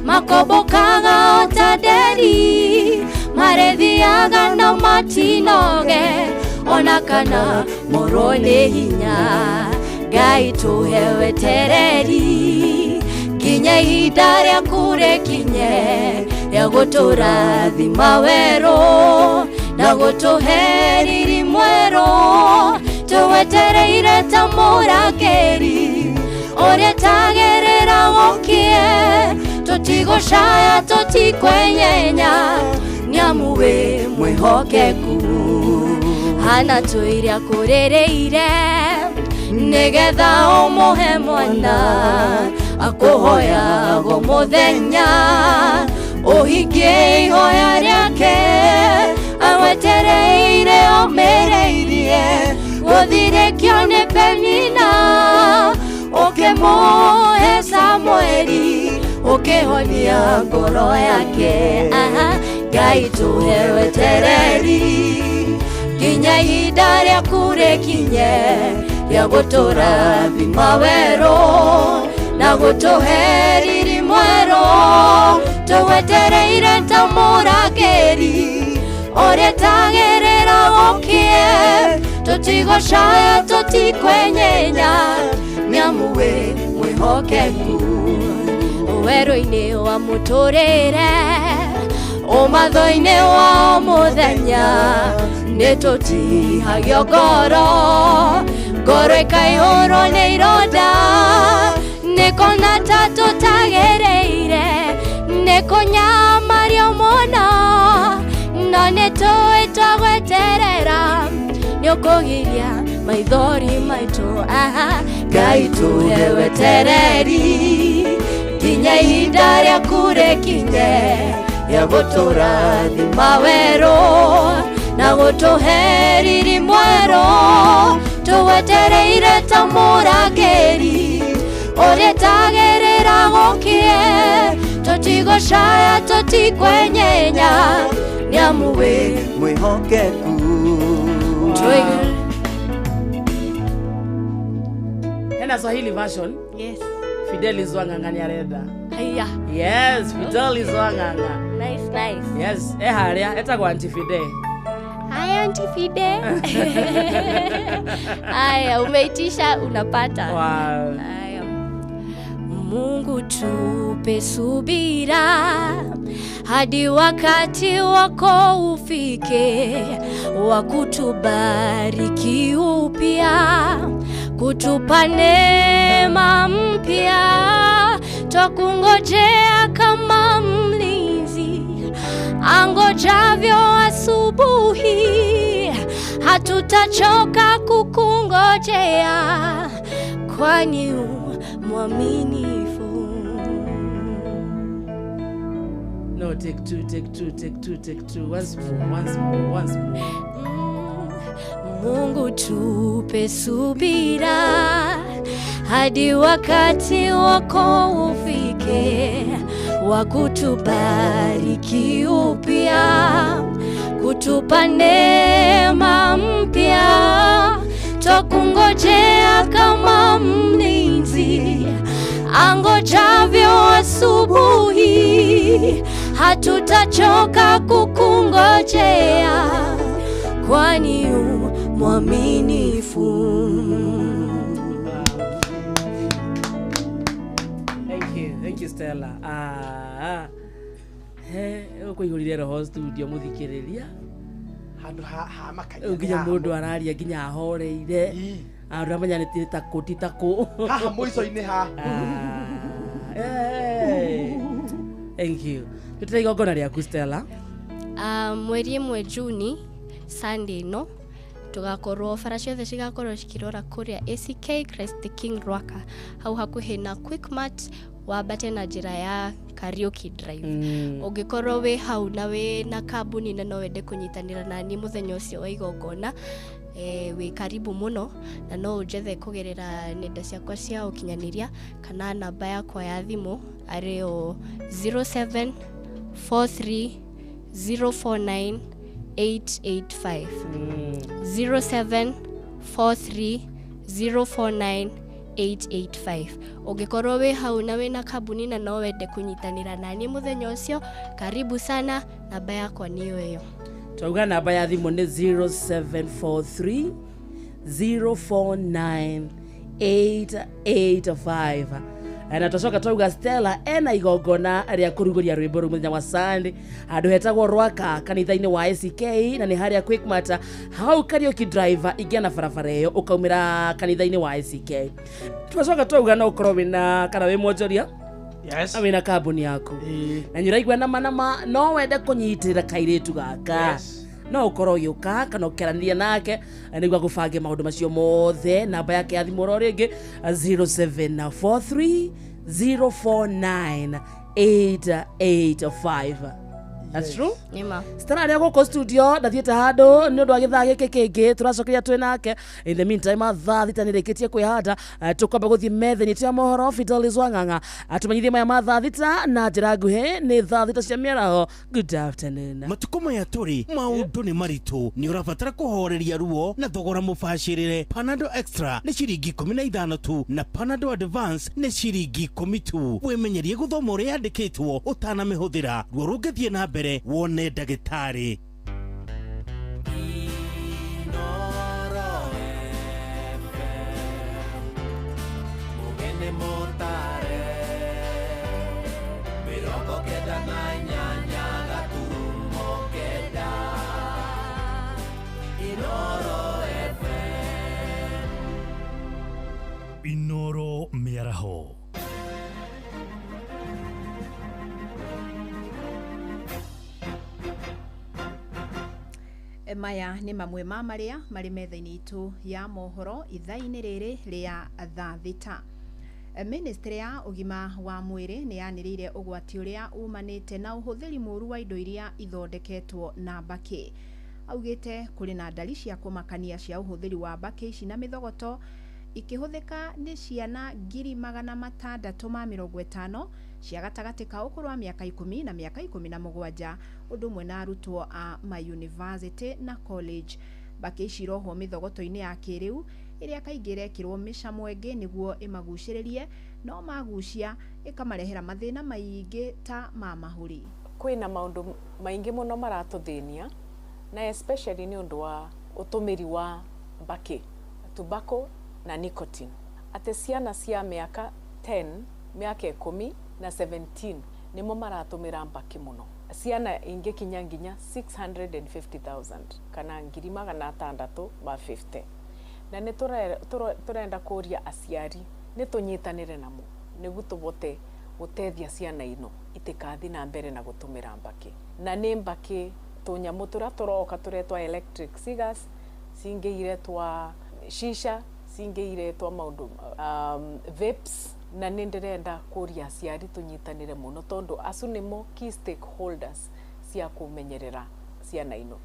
S7: makobokaga otaderi marethiaga na matinoge ona kana morone hinya Ngai tuhe wetereri kinya ihinda ria kure kinye ya guturathima wero na gutuheriri mwero tuwetereire ta murageri uria tagerera gokie tutigocaya tutikwenyenya niamuwe mwihokeku hana tuiria kurireire nigetha umuhe mwana akuhoya go muthenya uhingie ihoya riake awetereire omereirie guthire kione Penina ukimuhe Samueli ukihonia ngoro yake Ngai tuhe wetereri kinya ihinda ria kure kinye ya guturathima wero na gutuheriri mwero tuwetereire ta murageri uria tagerera gokie tutigocaya tutikwenyenya niamuwe mwihokeku wero-ini wa muturire umatho-ini wa muthenya nitutihagio ngoro ikaihurwo ni ironda nikona ta tutagereire nikunyamario muno no nitui gweterera niukugiria maithori maitu Ngai tuhe wetereri kinya ihinda ria kure kinye ya guturathima wero na gutuheriri mwero tuwetereire ta murageri uria tagerera gokie tutigocaya tutikwenyenya niamuwe
S2: mwihokeku
S1: hena Swahili version
S7: yes
S1: Fidelis Wanganga arenda
S7: haya
S1: yes Fidelis Wanganga
S7: nice
S1: yes haria etagwa Auntie Fide
S7: Haya Auntie Fide haya umeitisha unapata
S1: wow.
S7: Haya Mungu tupe subira hadi wakati wako ufike wa kutubariki upya kutupa neema mpya twakungojea kama mlinzi angojavyo asubuhi hatutachoka kukungojea kwani mwaminifu.
S1: No, take two. Once more.
S7: Mungu tupe subira hadi wakati wako ufike wa kutubariki upya kutupa neema mpya twakungojea kama mlinzi angojavyo asubuhi hatutachoka kukungojea kwani mwaminifu.
S1: Thank you Stella. Uko igurire roho studio muthikiriria.
S6: Handu ha makanya.
S1: Nginya mundu araria nginya ahoreire. Andu amenya ni titako.
S6: Haha muico-ini ha.
S1: Thank you. Tutaiga igongona riaku Stella.
S7: Mweri ĩmwe Juni Sunday no tugakorwo bara ciothe cigakorwo cikirora kuria ACK Christ the King Rwaka hau hakuhi na Quickmart wambate na njira ya Karaoke Drive. Ungikorwo wi hau na wi na kambuni na no wende kunyitanira nani muthenya ucio wa igongona wi karibu muno na no unjethe kugerera nenda ciakwa cia ukinyaniria kana namba yakwa ya thimu ari o 0743 049 885 0743 049 885. Ungikorwo wi hau na wina kambuni na no wende kunyitanira nani muthenya ucio karibu sana. Namba yakwa niyo iyo.
S1: Twauga namba ya thimu ni 0743 049 885. Na tucoka twauga Stella ena igongona ria kuruguria rwimbo ru muthenya wa Sunday andu hetagwo Rwaka kanitha-ini wa ACK na ni haria Quickmart hau Karaoke Drive igiana barabara iyo ukaumira kanitha-ini wa ACK. Tucoka twauga no ukorwo wina kana wi mwonjoria
S6: Yes.
S1: Awina kambuni yaku. Na nyuraigwa nama no wende kunyitirira kairitu gaka.
S6: Yes.
S1: No ukorwo yuka kana ukerania nake nigwa gubange maundu macio mothe. Namba yake ya thimu ringi 0743 049 885. That's true?
S7: Nima.
S1: Stella ria guko studio ndathiete handu ni undu wa githaa giki kingi turacokeria twi nake. In the meantime athaa thita nirikitie kwihanda tukwamba guthie metheni tia mohoro Fidelis Wang'ang'a atumenyithie maya mathaa thita na njira nguhi ni thaa thita cia miaraho. Good afternoon.
S8: Matuko maya turi maundu ni maritu ni urabatara kuhoreria ruo na thogora mubashirire. Panadol Extra ni ciringi 15 tu na Panadol Advance ni ciringi 10 tu. Wimenyerie guthoma uria yandikitwo utanamihũthĩra ruo rungithie na mbere wone ndagĩtarĩ.
S3: Inoro Miaraho.
S11: Maya nĩ mamwe ma maria marĩ metha-inĩ itu ya mohoro ithaa-inĩ rĩrĩ rĩa thaa thita. Ministry ya ũgima wa mwĩrĩ nĩ yanĩrĩire ũgwati ũrĩa umanĩte na ũhũthĩri mũru wa indo iria ithondeketwo na mbakĩ. Augĩte kũrĩ na ndari cia kũmakania cia ũhũthĩri wa mbakĩ ici na mĩthogoto ikĩhũthĩka nĩ ciana 650,000 cia gatagati ka ũkũrũ wa mĩaka 10 na mĩaka 17 ũndũ ũmwe na arutwo a ma-university na college. Mbakĩ ici roho mĩthogoto-inĩ ya kĩrĩu ĩrĩa kaingĩ ĩrekĩrwo mĩcamo ĩngĩ nĩguo ĩmagucĩrĩrie no magucia ĩkamarehera mathĩna maingĩ ta ma mahũri.
S9: Kwĩna maũndũ maingĩ mũno maratũthĩnia na especially nĩ ũndũ wa ũtũmĩri wa mbakĩ, tobacco na nicotine. Ate ciana cia mĩaka 10, mĩaka 10 na 17 nimo maratũmĩra mbakĩ mũno. Ciana ingĩ kinya nginya 650,000 kana 650,000 na nĩ turenda kũria aciari nĩ tũnyitanĩre namo nĩguo tũbote gũteithia ciana ino itikathi na mbere na gũtũmĩra mbakĩ. Na nĩ mbakĩ tũnyamũ tũrĩa tũroka tũretwa electric cigars, cingĩ iretwa shisha, cingĩ iretwa maũndũ vapes, na nĩ ndĩrenda kũria aciari tũnyitanĩre mũno tondũ acu nĩmo key stakeholders cia kũmenyerera ciana ino.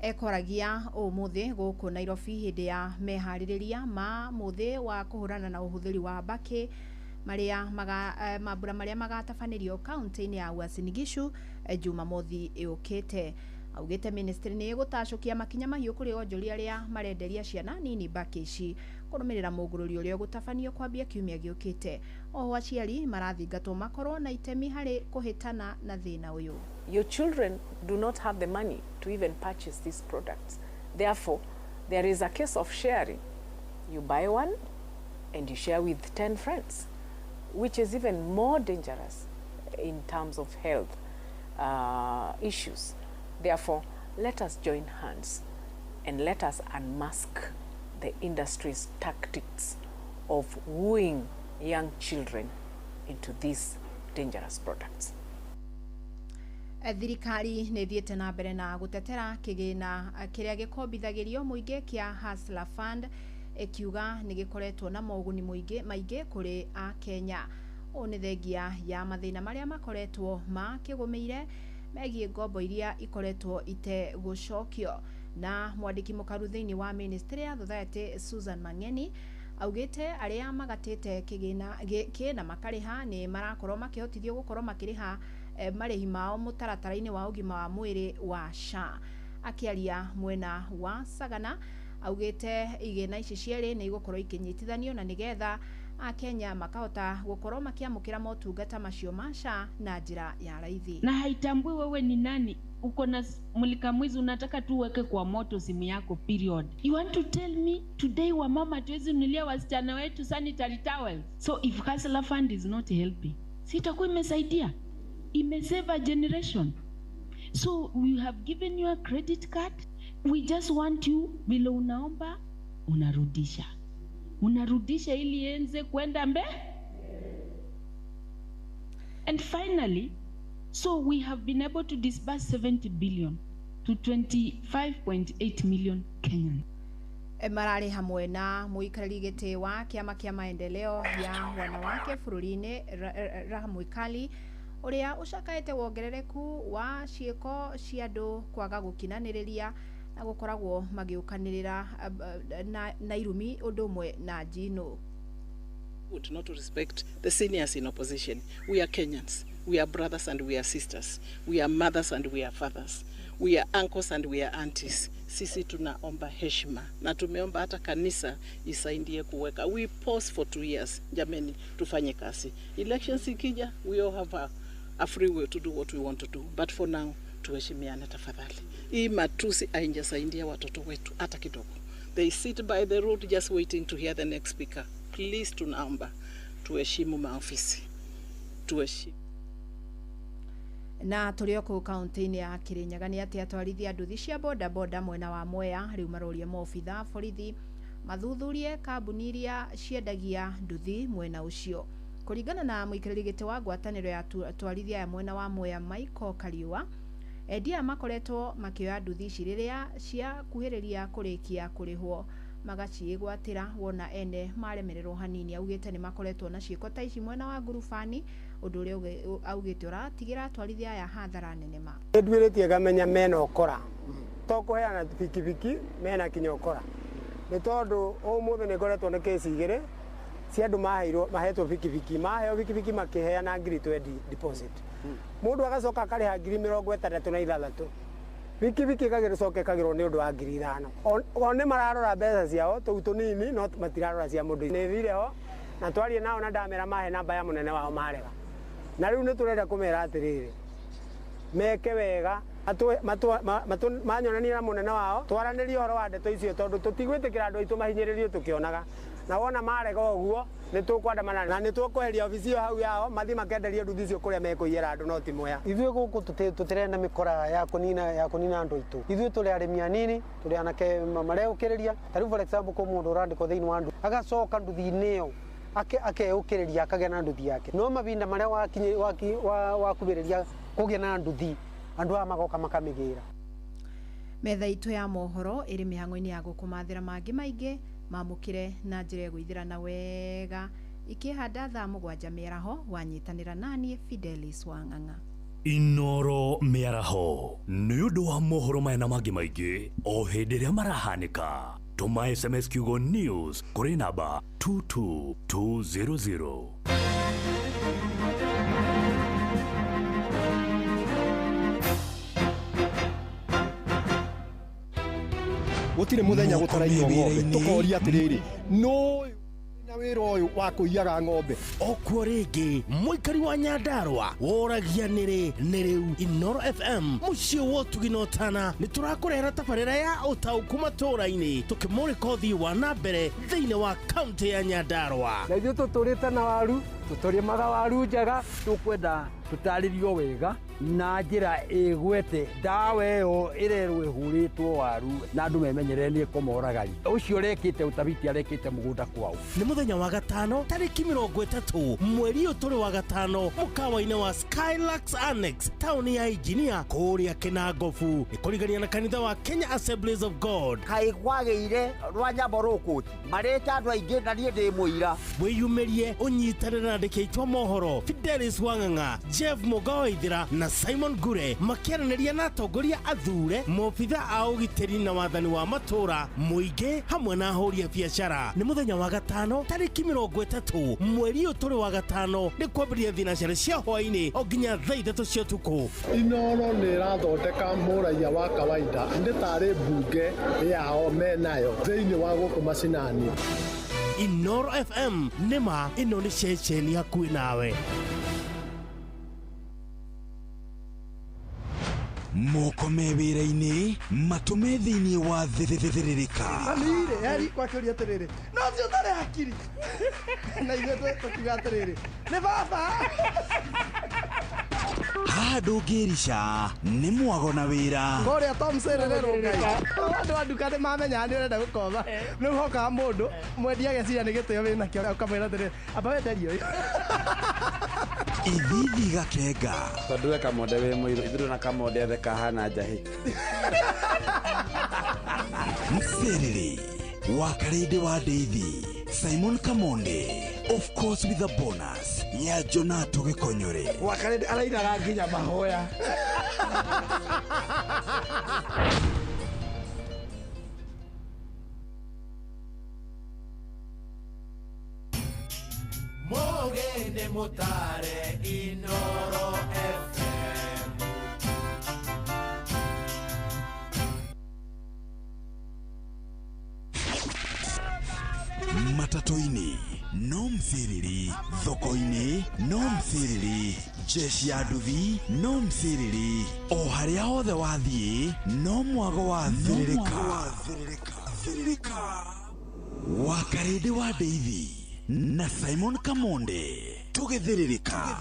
S11: Ekoragia ũmũthĩ gũkũ Nairobi hĩndĩ ya meharĩrĩria ma mũthĩ wa kũhũrana na ũhũthĩri wa mbakĩ mambura marĩa magatabanĩrio kaunti-inĩ ya Uasin Gishu Jumamothi yũkĩte. Augĩte ministry nĩ ĩgũtacũkia makinya mahiũ kũrĩ onjoria arĩa marenderia ciana nini mbakĩ ici kũrũmĩrĩra mũngũrũrio ũrĩa ũgũtabanio kwambia kiumia gĩũkĩte. Oho aciari marathingatwo makorwo na itemi harĩ kũhĩtana na thĩna ũyũ.
S9: Your children do not have the money to even purchase these products. Therefore, There is a case of sharing. You buy one and you share with 10 friends, which is even more dangerous in terms of health issues. Therefore, let us join hands and let us unmask the industry's tactics of wooing young children into these dangerous products.
S11: Thirikari nĩ thiĩte na mbere na gũtetera kĩgĩna kĩrĩa gĩkombithagĩrio mũingĩ kĩa Hustler Fund ikiuga nĩ gĩkoretwo na moguni maingĩ kũrĩ a Kenya. Ũũ nĩ thengia ya mathĩna marĩa makoretwo makĩgũmĩire megiĩ ngombo iria ikoretwo itegũcokio. Na mwandĩki mũkaru thĩinĩ wa Ministry ya Society Susan Mang'eni augĩte arĩa magatĩte kĩgĩna na makarĩha nĩ marakorwo makĩhotithio gũkorwo makĩrĩha marĩhi mao mũtaratara-inĩ wa ũgima wa mwĩrĩ wa SHA. Akĩaria mwena wa Sagana augĩte igĩna ici cierĩ nĩ igũkorwo ikinyitithanio na nĩgetha a Kenya makahota gũkorwo makiamũkĩra motungata macio ma SHA na njĩra ya raithi.
S12: Na haitambui wewe ni nani, uko na mulika mwizi unataka tu weke kwa moto simu yako period. You want to tell me today wa mama tuwezi nunulia wasichana wetu sanitary towels? So if Hustler Fund is not helping, sitakuwa imesaidia, imesave a generation. So we have given you a credit card, we just want you vile unaomba unarudisha ili enze kwenda mbe. And finally, so we have been able to disburse 70 billion to 25.8 million Kenyans.
S11: Mararĩ hamwe na mũikarĩri gĩtĩ wa kĩama kĩa maendeleo ya wanawake bũrũri-inĩ Rahma Mwikali ũrĩa ũcakaĩte wongerereku wa ciĩko cia andũ kwaga gũkinyanĩrĩria na gũkoragwo magĩũkanĩrĩra na irumi ũndũ ũmwe na njino.
S13: Would not respect the seniors in opposition. We are Kenyans. We are brothers and we are sisters. We are mothers and we are fathers. We are uncles and we are aunties. Sisi tunaomba heshima na tumeomba hata kanisa isaidie kuweka. We pause for 2 years. Jameni, tufanye kazi. Elections ikija, we all have a free will to do what we want to do. But for now, tuheshimiane tafadhali. Hii matusi haijasaidia watoto wetu hata kidogo. They sit by the road just waiting to hear the next speaker. Please tunaomba tuheshimu maofisi. Tuheshimu.
S11: Na tũrĩoko kaunti-inĩ ya Kirinyaga nĩ atĩ atwarithia nduthi cia boda mwena wa Mwea rĩu maroria maobitha borithi mathuthurie kambuni iria ciendagia nduthi mwena ũcio. Kũringana na mũikarĩri gĩtĩ wa ngwatanĩro ya atwarithia ya mwena wa Mwea Michael Kariũa, endia makoretwo makĩoya nduthi ici rĩrĩa cia kuhĩrĩria kũrĩkia kũrĩhwo magaciĩgwatĩra wona ene maremererwo hanini. Augĩte nĩ makoretwo na ciĩko ta ici mwena wa Ngurubani, ũndũ ũrĩa augĩte ũratigĩra atwarithia aya hathara nene ma.
S14: Nĩnduĩrĩtie ngamenya mena ũkora to kũheana bikibiki mena kinya ũkora, nĩ tondũ ũmũthĩ nĩ ngoretwo na kesi igĩrĩ cia andũ mahetwo bikibiki, maheo bikibiki makĩheana ngiri 20 deposit, mũndũ agacoka akarĩha ngiri 66 bikibiki kagĩrwo nĩ ũndũ wa ngiri 5. O nĩ mararora mbeca ciao tũu tũnini no matirarora cia mũndũ. Nĩ thire ho na twarie nao na ndamera mahe namba ya mũnene wao marega, na rĩu nĩ tũrenda kũmera atĩrĩrĩ meke wega manyonania na mũnene wao twaranĩrie ũhoro wa ndeto icio, tondũ tũtigwĩtĩkĩra andũ aitũ mahinyĩrĩrio tũkĩonaga, na wona marega ũguo nĩ tũkwandamana na nĩ tũkweheria obici ĩyo hau yao mathi makenderia nduthi icio kũrĩa mekũiyĩra andũ no ti Mwea.
S15: Ithuĩ gũkũ tũtirenda mĩkora ya kũnina andũ aitũ. Ithuĩ tũrĩ arĩmi anini, tũrĩ anake mareũkĩrĩria. Ta rĩu for example ko mũndũ ũrandĩkwo thĩinĩ wa nduthi agacoka nduthi-inĩ ĩyo akeũkĩrĩria akagĩa na nduthi yake, no mavinda marĩa wakubĩrĩria kũgĩa na nduthi andũ aya magoka makamĩgĩra.
S11: Metha itũ ya mohoro ĩrĩ mĩhang'o-inĩ ya gũkũmathĩra mangĩ maingĩ mamũkĩre na njĩra gũithĩrana wega ikĩhanda thaa 7 mĩaraho wanyitanĩra naniĩ Fidelis Wang'ang'a.
S3: Inoro mĩaraho nĩ ũndũ wa mohoro maya na mangĩ maingĩ o hĩndĩ ĩrĩa marahanĩka. Tũma SMS kiugo news kũrĩ namba 22200.
S25: Gũtirĩ mũthenya gũtarainwo ng'ombe, tũkoria atĩrĩrĩ no
S8: wĩra ũyũ wa kũiyaga ng'ombe. Okwo rĩngĩ mũikari wa Nyandarua woragia nĩ rĩu Inoro FM mũciĩ wa ũtugi na ũtana nĩ tũrakũrehera tabarĩra ya ũtaũku matũũra-inĩ tũkĩmũrĩka ũthii wa na mbere thĩinĩ wa kaunti ya Nyandarua.
S14: Na ithuĩ tũtũrĩte na waru, tũtũrĩmaga waru njega, tũkwenda tũtarĩrio wega na njĩra ĩgwete. Ndawa ĩyo ĩrerwo ĩhũrĩtwo waru na andũ memenyerere nĩ ĩkũmoragari. Ũcio ũrekĩte ũtabiti arekĩte mũgũnda kwao.
S8: Nĩ mũthenya wa gatano tarĩki 30 mweri ũyũ tũrĩ wa gatano mũkawa-inĩ wa Skylux Annex taũni ya Engineer kũrĩa Kĩnangobu ĩkũrigania na kanitha wa Kenya Assemblies of God.
S16: Kaĩ kwagĩire rwa nyambo rũkũti marĩta andũ aingĩ na niĩ ndĩ mũira.
S8: Wĩyumĩrie ũnyitanĩre na andĩki aitũ mohoro Fidelis Wang'ang'a, Jeff Mugawaithira na Simon Gure makĩaranĩria na atongoria athure, mobitha a ũgitĩri na wathani wa matũũra, mũingĩ hamwe na ahũri a biacara. Nĩ mũthenya wa gatano tarĩki 30 mweri ũyũ tũrĩ wa gatano nĩ kwambĩrĩria thinacara cia hwaĩ-inĩ o nginya thaa 3 cia ũtukũ.
S19: Inoro nĩ ĩrathondeka mũraia wa kawaida nĩ tarĩ mbunge yao menayo thĩinĩ wa gũkũ macinani.
S8: Inoro FM nĩma ĩno nĩ ceceni hakuhĩ nawe.
S5: Moko me wĩra-inĩ matũme thĩinĩ wa thĩrĩrĩka.
S6: Anire eri kwa kĩũria atĩrĩrĩ no cio tarĩ hakiri na ithuĩ tũkiuga atĩrĩrĩ nĩ baba.
S5: Haha ndũngĩrica nĩ mwago na wĩra.
S6: Kũrĩa Tom Sererero ngai andũ a nduka nĩ mamenya nĩ ũrenda gũkomba rĩu hokaga mũndũ mwendia ageciria nĩ gĩtĩo wĩna kĩo ũkamwĩra atĩrĩrĩ amba wenderio
S5: ithithi gakenga
S23: tondũ we kamonde wĩ mũirũ ithuĩ na kamonde othe kahana njahĩ.
S5: Mserere wa Karĩndĩ wa Ndeithi Simon Kamonde, of course with a bonus ya Jonato Gĩkonyore.
S6: Wa Karĩndĩ arainaga nginya mahoya.
S2: Mogende motare Inoro FM.
S5: Matatu-ini no mthiriri, thoko-ini no mthiriri, jeshi ya nduthi no mthiriri, o harĩa hothe wathiĩ no mwago wa thiririka. Wa Karĩndĩ wa Ndeithi na Simon Kamonde tũgĩthiririka.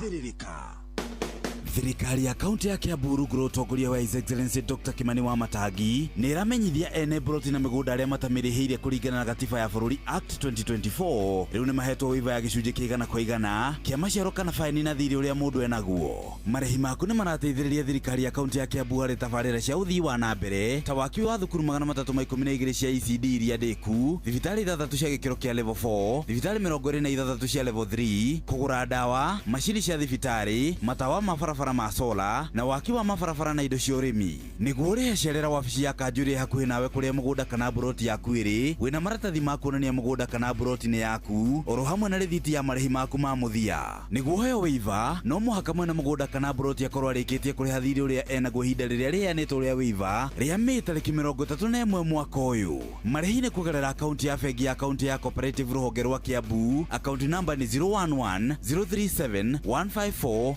S5: Thirikari ya kaunti ya Kiambu rungu rwa ũtongoria wa His Excellency Dr. Kimani wa Matangi nĩ ĩramenyithia ene broti na mĩgũnda arĩa matamĩrĩhĩire kũringana na gatiba ya bũrũri Act 2024 rĩu nĩ mahetwo wĩva ya gĩcunjĩ kĩigana kwa igana kĩa maciaro kana faini na thirĩ ũrĩa mũndũ enaguo. Marĩhi maku nĩ marateithĩrĩria thirikari ya kaunti ya Kiambu harĩ tabarĩra cia ũthii wa na mbere ta waki wa thukuru 312 cia ECD iria ndĩku, thibitarĩ 6 cia gĩkĩro kĩa level 4, thibitarĩ 26 cia level 3, kũgũra ndawa, macini cia thibitarĩ, matawa ma barabara ma sola na waki wa mabarabara na indo cia ũrĩmi. Nĩguo ũrĩhe cerera wabici ya Kanjũrĩ hakuhĩ nawe kũrĩa mũgũnda kana broti yaku ĩrĩ, wĩna maratathi ma kuonania mũgũnda kana broti nĩ yaku, oro hamwe na rĩthiti ya marĩhi maku ma mũthia. Nĩguo ũheo wĩva no mũhaka mwene mũgũnda kana broti akorwo arĩkĩtie kũrĩha thirĩ ũrĩa enaguo ihinda rĩrĩa rĩheanĩtwo rĩa wĩva rĩa Mĩĩ tarĩki 31 mwaka ũyũ. Marĩhi nĩ kũgerera akaunti ya bengi ya akaunti ya Cooperative rũhonge rwa Kiambu, akaunti namba nĩ 011 037 154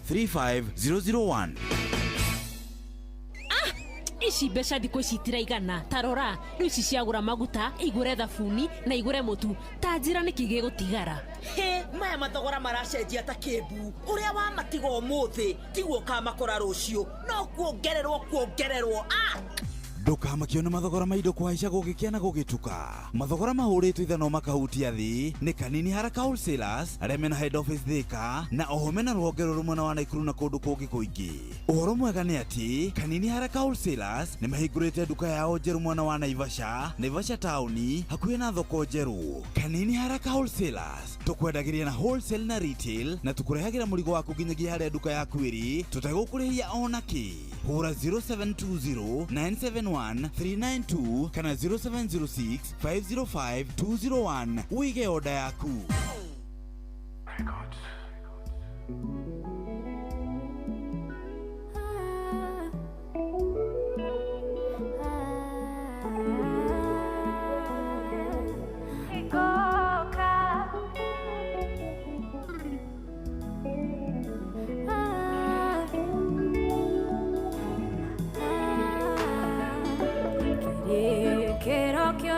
S5: 35001.
S10: Ici mbeca thikũ ici itiraigana, tarora rĩu ici ciagũra maguta, igũre thabuni na igũre mũtu, ta njĩra nĩ kĩgĩ gũtigara.
S20: He, maya mathogora maracenjia ta kĩmbu, ũrĩa wa matiga ũmũthĩ tiguo kamakora rũciũ, no kuongererwo.
S5: Ndũkamakio na mathogora ma indo kũhaica gũgĩkĩa na gũgĩtuka. Mathogora mahũrĩtwo ithano makahutia thĩ nĩ Kanini Haraka Wholesalers arĩa mena head office Thika na oho mena rũhonge rũrũ mwena wa Naikuru na kũndũ kũngĩ kũingĩ. Ũhoro mwega nĩ atĩ Kanini Haraka Wholesalers nĩ mahingũrĩte nduka yao njerũ mwena wa Naivasha taũni hakuhĩ na thoko njerũ. Kanini Haraka Wholesalers tũkwendagĩria na wholesale na retail na tũkũrehagĩra mũrigo waku nginyagia harĩa nduka yaku ĩrĩ, tũtegũkũrĩhia ona kĩ. Hũra 0720 971 392 kana 0706 505 201 uige oda yaku.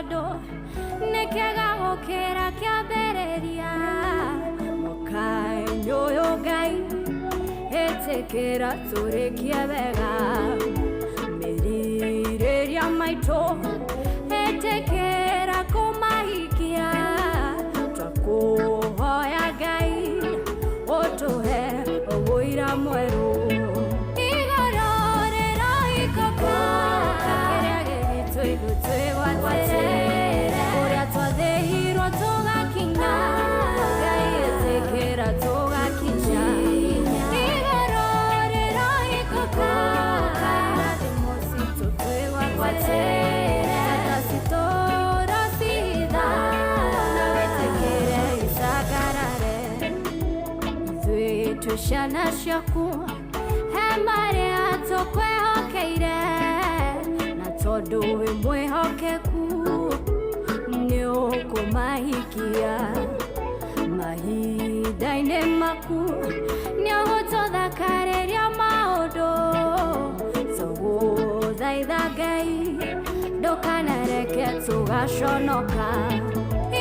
S17: tondu nikega gukira kiambereria mukai nyoyo ngai etekera turikie wega miriria maito etekera kumahikia twakuhoya ngai utuhe uwira mweru Tushana shaku hemaria tokwehokeire na tondu wi mwihokeku ni ukumahikia mahinda-inĩ maku nĩ ũgũtũthakariria maũndũ tũgũthaitha Ngai ndũkanareke tũgaconoka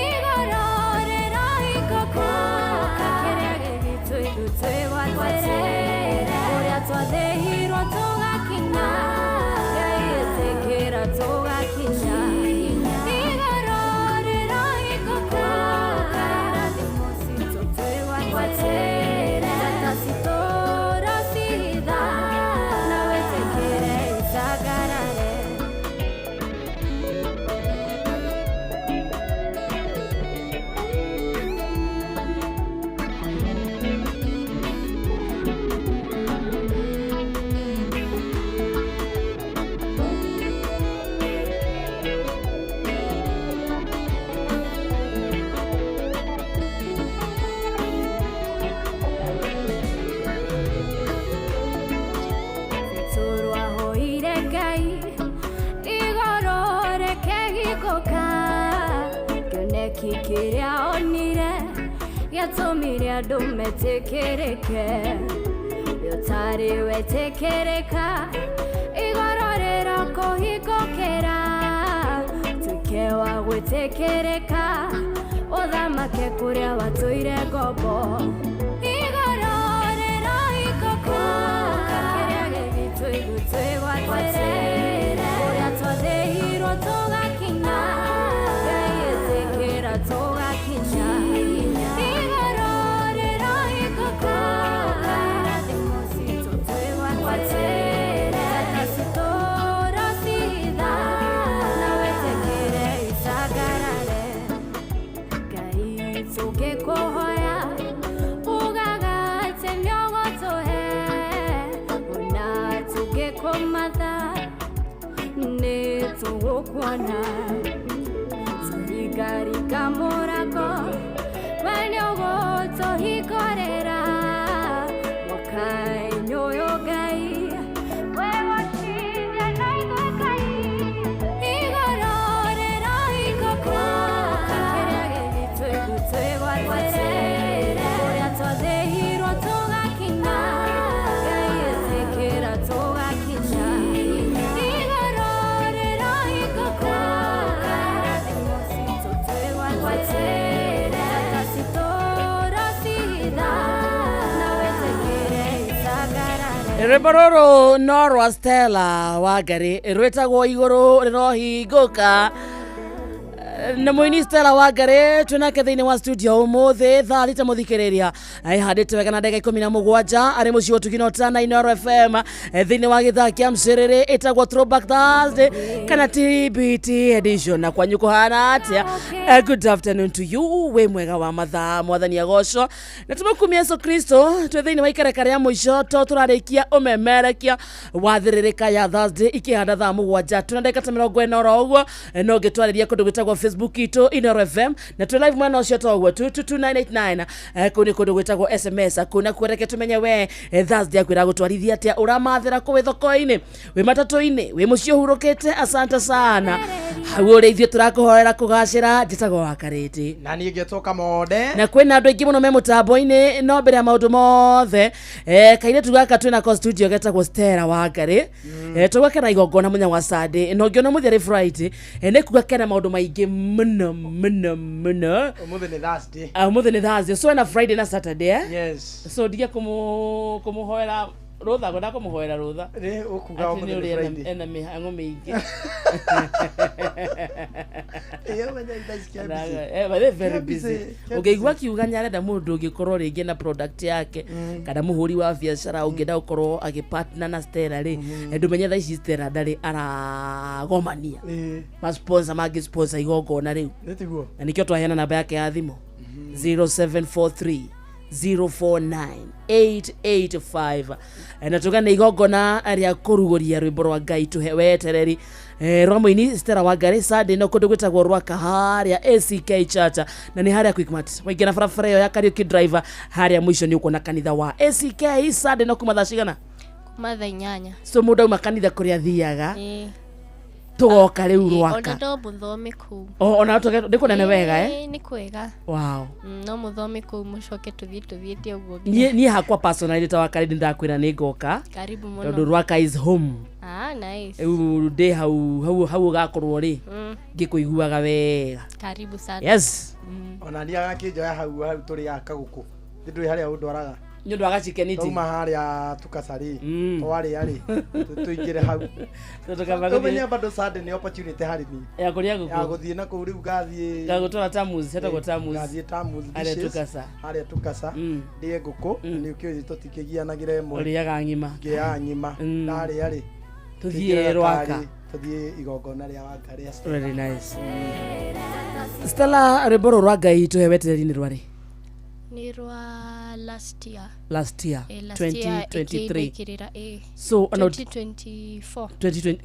S17: igũrũ rĩrohingũka kĩrĩa gĩgitũ twĩgwatĩrĩire ũrĩa twathĩirwo tũgakinya Ngai etĩkĩra tũgakinya igũrũ rĩrohingũka irathimo citũ twĩgwatĩrĩire tũtacitũra citha na wĩtĩkĩre icagarare kĩrĩa onire gĩatũmire andũ metĩkĩrĩke ũtarĩ wetĩkĩrĩka igũrũ rĩrokũhingũkĩra tuĩke wa gwĩtĩkĩrĩka ũthamake kũrĩa watũire ngombo igũrũ rĩrohingũka kĩrĩa gĩgitũ twĩgwatĩrĩire ũrĩa twathĩirwo tũgakinya tũgakinya igũrũ rĩrohingũka irathimo citũ twĩgwatĩrĩire tũtacitũra citha na wĩtĩkĩre icagarare Ngai tũngĩkũhoya ugaga atĩ nĩũgũtũhe ona tũngĩkũmatha nĩtũgũkuona Garika morago wanyogo tohikorera wakai nyoyo gai wewa shinde naigo gai igoro rĩrohingũka kĩrĩa gĩgitũ twĩgwatĩrĩire ũrĩa twathĩirwo tũgakinya Ngai etĩkĩra tũgakinya igoro rĩrohingũka
S1: rwĩmbo rũrũ no rwa Stella Wangari rwĩtagwo igũrũ rĩrohingũka nĩ mũini Stella Wangari twĩnake thĩinĩ wa studio ũmũthĩ thaa thita mũthikĩrĩria aihandĩte wega na ndagĩka 17 arĩ mũciĩ ũtuginota na Inooro FM thĩinĩ wa gĩthaa kĩa mcerere ĩtagwo Throwback Thursday kana TBT edition na kwanyu kũhana atĩa good afternoon to you we mwega wa mathaa mwathani agocwo na tũmakumia Yesu Kristo twĩ thĩinĩ wa ikereka rĩa mũico to tũrarĩkia ũmemerekia wathĩrĩrĩka ya Thursday ikĩhanda thaa 7 tuna ndagĩka 40 ũguo no ngĩtwarĩria kũndũ gwĩtagwo Facebook ito Inoro FM na tu live mwana ucio togwo 22989 kuni kundu gwitagwo SMS kuna kwereke tumenye we Thursday akwira gutwarithia atia uramathira ku thoko-ini wi matatu-ini wi mucio hurukite asante sana hawore ithio turakuhoera kugacira njitagwo wakariti
S6: na ni ngetoka mode
S1: na kwina andu aingi muno me mutambo-ini no mbere ya maundu mothe kaire tugaka twina ko studio getagwo Stella Wangari tugakena igongona munya wa Sunday no ngiona mutheri Friday ne kugakena maundu maingi muno
S6: umuthi ni Thursday
S1: umuthi ni Thursday so na Friday na Saturday
S6: yes
S1: so ndiye kumuhoera rutha gwenda kumuhoera rutha
S6: ni ukuga umuthi ni Friday
S1: ena mihango mingi but very busy ugeigwa kiuga nyarenda mundu ungikorwo ringi na product yake kana muhuri wa biashara ungenda gukorwo agipartner na Stella ri ndumenye tha ici Stella ndari aragomania ma sponsor magi sponsor igongona riu
S6: nitiguo
S1: na nikio twaheana namba yake ya thimu 0743 049-885 na tugane igongona ria kuruguria rwimbo rwa Ngai tuhe wetereri rwa muini Stella Wangari Sunday no kundu gwitagwo rwa kaharia ACK Church na ni haria Quickmart waingina barabara yo ya Kariuki driver haria mwisho ni uko na kanitha wa ACK Sunday no kuma thacigana
S7: kuma thaa 8
S1: so muda uma kanitha kuria thiaga tugoka riu rwaka
S7: ona ndo muthome ku
S1: ona ndikunene wega
S7: ni kwega
S1: wow
S7: no muthome ku mucoke tuthiete uguo
S1: ni hakwa personally Wangari ndakwira ni ngoka
S7: karibu muno
S1: tondu rwaka is home
S7: nice
S1: day hau gakorwo ri ngikuiguaga wega
S7: karibu sana
S1: yes
S6: ona ni agakinjoya hau turi akaguku ndui haria undwaraga
S1: nyondo agachikeniti
S6: tuma haria tukasari twari ari tuingire hau tukamenya bado Sunday ni opportunity hari ni
S1: ya kuria guku
S6: ya guthie na kuri ugathie
S1: gagutwara tamuzi hetagwo tamuzi
S6: gathie tamuzi haria tukasa ndie guku ni ukio tutikigianagire mo
S1: uriaga ngima
S6: ngima nari ari
S1: tuthie rwaka
S6: tuthie igongona ria Wangari
S1: very nice Stella reboro rwa Ngai tuhewetereri ni rwari
S7: ni rwa last year
S1: 2023 so
S7: 2024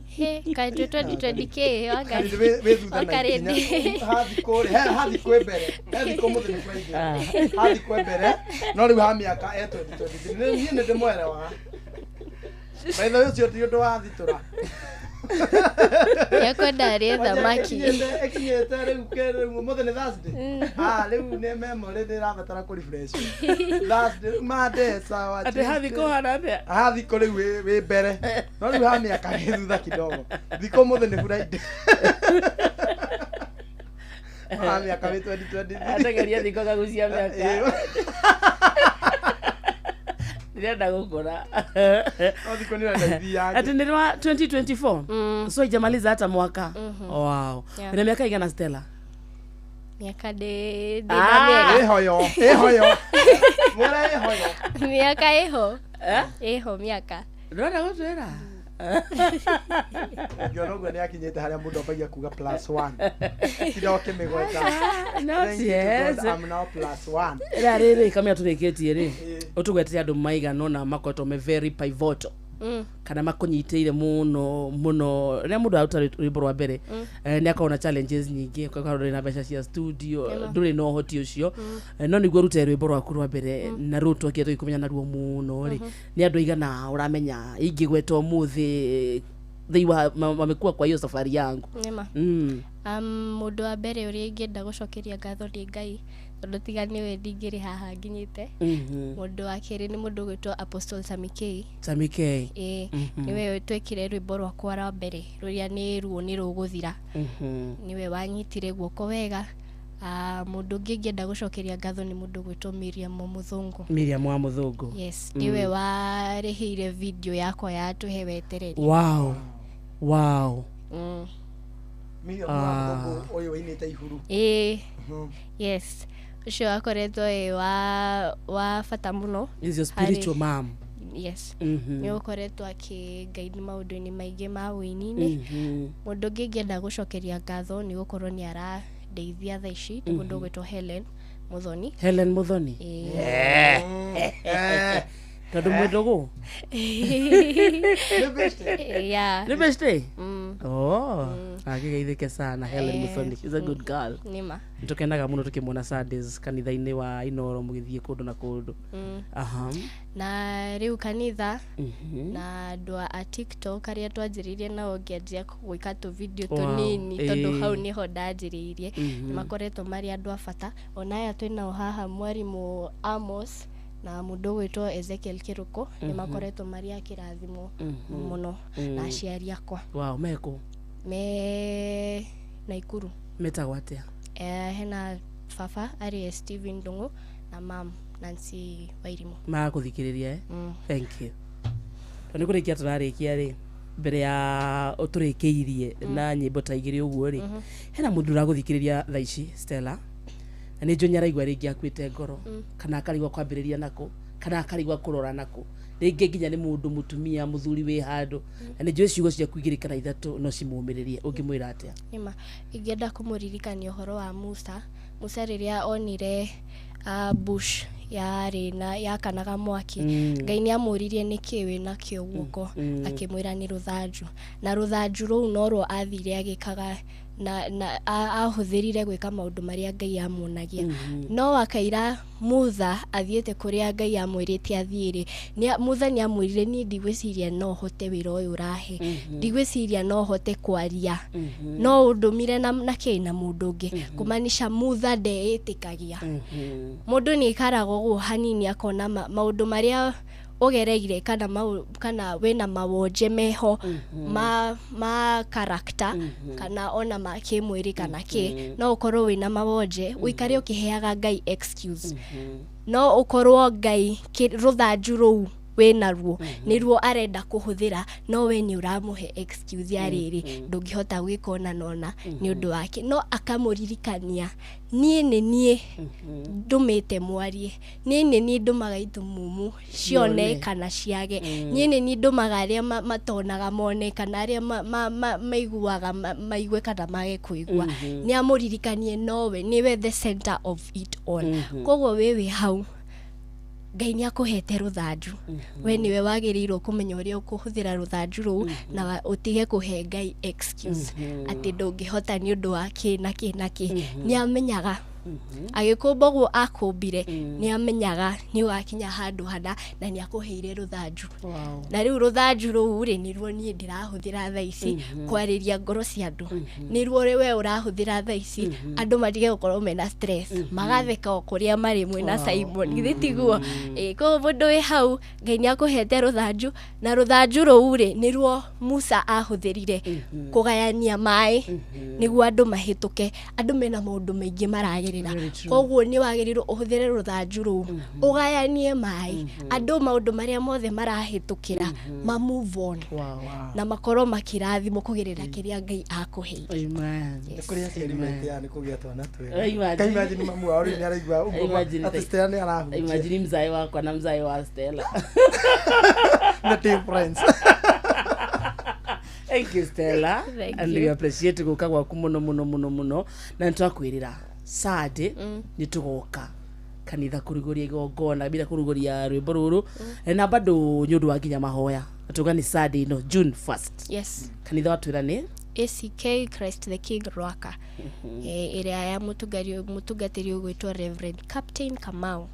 S7: he kai 2020 Wangari
S6: hathi kwembere hathi kumuthi ni kwaithi hathi kwembere no riu ha miaka 2023 ni ndi mwelewa baitha ucio ti undu wa thitura
S7: yakwenda ri thamaki
S6: ekinyete riu keriu muthi ni Thursday riu ni memory ndirabatara ku refresh Thursday made sawa
S1: ate hathi ko hana atia
S6: hathi ko riu wi mbere no riu ha miaka thutha kidogo thiko muthi ni Friday miaka 2020
S1: ategeria thiko kagucia miaka ndirenda gukura ati ni rwa 2024 so ijamaliza hata mwaka wow ina miaka igana Stella
S7: miaka de na
S6: ehoyo mura ehoyo
S7: miaka eho miaka
S1: ndona gutwera
S6: Gorogo ni akinyete haria mundu ambagia kuga +1 kidoke migweta
S1: not yes
S6: I'm now +1
S1: ira riri kamya tureketie ri utugwetere andu maigano na makoto me very pivotal kana makunyiteire muno ria mundu aruta rwimbo rwa mbere ni akaona challenges nyingi kwa ri na mbeca cia studio nduri no hoti ucio no niguo rute rwimbo rwaku rwa mbere na ruto kieto ikumenya naruo muno ri ni andu igana uramenya ingigweta umuthi thiwa mamekua kwa hiyo safari yangu
S7: mundu wa mbere uria ingenda gucokeria ngatho ni Ngai tondu tiga niwe ndingiri haha nginyite mundu wa keri ni mundu gwitwo Apostle Samikei niwe twekire rwimbo rwakwa rwa mbere ruria ni ruo ni ruguthira niwe wanyitire guoko wega mundu ungi ngenda gucokeria ngatho ni mundu gwitwo Miriam wa Muthungu yes niwe warihire video yakwa ya tuhe wetereri
S1: wow
S6: Miriam wa Muthungu oyo inite ihuru
S7: yes ucio akoretwo wa bata muno
S1: is your spiritual mom
S7: yes ni ukoretwo akiguide maundu-ini maingi ma wini-ini mundu ungi ngenda gucokeria ngatho ni gukorwo ni aradeithia thaa ici ni mundu gwitwo Helen Muthoni
S1: tondu mwendogo
S7: yeah
S1: ni beste Agigeithike sana Helen Muthoni. She's a good girl.
S7: Nima.
S1: Tukenaga muno tukimwona Sundays kanitha-inĩ wa Inoro mugithie kundu na kundu.
S7: Na riu kanitha na andũ a TikTok aria twanjĩrĩirie nao ngĩanjia gwĩka tu video tunini tondu hau niho ndanjĩrĩirie makoretwo mari andũ a bata. Ona aya twĩnao haha Mwarimũ Amos na mundu gwitwo Ezekiel Kiruko ni makoretwo mari a kirathimo muno na aciari akwa.
S1: Wow, meko
S7: me Naikuru
S1: metagwo atia?
S7: Hena baba ari Steven Ndungu na mam Nancy Wairimu
S1: makuthikiriria thank you. Toni kurikia turarikia ri mbere ya uturikiirie na nyimbo ta igiri uguo ri hena mundu uraguthikiriria thaa ici Stella na ni njonya raigwa ringi akwite ngoro kana akarigwa kwambiriria nako kana akarigwa kurora nako ringi nginya ni mundu mutumia muthuri wi handu na ni njoi ciugo cia kwigirikana ithatu no cimumiririe ungimwira atia?
S7: Nima ingenda kumuririkania uhoro wa Musa riria onire bush yari na yakanaga mwaki Ngai ni amuririe niki wina kio guoko akimwira ni ruthanju na ruthanju ruu norwo athire agikaga na ahuthirire gwika maundu maria Ngai amunagia no akaira Mutha athiete kuria Ngai amwirite athire Mutha ni amwirire ni ndigwiciria no hote wira uyu urahe ndigwiciria no hote kwaria no undumire na kina mundu ungi kumanisha Mutha ndeitikagia mundu ni karago gu hanini akona maundu maria ogereire kana wena mawonje meho ma character kana ona ma kimwiri kana ki no ukorwo wina mawonje uikare ukiheaga Ngai excuse no ukorwo Ngai ruthanju ruu wena ruo niruo arenda kuhuthira no we ni uramuhe excuse ya riri ndungihota gwikona nona ni undu wake no akamuririkania nie ndumite mwarie nie ndumaga itumumu cione kana ciage nie ndumaga aria matonaga mone kana aria maiguaga maigwe kana mage kuigwa ni amuririkanie nowe niwe the center of it all koguo wewe hau Ngai ni akuhete ruthanju we niwe wagirirwo kumenya uria ukuhuthira ruthanju ruu na utige kuhe Ngai excuse ati ndungihota ni undu wa ki na ki ni amenyaga agikumba guo akumbire ni amenyaga ni wakinya handu hana na ni akuheire ruthanju na riu ruthanju ruu ri niruo ni ndirahuthira thaa ici kwariria ngoro cia andu niruo we urahuthira thaa ici andu matige gukorwo mena stress magatheka okuria mari mwina Simon githitiguo ko mundu wi hau Ngai ni akuhete ruthanju na ruthanju ruu ri niruo Musa ahuthirire kugayania mai niguo andu mahituke andu mena maundu maingi maragirira koguo ni wagirirwo uhuthire ruthanju ruu ugayanie mai andu maundu maria mothe marahitukira ma move on na makorwo makirathimo kugirira kiria Ngai akuhe.
S1: Amen.
S6: Kuria experiment ya ni kugia twana twe imagine mamu wao ni araigwa ugoma ati Stella ni arahu
S1: imagine mzai wako na mzai wa Stella
S6: the difference.
S1: Thank you Stella and we appreciate guka gwaku muno na ntwakwirira Saturday ni tugoka kanitha kuruguria igongona bila kuruguria rwimbo ruru na bado nyundu wa nginya mahoya atuga ni Saturday no June 1st.
S7: Yes,
S1: kanitha watwira ni
S7: ACK Christ the King Rwaka area ya mutugatiri ugwitwa Reverend Captain Kamau.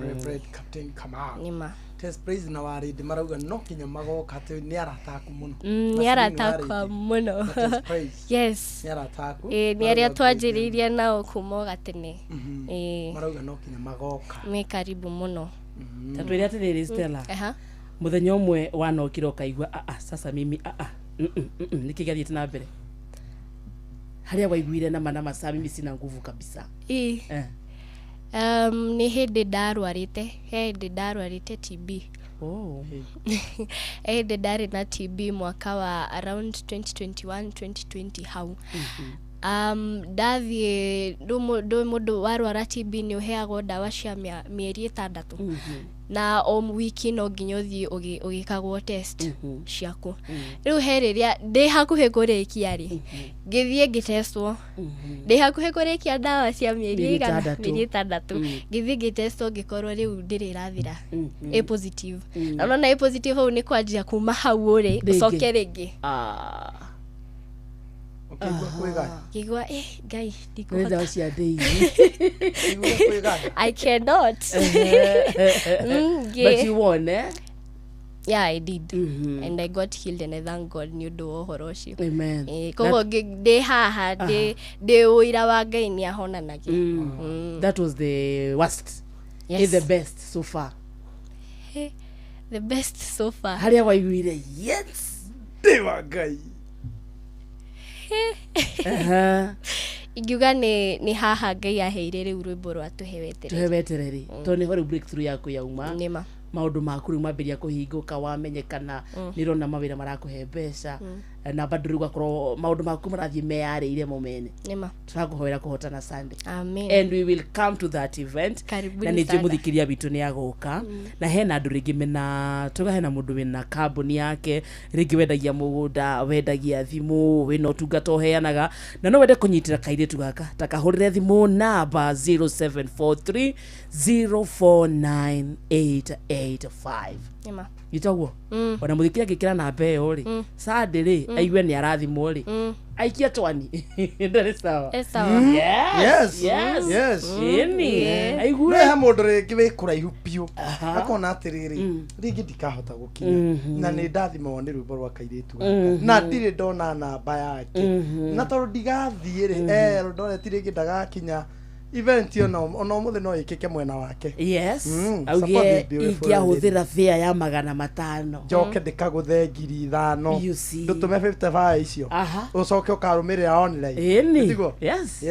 S6: Reverend Captain Kamau
S7: nima
S6: test praise na wari de marauga no kinya magoka ate ni arataku muno
S7: ni arataku muno yes
S6: ni arataku
S7: ni aria twanjiriria nao kuma gatene
S6: marauga no kinya magoka
S7: me karibu muno
S1: tatu iria tiriri Stella muthenya umwe wanokira ukaigwa sasa mimi nikigathiete na mbere haria waiguire na mana masaa mimi sina nguvu kabisa
S7: ni hindi ndarwarite TB hindi ndari na TB mwaka wa around 2021-2020 hau ndathie mundu warwara TB ni uheagwo ndawa cia mieri 6 na wiki no nginya uthie ugikagwo test ciaku riu heriria ndi hakuhe kurikia ri ngithie ngitestwo ndi hakuhe kurikia ndawa cia mieri 6 ngithie ngitestwo ngikorwo riu ndiri rathira a positive na a positive au ni kwanjia kuma hau ri ucoke ringi
S6: Ukigwa kwigana.
S7: Kigwa guy
S1: Nĩ ndawa cia ndĩi.
S6: Ukigwa kwigana.
S7: I cannot.
S1: But you won, eh?
S7: Yeah, I did. And I got healed and I thank God nĩ ũndũ wa ũhoro ũcio.
S1: Amen.
S7: Koguo ndĩ haha ndĩ ũira wa Ngai nĩ ahonanagia.
S1: That was the worst.
S7: Yes.
S1: The best so far.
S7: The best so far.
S1: Harĩa waiguire yes.
S6: Ndĩ wa Ngai.
S7: Ingiuga nĩ haha Ngai aheire rĩu rwĩmbo rwa tũhe wetereri.
S1: Tondũ nĩ ho breakthrough yaku yauma.
S7: Nĩma.
S1: Maũndũ maku rĩu mambĩrĩria kũhingũka wamenyekana nĩrona mawĩra marakũhe mbeca na bado rĩu gakorwo maũndũ maku marathiĩ meyarĩire mũmene.
S7: Nĩma.
S1: Tũrakũhoera kũhotana Sunday.
S7: Amen.
S1: And we will come to that event.
S7: Karibuni
S1: Na nĩ
S7: sana.
S1: mũthikĩria witũ nĩ agũka. Na hena andũ rĩngĩ mena hena mũndũ wĩna kambuni yake rĩngĩ wendagia mũgũnda wendagia thimũ wĩna ũtungata ũheanaga na no wende kũnyitĩra kairĩtu gaka ta kahũrĩre thimũ namba 0743 049885.
S7: Nĩma.
S1: Gĩtagwo ona mũthikĩria ngĩkĩra namba ĩyo rĩ Sunday rĩ aigue nĩ arathimwo rĩ aikia twani ndarĩ sawa.
S6: Yes.
S1: Ini
S6: aigue he mũndũ rĩngĩ wĩ kũraihu piũ akona atĩrĩrĩ rĩngĩ ndikahota gũkinya na nĩ ndathimwo nĩ rwĩmbo rwa kairĩtu na ndirĩ ndona namba yake na tondũ ndigathiĩ rĩ Eldoret rĩngĩ ndagakinya event ona mũthenya no ĩkĩke mwena wake.
S1: Yes. Augie ingĩahũthĩra fare ya 500.
S6: Njoke ndĩkagũthe 5,000. Ndũtũme 55 icio. Ũcoke ũkarũmĩrĩra online.
S1: Yes.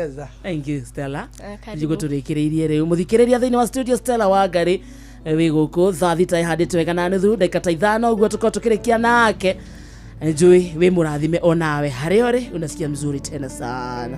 S1: Thank you Stella. Njugo tũrĩkĩrĩirie rĩu mũthikĩrĩria thĩinĩ wa studio Stella Wangari wĩ gũkũ thaa thita ihandĩtwo wega na nuthu ndagĩka ta 5 ũguo tũkorwo tũkĩrĩkia nake. Njui wĩ mũrathime onawe harĩa ũrĩ unasikia mzuri tena sana.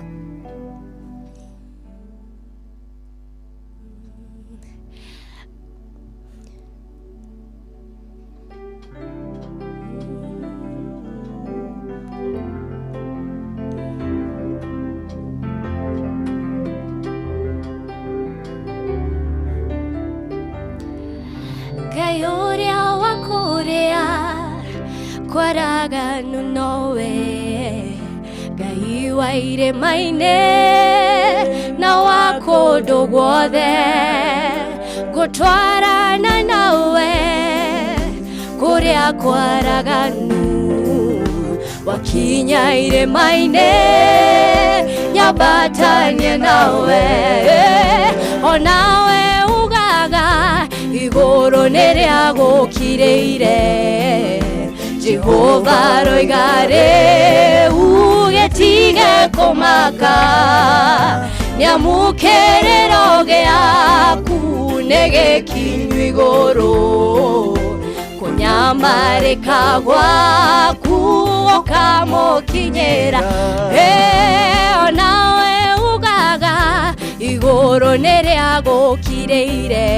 S17: Ngai ũrĩa wakũrĩa kwaraganu nowe Ngai wa irĩma-inĩ na wa kũndũ guothe ngũtwarana nawe kũrĩa kwaraganu wakinya irĩma-inĩ nyambatanie nawe onawe ugaga igũrũ nĩrĩa gũkirĩire Jehova roiga rĩu gĩtige kũmaka nĩamũkĩrĩro gĩaku nĩgĩkinyu igũrũ kũnyamarĩka gwaku gũkamũkinyĩra onawe ugaga igũrũ nĩrĩa gũkirĩire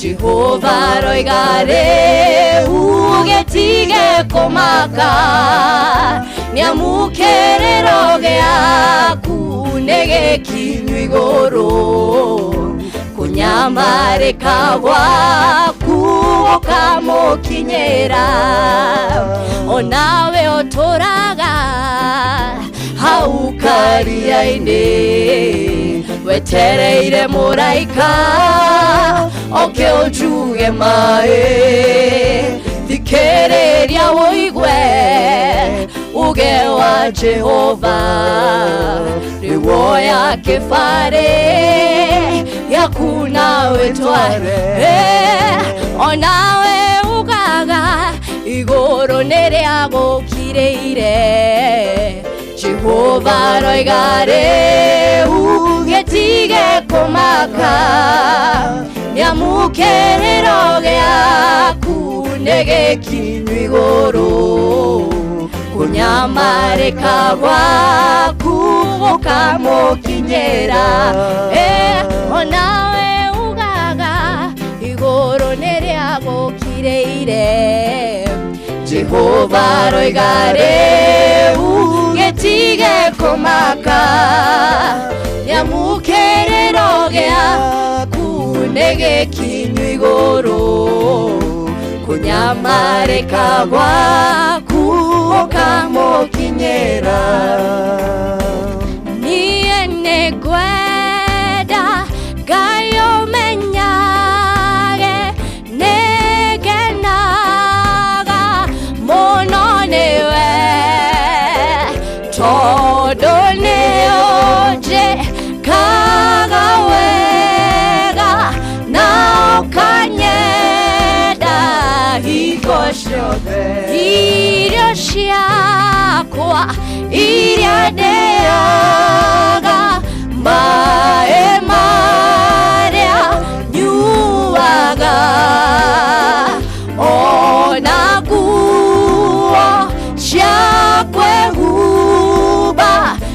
S17: Jehova roiga rĩu gĩtige kũmaka nĩamũkĩrĩro gĩaku nĩgĩkinyu igũrũ kũnyamarĩka gwaku gũkamũkinyĩra onawe ũtũraga hau karia-inĩ wetereire mũraika oke ũnjuge maĩ thikĩrĩria wũigue uge wa Jehova rĩu oya kĩbarĩ gĩaku nawe tware onawe ugaga igũrũ nĩrĩa gũkirĩire Jehova roiga rĩu gĩtige kũmaka nĩamũkĩrĩro gĩaku nĩgĩkinyu igũrũ kũnyamarĩka gwaku gũkamũkinyĩra onawe ugaga igũrũ nĩrĩa gũkirĩire Jehova roiga rĩu gĩtige kũmaka nĩamũkĩrĩro gĩaku nĩgĩkinyu igũrũ kũnyamarĩka gwaku ukamukinyira niye negwenda gayo menyage negenaga muno niwe todo neoje kagawega na ukanyenda hiko ciothe irio ciakwa iria ndeaga maĩ marĩa nyuaga ona nguo cia kwĩhumba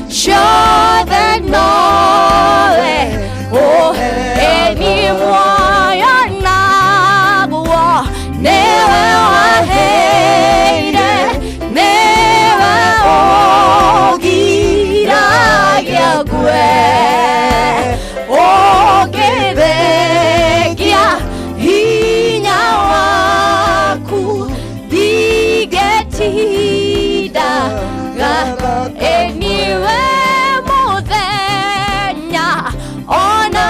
S17: ciothe nowe ũheani muoyo naguo nĩwe waheire nĩwe ũgiragia ngue ũngĩthekia hinya waku ndingetindaga eniwe muthenya ona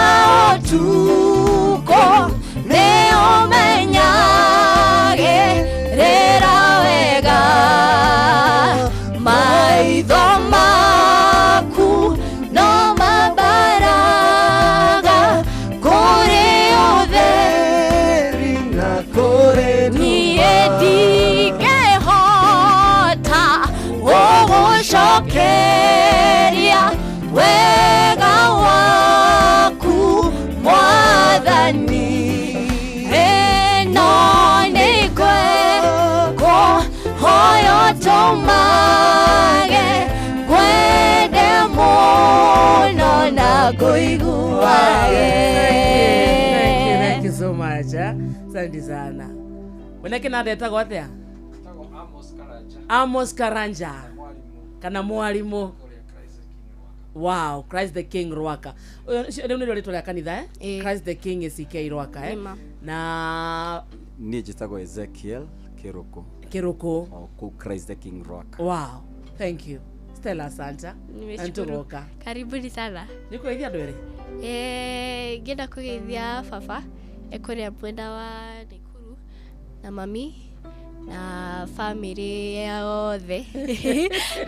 S17: ũtukũ nĩũmenyagĩrĩra wega maitho maku no mambaraga kũrĩ ũtheri na kũrĩ niĩ ndingĩhota gũgũcokeria wega waku mwathani ĩno nĩkwe kũhoyo tũmage ngwende mũno na ngũiguage.
S1: Thank you so much. Asante sana. Mweneke na ndetagwo atia? Amos Karanja. Kana mwalimu. Wow, Christ the King Rwaka. Leo ndio leto la kanitha Christ the King ACK Rwaka Na
S23: ni jitago Ezekiel
S1: Kiroko.
S23: Ku Christ the King Rwaka.
S1: Wow, thank you. Stella Santa.
S7: Nimeshukuru. Karibuni sana.
S1: Niko hivi adwere.
S7: Ngenda kugeithia baba ekuria mwenda wa Nakuru na mami na family yothe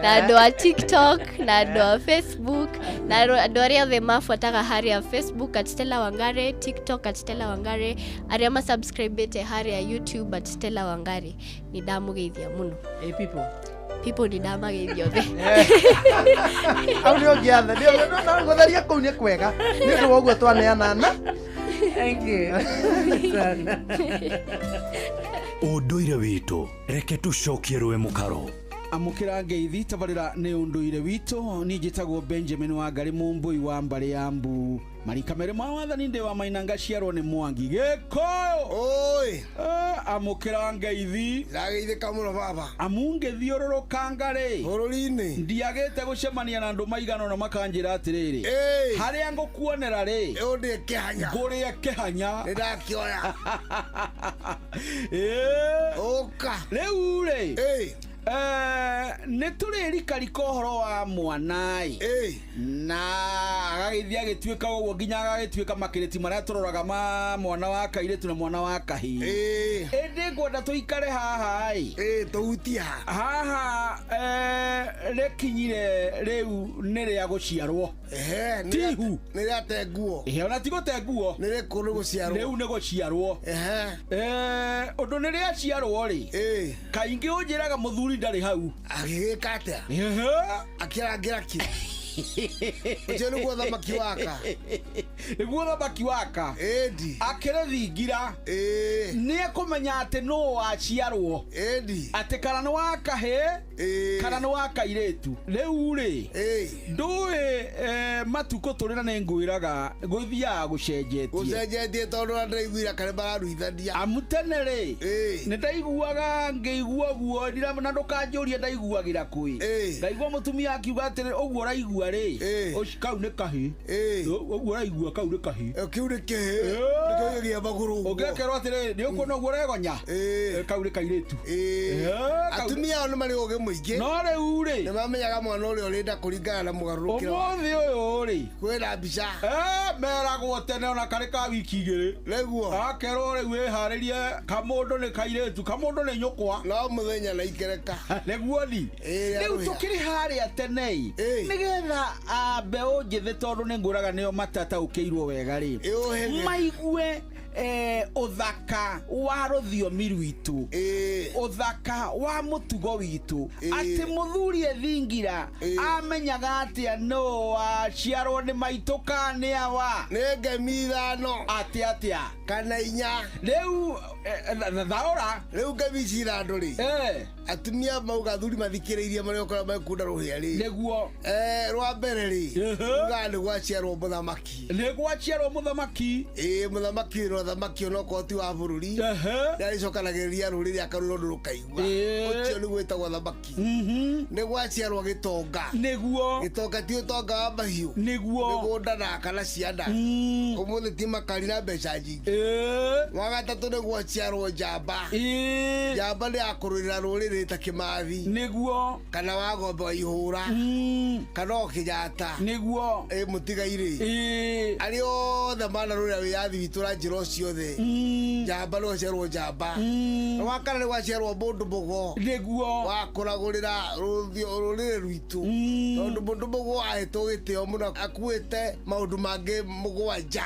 S7: na andũ a TikTok na andũ a Facebook na andũ arĩa othe mafuataga harĩa Facebook at Stella Wangari, TikTok at Stella Wangari, arĩa masubscribete harĩa YouTube at Stella Wangari. Ni ndamugeithia muno. People ni ndamageithia othe.
S6: Au nĩ ũngĩatha nĩ ngũtheria kũu nĩ kwega nĩ ũndũ wa ũguo twaneanana.
S1: Thank you.
S3: Ũndũire witũ reke tũcokie rwe mũkaro.
S4: Amukira ngeithi tabarira ne unduire wito ni jitagwo Benjamin Wangari Mumbui wa Mbare ya Mbu marika mere mwathani ndi wa mainanga ciarwo ni Mwangi Gĩkũyũ oi amukira ngeithi
S18: ndageithĩka mũno baba
S4: amunge thiũrũrũka ngari
S18: bũrũri-inĩ
S4: ndiagĩte gũcemania na andũ maigana na makanjĩra atĩrĩrĩ harĩa ngũkuonera rĩ
S18: ũndĩ kĩhanya
S4: ngũrĩa kĩhanya
S18: nĩndakĩoya ũka
S4: rĩu rĩ nĩtũrĩrika rika ũhoro wa mwanai na agagĩthia gĩtuĩka ũguo nginya agagĩtuĩka makĩrĩti marĩa tũroraga ma mwana wa kairĩtu na mwana wa kahĩĩ ĩndĩ ngwenda tũikare haha
S18: tũhutie
S4: haha rĩkinyire rĩu nĩ rĩa gũciarwo tihu
S18: nĩ rĩate nguo
S4: ona ti gũte nguo
S18: nĩ rĩkũ nĩ gũciarwo
S4: rĩu nĩ gũciarwo ũndũ nĩ rĩaciarwo rĩ kaingĩ ũnjĩraga mũthuri ndarĩ hau
S18: agĩgĩka atĩa akĩrangĩra kĩ Uche niguo thamaki waka
S4: niguo thamaki waka
S18: endi
S4: akĩrĩthingira nĩ kũmenya atĩ no waciarwo
S18: endi
S4: atĩ kana nĩ wa kahĩĩ kana nĩ wa kairĩtu rĩu rĩ ndũĩ matukũ tũrĩ na nĩ ngwĩraga gũthiaga gũcenjetie
S18: tondũ ndaiguire kana mararuithania
S4: amu tene rĩ nĩ ndaiguaga ngĩigua guo na ndũkanjũrie ndaiguagĩra kwĩ ngaigua mũtumia akiuga atĩrĩ ũguo ũraigua rĩ kau nĩ kahĩĩ ũguo ũraigua kaure kahi
S18: kiure kehe ndio gia maguru
S4: ugekerwo atire ni ukuona guregonya kaure kairetu
S18: atumia ono mari oge muingi
S4: no riu ri
S18: ni mamenyaga mwana uri urenda kuringana na mugarurukiro
S4: umuthi uyu ri
S18: kwira mbica
S4: meragwo tene ona kare ka wiki igiri
S18: reguo
S4: akerwo riu wiharirie kamundu ni kairetu kamundu ni nyukwa
S18: no muthenya na ikereka
S4: reguo ni riu tukiri haria tene nigetha mbeu njithi tondu ni nguraga nio matataukirwo wega ri maigue uthaka wa ruthiomi rwitu uthaka wa mutugo witu ati muthuri ethingira amenyaga atia no aciarwo ni maituka ni awa
S18: ni ngemi ithano
S4: atia
S18: kana inya
S4: riu thaura
S18: riu ngemi ithano ri atumia mauga thuri mathikiriirie maria ukora mekunda ruhia ri
S4: niguo
S18: rwa mbere ri uga ni gwaciarwo muthamaki muthamaki no thamaki ono koti wa bururi ndari cokanagiriria ruriri akaruro ndurukaigwa ucio ni gwitagwo thamaki ni gwaciarwo gitonga
S4: niguo
S18: gitonga ti utonga wa mahiu
S4: niguo
S18: migunda na kana cianda umuthi ti makari na mbeca nyingi wa gatatu ni gwaciarwo njamba njamba ni akururira ruriri ta kimathi
S4: niguo
S18: kana wa ngombe wa ihura kana okinyata
S4: niguo
S18: mutigaire ari othe mana rurira wiyathi witura njiro ciothe njamba no cerwo njamba wa kana ni gwacerwo mundu mugo
S4: niguo
S18: wakuragurira ruriri rwitu tondu mundu mugo ahetwo gitio muno akuite maundu mangi mugwanja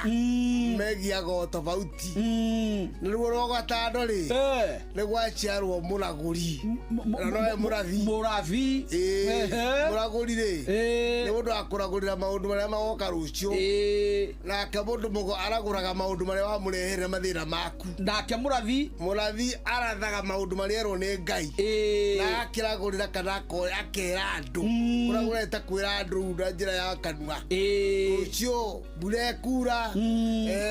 S18: megiago tofauti niruo rwa gatano ri ni gwaciarwo muraguri no murathi muraguri ri ni mundu akuragurira maundu maria magoka rucio nake mundu mugo araguraga maundu maria wamurehere mathira maku
S4: nake murathi
S18: arathaga maundu maria erwo ni Ngai na akiragurira kana akera andu kuragureta kwira andu na njira ya kanua rucio mbura kura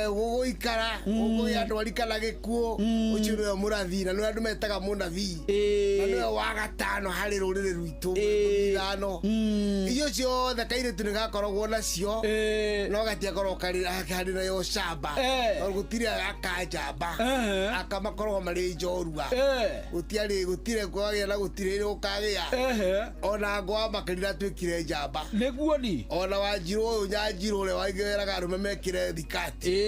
S18: guguikara gugu andu arikana gikuo ucio ni murathi na ni andu metaga munathi na ni wa gatano hari ruriri rwitu ithano iyo ciothe kairitu ni gakoragwo nacio no gatiakorwo kari na yo camba gutire akajamba akamakorwo mari njorua gutire kwagia na gutire ukagia ona ngwa makarira twikire njamba
S4: niguo ni
S18: ona wanjiru uyu nyanjiru ule waigeraga arume mekire thikati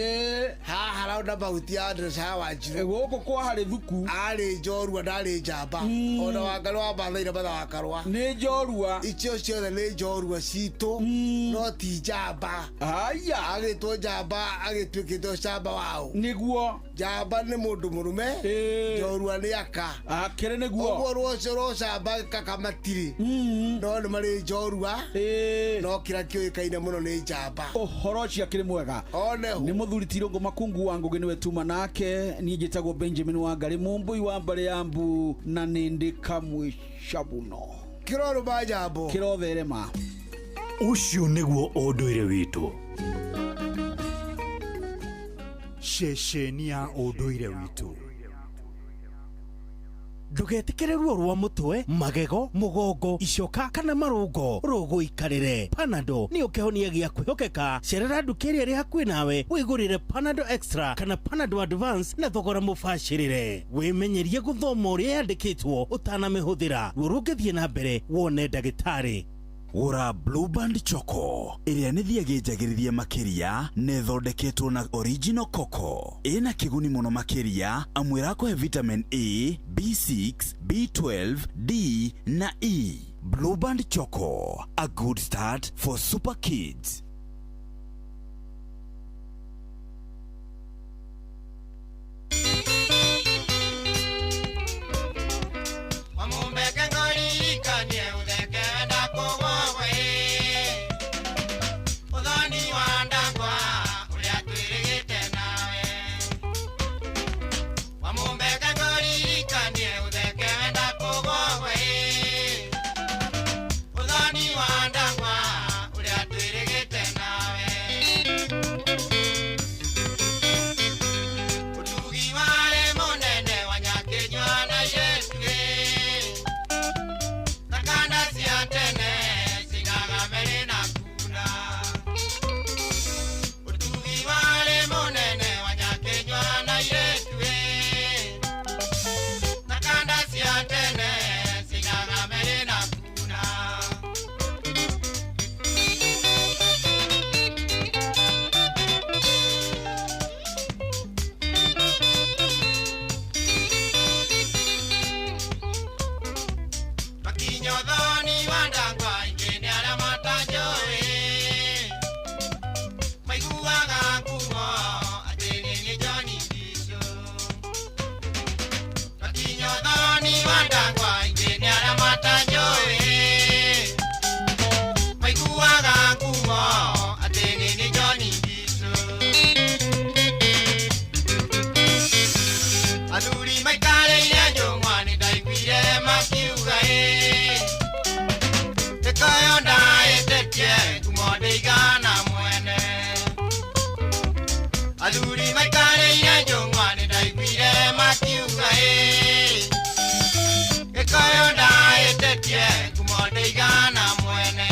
S18: haha raunda mahuti ya ndresha wanjiru
S4: guku kwa hari thuku
S18: ari njorua ndari njamba ona wangaru wa mathaire matha wakarwa
S4: ni njorua
S18: icio ciothe ni njorua citu no ti njamba
S4: aya
S18: agitwo njamba agitwikite camba wao
S4: niguo
S18: njamba ni mundu murume njorua ni aka
S4: akire niguo
S18: ogwo rwo camba kakamatiri no ni mari njorua no kira kioikaine muno ni njamba
S4: uhoro cia kiri mwega ni muthuri Tirungu Makungu wa Ngugi niwe tuma nake ni njitagwo Benjamin Wangari mumbui wa mbare ya mbu na nindi kamwisha muno
S18: kiroro ba njambo
S4: kirotherema
S3: ucio niguo unduire witu
S8: ceceni ya unduire witu ndugetikire ruo rwa mutwe magego mugongo icoka kana marungo ruguikarire Panadol ni ukihonia gia kwihokeka cerera ndukeria ri hakuhi nawe wigurire Panadol Extra kana Panadol Advance na thogora mubashirire wimenyerie guthoma uria yandikitwo utanamihũthĩra ruo rungithie na mbere wone ndagĩtarĩ
S5: Gura Blue Band Choco iria nithiagĩnjagĩrĩria makiria nethondeketwo na original cocoa ina kiguni muno makiria amwira ko vitamin A, B6, B12, D na E. Blue Band Choco, a good start for super kids.
S2: Uthoni wa ndagwa uria twirigite Aduri maikare ya jongwani daipire makiuga Tekayo ndae tetie kumode igana mwene Aduri maikare ya jongwani daipire makiuga Tekayo ndae tetie kumode igana mwene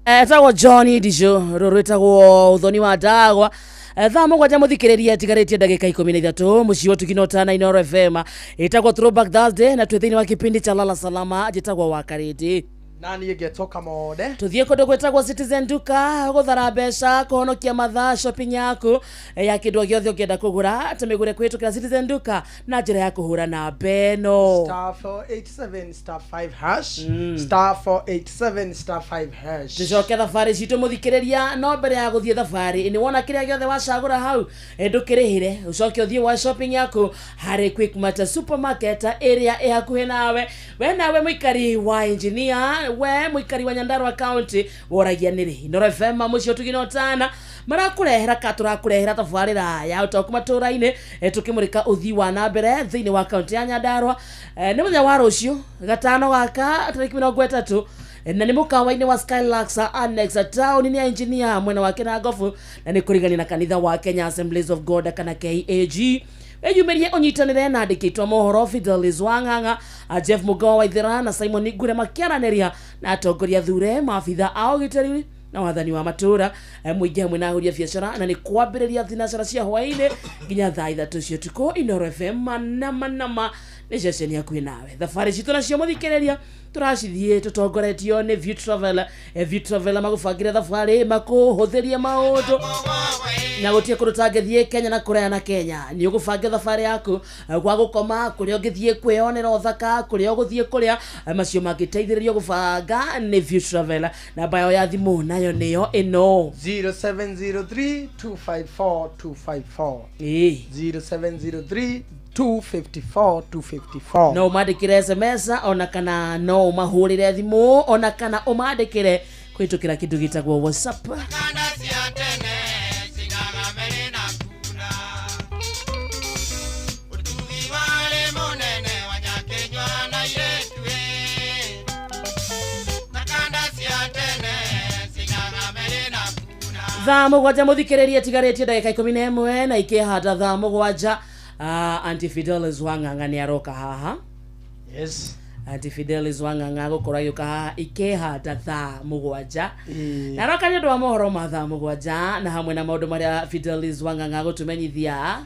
S1: Etagwo Johnny Dijo rurwitagwo uthoni wa ndagwa thaa mugwanja muthikiriria tigaritie ndagika 13 muciĩ ũtuginota na Inooro FM itagwo Throwback Thursday na twĩ thĩinĩ wa kipindi cha Lala Salama njĩtagwo Wakarĩti
S6: nani ngetoka mode
S1: tuthie kundu gwetagwo Citizen Duka guthara mbeca kuhonokia mathaa shopping yaku ya kindu giothe ukienda kugura tumigure kwitukira Citizen Duka na njira ya kuhura na beno
S6: star 487 star 5 hash star 487 star 5 hash
S1: tucoke thabari citu muthikiriria no mbere ya guthie thabari ni wona kiria giothe wacagura hau ndukirihire ucoke uthie wa shopping yaku hari Quickmart supermarket area ihakuhe nawe we nawe muikari wa engineer we muikari wa Nyandarua County woragia niri Inooro FM mucio tuginotana marakurehera katurakurehera tafarira ya utoku maturaine tukimurika uthi wa na mbere thiini wa county ya Nyandarua ni muthenya wa rucio gatano gaka tariki 30 na ni mukawa-ini wa Skylux Annex town ni engineer mwena wake na gofu na ni kurigani na kanitha wa Kenya Assemblies of God kana KAG eyumerie onyitanire na andikitwa mohoro Fidelis Wang'ang'a Jeff Mugawa wa Ithera na Simon Ngure makiaraniria na atongoria thure maabitha ao gitari na wathani wa matura muingi hamwe na ahuria biacara na ni kwambiriria thinacara cia hwaini nginya thaa 3 cia utuku Inooro FM nama ni ceceni yaku nawe thabari citu nacio muthikiriria turacithie tutongoretio ni View Travel magubangire thabari makuhuthiria maundu na gutie kuruta ngithie Kenya na kurea na Kenya ni ugubange thabari yaku gwa gukoma kuria ngithie kwionera uthaka kuria uguthie kuria macio magiteithiririo gubanga ni View Travel na bayo ya thimu nayo niyo ino
S6: 0703254254 0703 254
S1: no mandikire SMS ona kana no mahurire thimu ona kana umandikire kwitukira kindu gitagwo WhatsApp thaa mugwanja muthikiririe tigaretie ndagika 11 na ikihanda thaa mugwanja Auntie Fidelis Wanganga ni aroka haha.
S6: Yes.
S1: Auntie Fidelis Wanganga gukora yuka haha ikihanda thaa mugwanja. Na aroka ni ndo mohoro ma thaa mugwanja na hamwe na maundu maria Fidelis Wanganga gutumenyithia.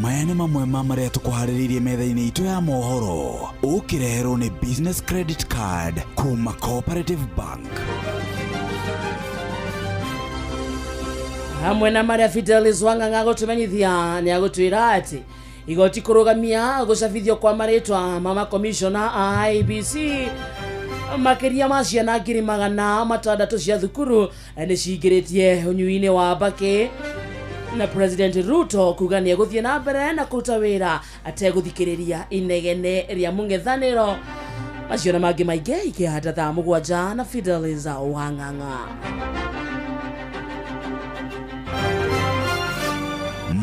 S5: Maya nĩ mamwe ma marĩa tũkũharĩrĩirie metha-inĩ itũ ya mohoro. Ũkĩreherwo nĩ business credit card kuma Cooperative Bank.
S1: Hamwe na maria Fidelis Wanganga gutumenyithia ni agutwira ati igoti kurugamia gucabithio kwa maritwa mama commissioner IBC makiria ma ciana 600 cia thukuru ni cingiritie unyui-ini wa mbaki na President Ruto kuga ni eguthie na mbere na kuruta wira ateguthikiriria inegene ria mung'ethaniro macio na mangi maingi ikihanda thaa mugwanja na Fidelis Wanganga.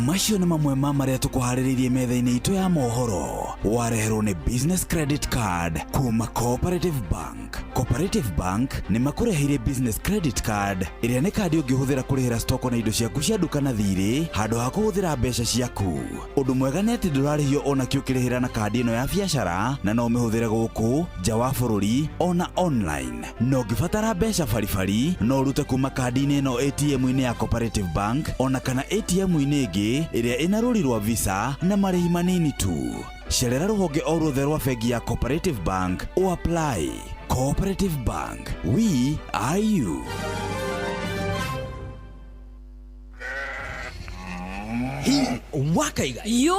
S5: Macio nĩ mamwe ma marĩa tũkũharĩrĩirie metha-inĩ itũ ya mohoro. Wareherwo nĩ business credit card kuma Cooperative Bank. Cooperative Bank nĩ makũreheire business credit card ĩrĩa nĩ kandi ũngĩhũthĩra kũrĩhĩra stoko na indo ciaku cia nduka na thirĩ handũ ha kũhũthĩra mbeca ciaku. Ũndũ mwega nĩ atĩ ndũrarĩhio ona kĩ ũkĩrĩhĩra na kandi ĩno ya biacara na no ũmĩhũthĩre gũkũ nja wa bũrũri ona online. No ũngĩbatara mbeca baribari no ũrute kuma kandi-inĩ ĩno ATM-inĩ ya Cooperative Bank ona kana ATM-inĩ ĩngĩ ĩrĩa ĩna rũri rwa visa na marĩhi manini tu. Cerera rũhonge o ruothe rwa bengi ya Cooperative Bank o apply. Cooperative Bank, we are you.
S9: Wakaiga yo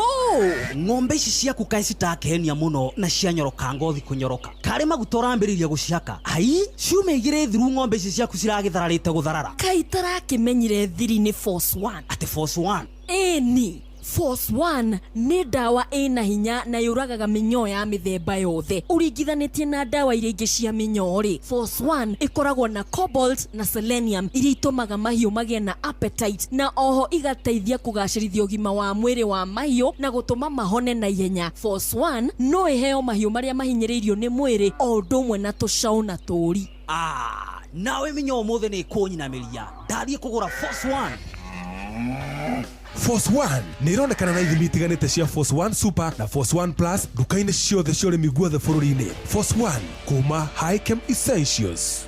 S9: ng'ombe ici ciaku kaĩ citakehenia muno na cianyoroka ngothi kunyoroka kare maguta ũrambĩrĩria gũcihaka ai ciuma igĩrĩ thiru ng'ombe ici ciaku ciragĩthararĩte gũtharara
S20: kaĩ tarakĩmenyire thiri nĩ Force 1
S9: ati Force 1
S20: eni Force 1 nĩ ndawa ĩna hinya na yũragaga mĩnyoo ya mĩthemba yothe ũringithanĩtie na ndawa iria ingĩ cia mĩnyoo rĩ Force 1 ĩkoragwo na cobalt na selenium iria itũmaga mahiũ magĩe na appetite na oho igateithia kũgacĩrithia ũgima wa mwĩrĩ wa mahiũ na gũtũma mahone na ihenya. Force 1 no ĩheo mahiũ marĩa mahinyĩrĩirio nĩ mwĩrĩ o ũndũ ũmwe na tũcaũ na tũũri.
S9: Nawe mĩnyoo mũthĩ nĩ kũnyinamĩria ndathiĩ kũgũra Force 1.
S21: Force 1 nĩ ironekana na ithimi itiganĩte cia Force 1 Super na Force 1 Plus nduka-inĩ ciothe cia ũrĩmi guothe bũrũri-inĩ. Force 1 kuma Highchem Essentials.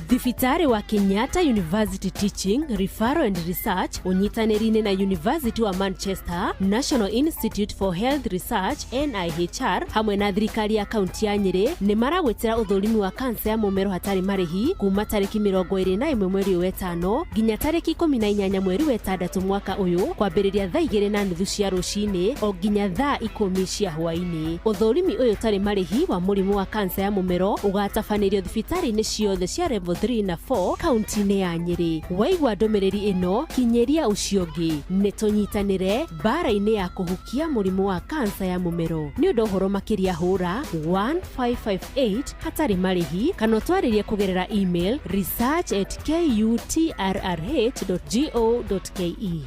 S10: Thibitari wa Kenyatta University Teaching, Referral and Research unyitanĩri-inĩ na University wa Manchester, National Institute for Health Research NIHR hamwe na thirikari ya kaunti ya Nyeri nĩ maragwĩtĩra ũthũrimi wa kansa ya mũmero hatarĩ marĩhi kuma tarĩki 21 mweri wa 5 nginya tarĩki 18 mweri wa 6 mwaka ũyũ kwambĩrĩria thaa 2:30 cia rũcinĩ o nginya thaa 10 cia hwaĩ-inĩ. Ũthũrimi ũyũ tarĩ marĩhi wa mũrimũ wa kansa ya mũmero ũgatabanĩrio thibitari-inĩ ciothe cia level 3 na 4 kaunti-inĩ ya Nyeri. Waigua ndũmĩrĩri ĩno kinyeria ũcio ũngĩ nĩ tũnyitanĩre mbara-inĩ ya kũhukia mũrimũ wa kansa ya mũmero. Nĩ ũndũ ũhoro makĩria hũra 1558 hatarĩ marĩhi kana twarĩrie kũgerera email research@kutrrh.go.ke.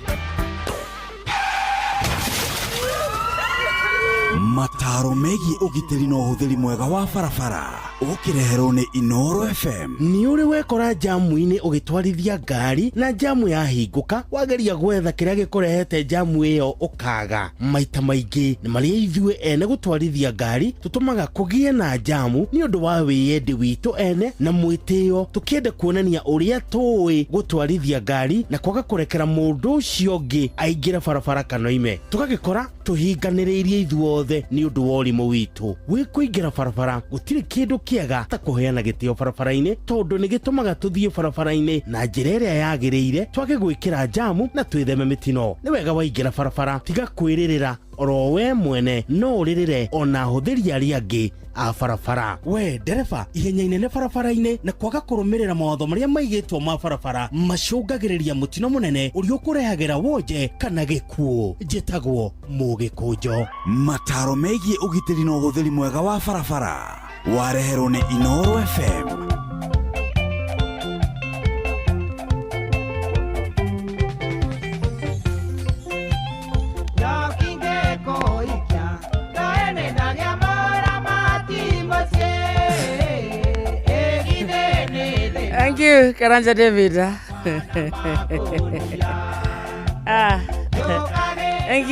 S5: Mataro megiĩ ũgitĩri na ũhũthĩri mwega wa barabara. ukireherwo ni Inoro FM.
S8: Ni uri wekora jamu-ini ugitwarithia ngari na jamu yahinguka wageria gwetha kiria gikurehete jamu iyo ukaga. Maita maingi ni maria ithue ene gutwarithia ngari tutumaga kugie na jamu ni undu wa wiyendi witu ene na mwitio tukiende kuonania uria tui gutwarithia ngari na kwaga kurekera mundu ucio ungi aingira barabara kanoime tugagikora tuhinganiriirie ithuothe ni undu wa urimu witu. Wi kuingira barabara gutiri kindu kiega ta kuheana gitio barabara-ini tondu ni gitumaga tuthie barabara-ini na njira iria yagiriire twage gwikira jamu na twitheme mitino. Ni wega waingira barabara tiga kwiririra oro we mwene no uririre ona huthiri aria angi a barabara. We ndereba ihenya inene barabara-ini na kwaga kurumirira mawatho maria maigitwo ma barabara macungagiriria mutino munene uria ukurehagira wonje kana gikuo. Njitagwo Mugikunjo.
S5: Mataro megie ugitiri na uhuthiri mwega wa barabara wareherwo ni Inoro FM.
S1: Thank you, Karanja David.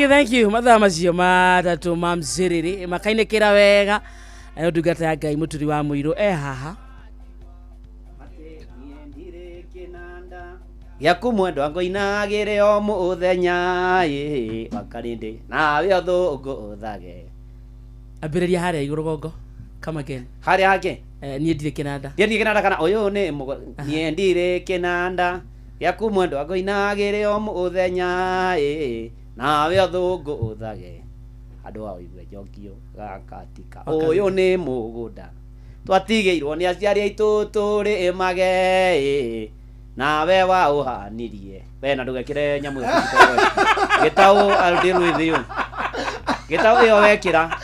S1: Thank you. Mathaa macio matatu mamziriri makainekera wega ayo ndungata ya Ngai muturi wa muiru haha
S12: Yaku mwendo ngoinagire o muthenya bakarinde nawe othungu uthage
S1: ambiriria haria iguru gongo come again
S12: haria hake
S1: nie ndire kinanda
S12: kana uyu ni nie ndire kinanda Yaku mwendo ngoinagire o muthenya nawe othungu uthage andu a igwe jokio gakatika uyu ni mugunda twatigeirwo ni aciari aitu turi mage nawe wa uhanirie wena ndugekire nyamu gitau I'll deal with you gitau iyo wekira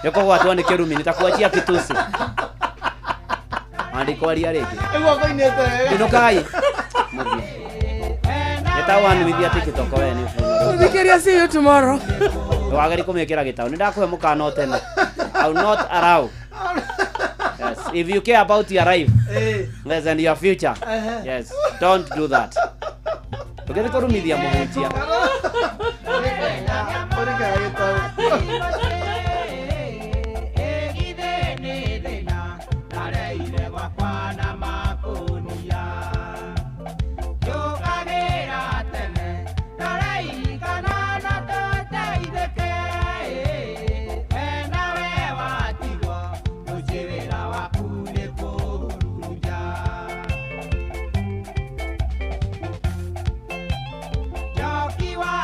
S12: yoko gwatwa ni kirumi nitakuachia kitusi andiko aria rege
S6: ego koinete
S12: inokai gitau anwithia tikitoko we ni
S1: Uthikeria see you tomorrow.
S12: Wagari kumekira gitau nindakuhe mukano tene I will not allow. Yes, if you care about your life and your future, yes, don't do that. Tugere kurumithia muhunjia.
S2: Joki wa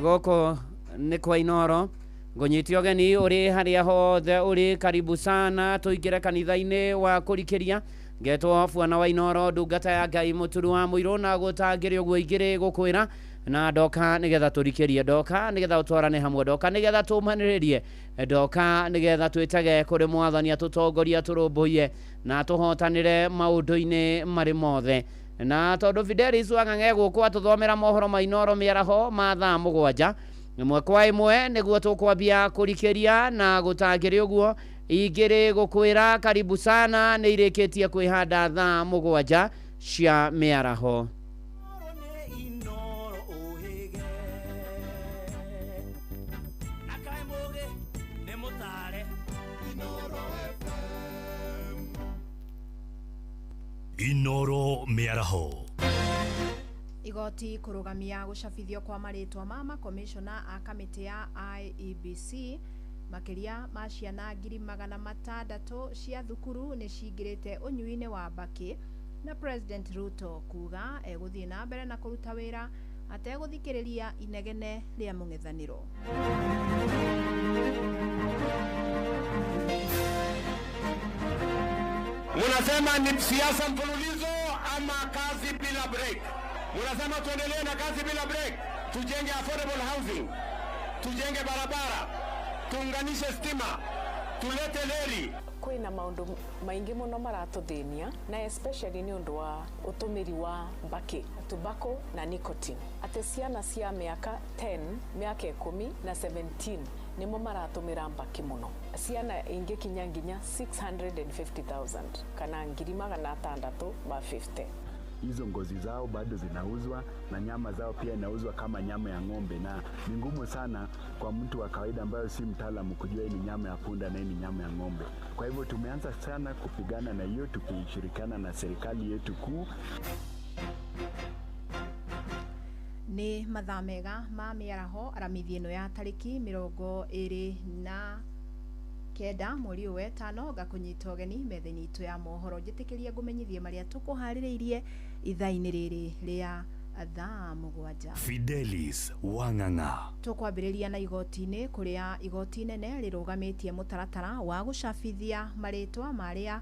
S12: goko nĩ kwa Inoro ngũnyitio geni ũrĩ harĩa hothe ũrĩ karibu sana tũingĩre kanitha-inĩ wa kũrikĩria ngetwo bwana wa Inoro ndungata ya Ngai mũturu wa mũirũ na gũtangĩrĩ ũguo igĩrĩ gũkwĩra na ndoka nĩgetha tũrikĩrie ndoka nĩgetha ũtwarane hamwe ndoka nĩgetha tũmanĩrĩrie ndoka nĩgetha twĩtage kũrĩ mwathani atũtongoria tũrũmbũiye na tũhotanĩre maũndũ-inĩ marĩ mothe na tondũ Fidelis Wang'ang'e gũkũ atũthomera mohoro ma Inoro mĩaraho ma thaa 7 ĩmwe kwa ĩmwe nĩguo tũkwambia kũrikĩria na gũtangĩrĩ ũguo igĩrĩ gũkwĩra karibu sana nĩ irĩkĩtie kwĩhanda thaa 7 cia mĩaraho.
S3: Inoro mĩaraho.
S11: Igoti kurugamia gucabithio kwa marĩtwa ma makomishona a kamĩtĩ ya IEBC makiria ma ciana 600,000 cia thukuru nĩ cingĩrĩte ũnyui-inĩ wa mbaki na President Ruto kuga egũthiĩ na mbere na kũruta wĩra ategũthikĩrĩria inegene rĩa mũng'ethanĩro.
S13: Munasema ni siasa mfululizo ama kazi bila break? Munasema tuendelee na kazi bila break? Tujenge affordable housing, tujenge barabara, tuunganishe stima, tulete reli.
S15: Kwina maundu maingi muno maratuthinia na especially ni undu wa utumiri wa mbaki, tobacco na nicotine. Ate ciana cia miaka 10, miaka 10 na 17 nimo maratumira mbaki muno. Ciana ingi kinya nginya 650,000 kana 650.
S22: Hizo ngozi zao bado zinauzwa na nyama zao pia inauzwa kama nyama ya ng'ombe, na ni ngumu sana kwa mtu wa kawaida ambayo si mtaalamu kujua hii ni nyama ya punda na hii ni nyama ya ng'ombe. Kwa hivyo tumeanza sana kupigana na hiyo tukishirikiana na serikali yetu kuu.
S11: Ni mathaa mega ma mĩaraho aramithi ĩno ya tarĩki 29 mweri wa gatano gakunyita ũgeni metha-inĩ itũ ya mohoro njĩtĩkĩria ngũmenyithie marĩa tũkũharĩrĩirie ithaa-inĩ rĩrĩ rĩa thaa 7.
S3: Fidelis Wang'ang'a.
S11: Tũkwambĩrĩria na igoti-inĩ kũrĩa igoti inene rĩrũgamĩtie mũtaratara wa gũcabithia marĩtwa marĩa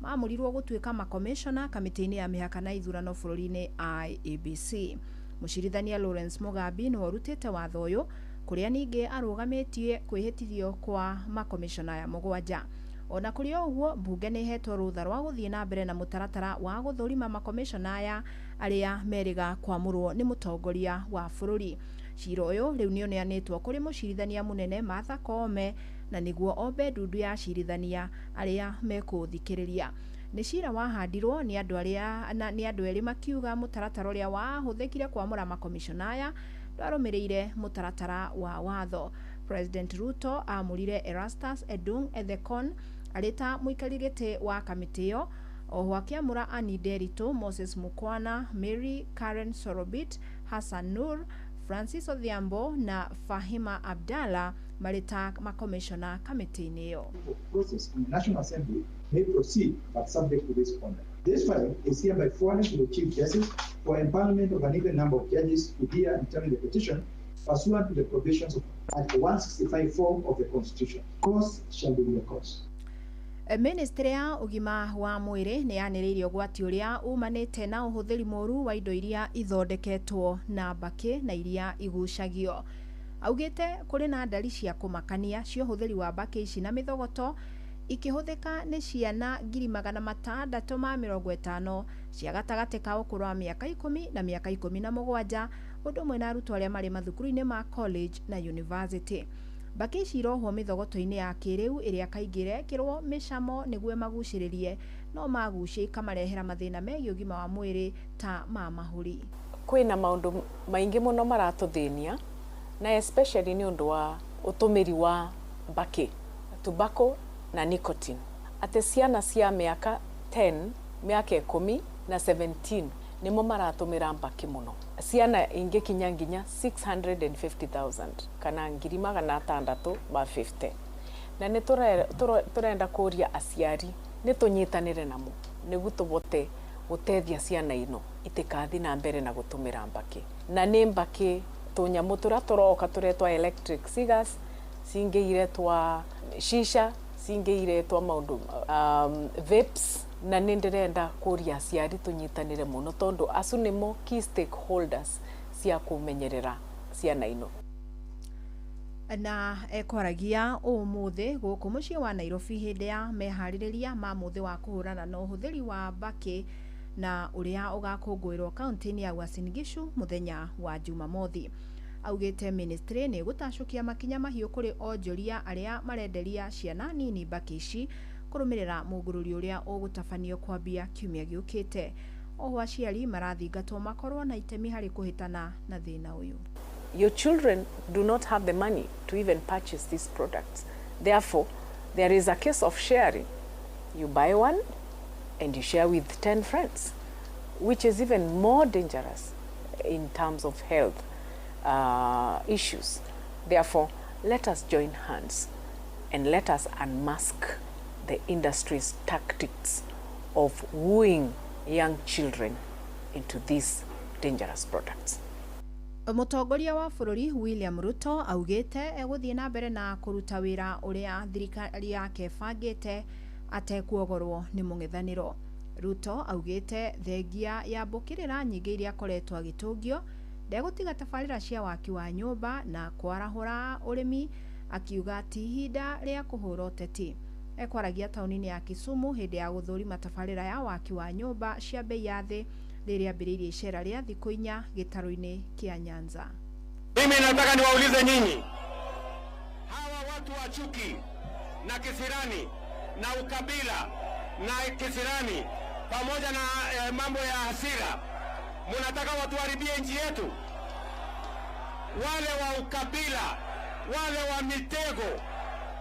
S11: maamũrirwo gũtuĩka makomishona kamĩtĩ-inĩ ya mĩhaka na ithurano bũrũri-inĩ IEBC. Mũcirithania Lawrence Mugambi nĩwe ũrutĩte watho ũyũ kuria ningĩ arũgamĩtie kwĩhĩtithio kwa makomishona ya 7. Ona kũrĩ ũguo mbunge nĩ hetwo rũtha rwa gũthiĩ na mbere na mũtaratara wa gũthũrima makomishona aya arĩa merĩga kwamũrwo nĩ mũtongoria wa bũrũri. Cira ũyũ rĩu nĩ ũneanĩtwo kũrĩ mũcirithania mũnene Martha Koome na nĩguo ombe ndundu ya cirithania arĩa mekũthikĩrĩria. Nĩ cira wahandirwo nĩ andũ erĩ makiuga mũtaratara ũrĩa wahũthĩkire kwamũra makomishona aya ndwarũmĩrĩire mũtaratara wa watho. President Ruto amũrire Erastus Edung Ethekon arĩ ta mũikarĩri gĩtĩ wa kamĩtĩ ĩyo, oho akĩamũra Annie Nderitu, Moses Mukwana, Mary Karen Sorobit, Hassan Nur, Francis Odhiambo na Fahima Abdalla marĩ ta makomishona kamĩtĩ-inĩ ĩyo.
S24: Process in the National Assembly may proceed but subject to this conduct. This file is hereby forwarded to the Chief Justice for empanelment of an even number of judges to hear and determine the petition pursuant to the provisions of Article 165(4) of the Constitution. Cause shall be the cause.
S11: Ministry ya ũgima wa mwĩrĩ nĩ yanĩrĩirie ũgwati ũrĩa umanĩte na ũhũthĩri mũru wa indo iria ithondeketwo na mbakĩ na iria igucagio. Augĩte kũrĩ na ndari cia kũmakania cia ũhũthĩri wa mbakĩ ici na mĩthogoto ikĩhũthĩka nĩ ciana 650,000 cia gatagatĩ ka ũkũrũ wa mĩaka 10 na mĩaka 17 ũndũ ũmwe na arutwo arĩa marĩ mathukuru-inĩ ma college na university. Mbakĩ ici irohwo mĩthogoto-inĩ ya kĩrĩu ĩrĩa kaingĩ irekĩrwo mĩcamo nĩguo magucĩrĩrie, no magucia ikamarehera mathĩna megiĩ ũgima wa mwĩrĩ ta ma mahũri.
S15: Kwĩna maũndũ maingĩ mũno maratũthĩnia na especially nĩ ũndũ wa ũtũmĩri wa mbakĩ, tobacco na nicotine. Ate ciana cia mĩaka 10, mĩaka 10 na 17 nimo maratũmĩra mbakĩ mũno. Ciana ingĩ kinya nginya 650,000 kana 650. Na nĩ turenda kũria aciari nĩ tũnyitanĩre namo nĩguo tũbote gũteithia ciana ino itikathi na mbere na gũtũmĩra mbakĩ. Na nĩ mbakĩ tunyamu turia turoka turetwa electric cigars cingiiretwa shisha cingiiretwa maundu vapes na nindirenda kuria aciari tunyitanire muno tondu acu nimo key stakeholders cia kumenyerera ciana ino.
S11: Na ekwaragia umuthi guku mucii wa Nairobi hindi ya mehaririria ma muthi wa kuhurana na uhuthiri wa mbaki na uria ugakungwirwo kaunti-ini ya Uasin Gishu muthenya wa Jumamothi. Augite ministry ni gutacukia makinya mahiu kuri onjoria aria marenderia ciana nini mbaki ici kurumirira mugururi uria ugutafanio kwambia kiumia giukite. Oho aciari marathingatwo makorwo na itemi hari kuhitana na thina uyu.
S15: Your children do not have the money to even purchase these products. Therefore, there is a case of sharing. You buy one and you share with 10 friends, which is even more dangerous in terms of health issues. Therefore, let us join hands and let us unmask the industry's tactics of wooing young children into these dangerous products.
S11: Mutongoria wa bururi William Ruto augite eguthie na mbere na kuruta wira uria thirikari yake bangite atekuogorwo ni mung'ethaniro. Ruto augite thengia ya mbukirira nyingi iria koretwo agitungio ndegutiga tabarira cia waki wa nyumba na kwarahura urimi, akiuga ti ihinda ria kuhura uteti. Ekwaragia tauni-ini ya Kisumu hindi ya guthurima tabarira ya waki wa nyumba cia bei ya thi riria ambiriirie icera ria thiku 4 gitaro-ini kia Nyanza.
S13: Mimi nataka niwaulize nyinyi, hawa watu wa chuki na kisirani na ukabila na kisirani pamoja na mambo ya hasira, munataka watuharibie nchi yetu? Wale wa ukabila, wale wa mitego,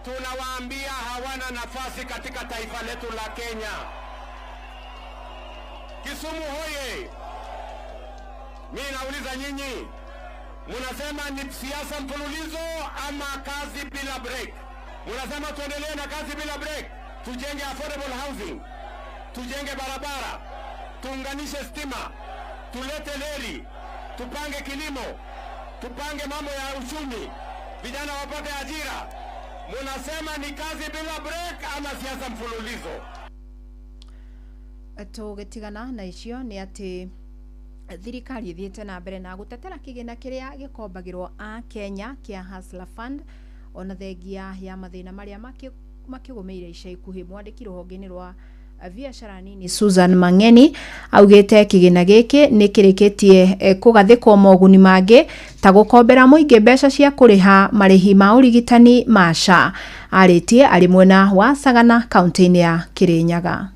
S13: tunawaambia hawana nafasi katika taifa letu la Kenya. Kisumu hoye! Mimi nauliza nyinyi, munasema ni siasa mfululizo ama kazi bila break? Munasema tuendelee na kazi bila break, tujenge affordable housing, tujenge barabara, tuunganishe stima, tulete reli, tupange kilimo, tupange mambo ya uchumi, vijana wapate ajira. Munasema ni kazi bila break ama siasa mfululizo?
S11: Tugitigana na icio ni ati thirikari ithiete na mbere na gutetera kigina kiria gikombagirwo a Kenya kia Hustler Fund ona thengia ya mathina maria makigumeire ica ikuhi. Mwandiki ruhonge-ini rwa biashara nini Susan Mang'eni augite kigina giki ni kirikitie kugathikwo moguni mangi ta gukombera muingi mbeca cia kuriha marihi ma urigitani masha. Aritie ari mwena wa Sagana kaunti-ini ya Kirinyaga.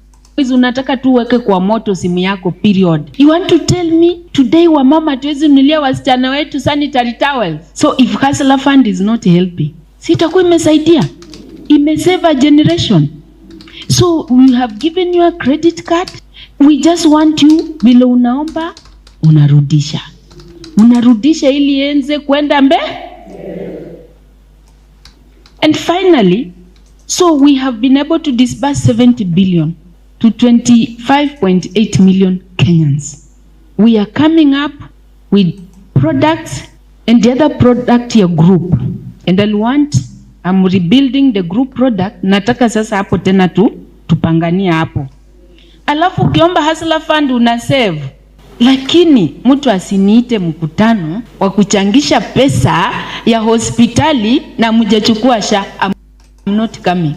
S14: Unataka tu weke kwa moto simu yako period. You want to tell me today wa mama tuwezi nunulia wasichana wetu sanitary towels? So if Hustler Fund is not helping, sitakuwa imesaidia, imesave a generation. So we have given you a credit card, we just want you bila unaomba unarudisha ili enze kwenda And finally, so we have been able to disburse 70 billion to 25.8 million Kenyans. We are coming up with products and the other product your group. And I'm rebuilding the group product. Nataka sasa hapo tena tupangania hapo. Alafu ukiomba Hustler Fund una save. Lakini mtu asiniite mkutano wa kuchangisha pesa ya hospitali na mjachukua SHA. I'm not coming.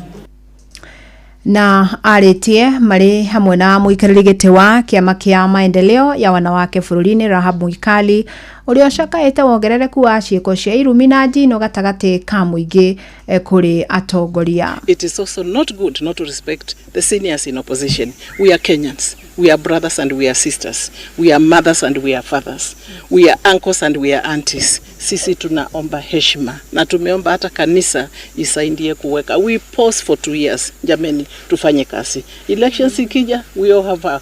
S11: Na aritie mari hamwe na muikariri giti wa kiama kia maendeleo ya wanawake bururi-ini Rahab Mwikali uria cakaite wongerereku wa ciiko cia irumi na njino gatagati ka muingi kuri atongoria.
S16: It is also not good not to respect the seniors in opposition. We are Kenyans. We are brothers and we are sisters. We are mothers and we are fathers. We are uncles and we are aunties. Sisi tunaomba heshima na tumeomba hata kanisa isaidie kuweka. We pause for 2 years. Jameni, tufanye kazi. Elections ikija, we all have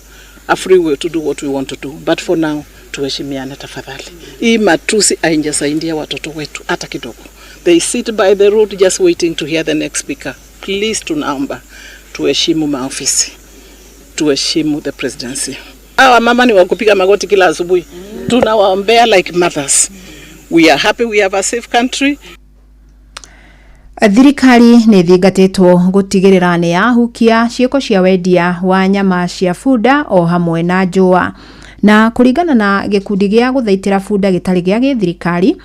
S16: a free will to do what we want to do. But for now, tuheshimiane tafadhali. Hii matusi haijasaidia watoto wetu hata kidogo. They sit by the road just waiting to hear the next speaker. Please tunaomba tuheshimu maofisi. Tuheshimu the presidency. Hawa mama ni wakupiga magoti kila asubuhi. Tunawaombea like mothers. We are happy we have a safe country.
S11: Thirikari nĩ thingatĩtwo gũtigĩrĩra nĩ yahukia ciĩko cia wendia wa nyama cia bunda o hamwe na njũa. Na kũringana na gĩkundi gĩa gũthaitĩra bunda gĩtarĩ gĩa gĩthirikari,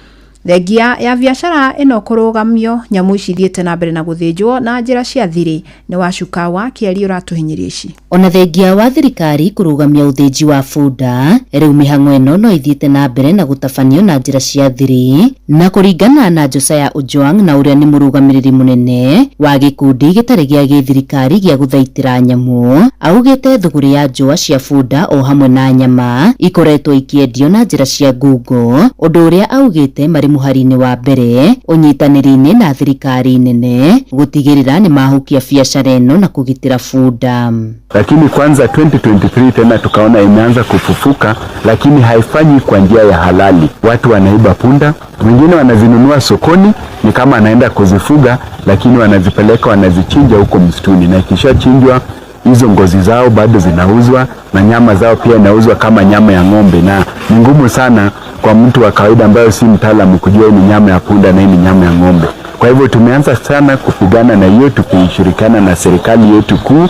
S11: thengia ya biacara ĩno kũrũgamio, nyamũ ici thiĩte na mbere na gũthĩnjwo na njĩra cia thiri. Nĩ Wacuka wa Kĩari ũratuhinyĩria ici.
S7: Ona thengia wa thirikari kũrũgamia ũthĩnji wa bunda, rĩu mĩhang'o ĩno no ithiĩte na mbere na gũtabanio na njĩra cia thiri. Na kũringana na Josiah Ojwang na ũrĩa nĩ mũrũgamĩrĩri mũnene wa gĩkundi gĩtarĩ gĩa gĩthirikari gĩa gũthaitĩra nyamũ, augĩte thũgũrĩ ya njũa cia bunda o hamwe na nyama ikoretwo ikĩendio na njĩra cia ngungo, ũndũ ũrĩa augĩte marĩ mũhari-inĩ wa mbere ũnyitanĩri-inĩ na thirikari nene gũtigĩrĩra nĩ mahukia biacara ĩno na kũgitĩra bunda.
S22: Lakini kwanza 2023 tena tukaona imeanza kufufuka, lakini haifanyi kwa njia ya halali. Watu wanaiba punda, wengine wanazinunua sokoni ni kama anaenda kuzifuga, lakini wanazipeleka wanazichinja huko msituni, na ikishachinjwa hizo ngozi zao bado zinauzwa na nyama zao pia inauzwa kama nyama ya ng'ombe, na ni ngumu sana kwa mtu wa kawaida ambaye si mtaalamu kujua ni nyama ya punda na ni nyama ya ng'ombe. Kwa hivyo tumeanza sana kupigana na hiyo, tukishirikiana na serikali yetu kuu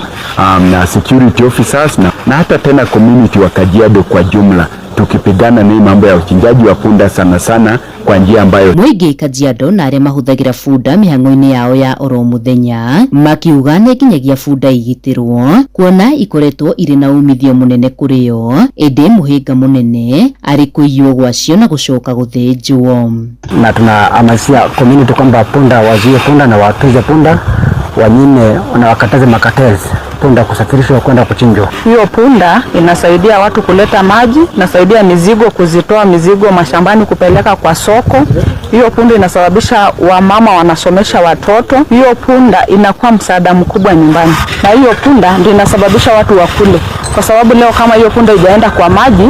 S22: na security officers na hata tena community wa Kajiado kwa jumla, tukipigana na mambo ya uchinjaji wa punda sana sana kwa njia ambayo
S7: mũingĩ Kajiado na arĩa mahũthagĩra bunda mĩhang'o-inĩ yao ya oro mũthenya makiuga nĩ nginyagia bunda igitirwo, kuona ikoretwo irĩ na umithio mũnene kũrĩ o, ĩndĩ mũhĩnga mũnene arĩ kũiywo gwacio na gũcoka gũthĩnjwo.
S17: Na tunahamasisha community kwamba punda wazuie punda na watuze punda, wanyime na wakataze makatezi punda kusafirishwa kwenda kuchinjwa.
S19: Hiyo punda inasaidia watu kuleta maji, inasaidia mizigo kuzitoa mizigo mashambani kupeleka kwa soko. Hiyo punda inasababisha wamama wanasomesha watoto. Hiyo punda inakuwa msaada mkubwa nyumbani. Na hiyo punda ndio inasababisha watu wakule. Kwa sababu leo kama hiyo punda ijaenda kwa maji,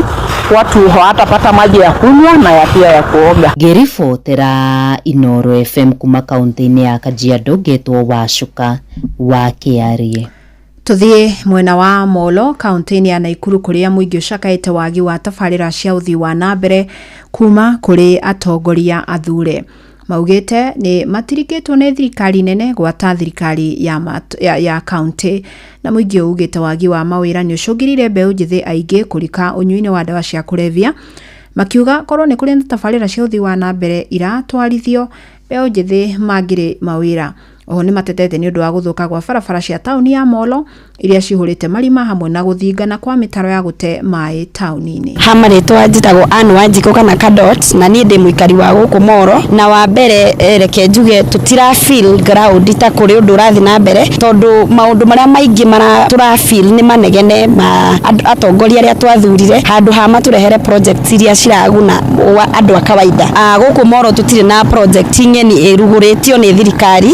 S19: watu hawatapata maji ya kunywa na ya pia ya kuoga.
S7: Ngĩribotera Inooro FM kuma kaunti-inĩ ya Kajiado, ngetwo Wacuka wa Kĩari.
S11: Tuthie mwena wa Molo, kaunti-inĩ ya Naikuru, kũrĩa mũingĩ ũcakaĩte wagi wa tabarĩra cia ũthii wa na mbere kuma kũrĩ atongoria athure. Maugĩte nĩ matirikĩtwo nĩ thirikari nene gwata thirikari ya kaunti, na mũingĩ ugĩte wagi wa mawĩra nĩ ũcũngĩrĩire mbeũ njĩthĩ aingĩ kũrika ũnyui-inĩ wa ndawa cia kũrebia, makiuga korwo nĩ kũrĩ tabarĩra cia ũthii wa na mbere iratwarithio, mbeũ njĩthĩ mangĩrĩ mawĩra. Oho nĩ matetete nĩ ũndũ wa gũthũka gwa barabara cia tauni ya Molo iria cihũrĩte marima hamwe na gũthingana kwa mĩtaro ya gũte maĩ tauni-inĩ.
S23: Hamarĩtwa njĩtagwo Anne Wanjikũ kana Kadot, na niĩ ndĩ mũikari wa gũkũ Molo, na wa mbere reke njuge tũtira feel ground ta kũrĩ ũndũ ũrathiĩ na mbere, tondũ maũndũ marĩa maingĩ tũra feel nĩ manegene ma atongoria arĩa twathurire handũ ha matũrehere project iria ciraguna andũ a kawaida. Gũkũ Molo tũtirĩ na project ng'eni ĩrugũrĩtio nĩ thirikari,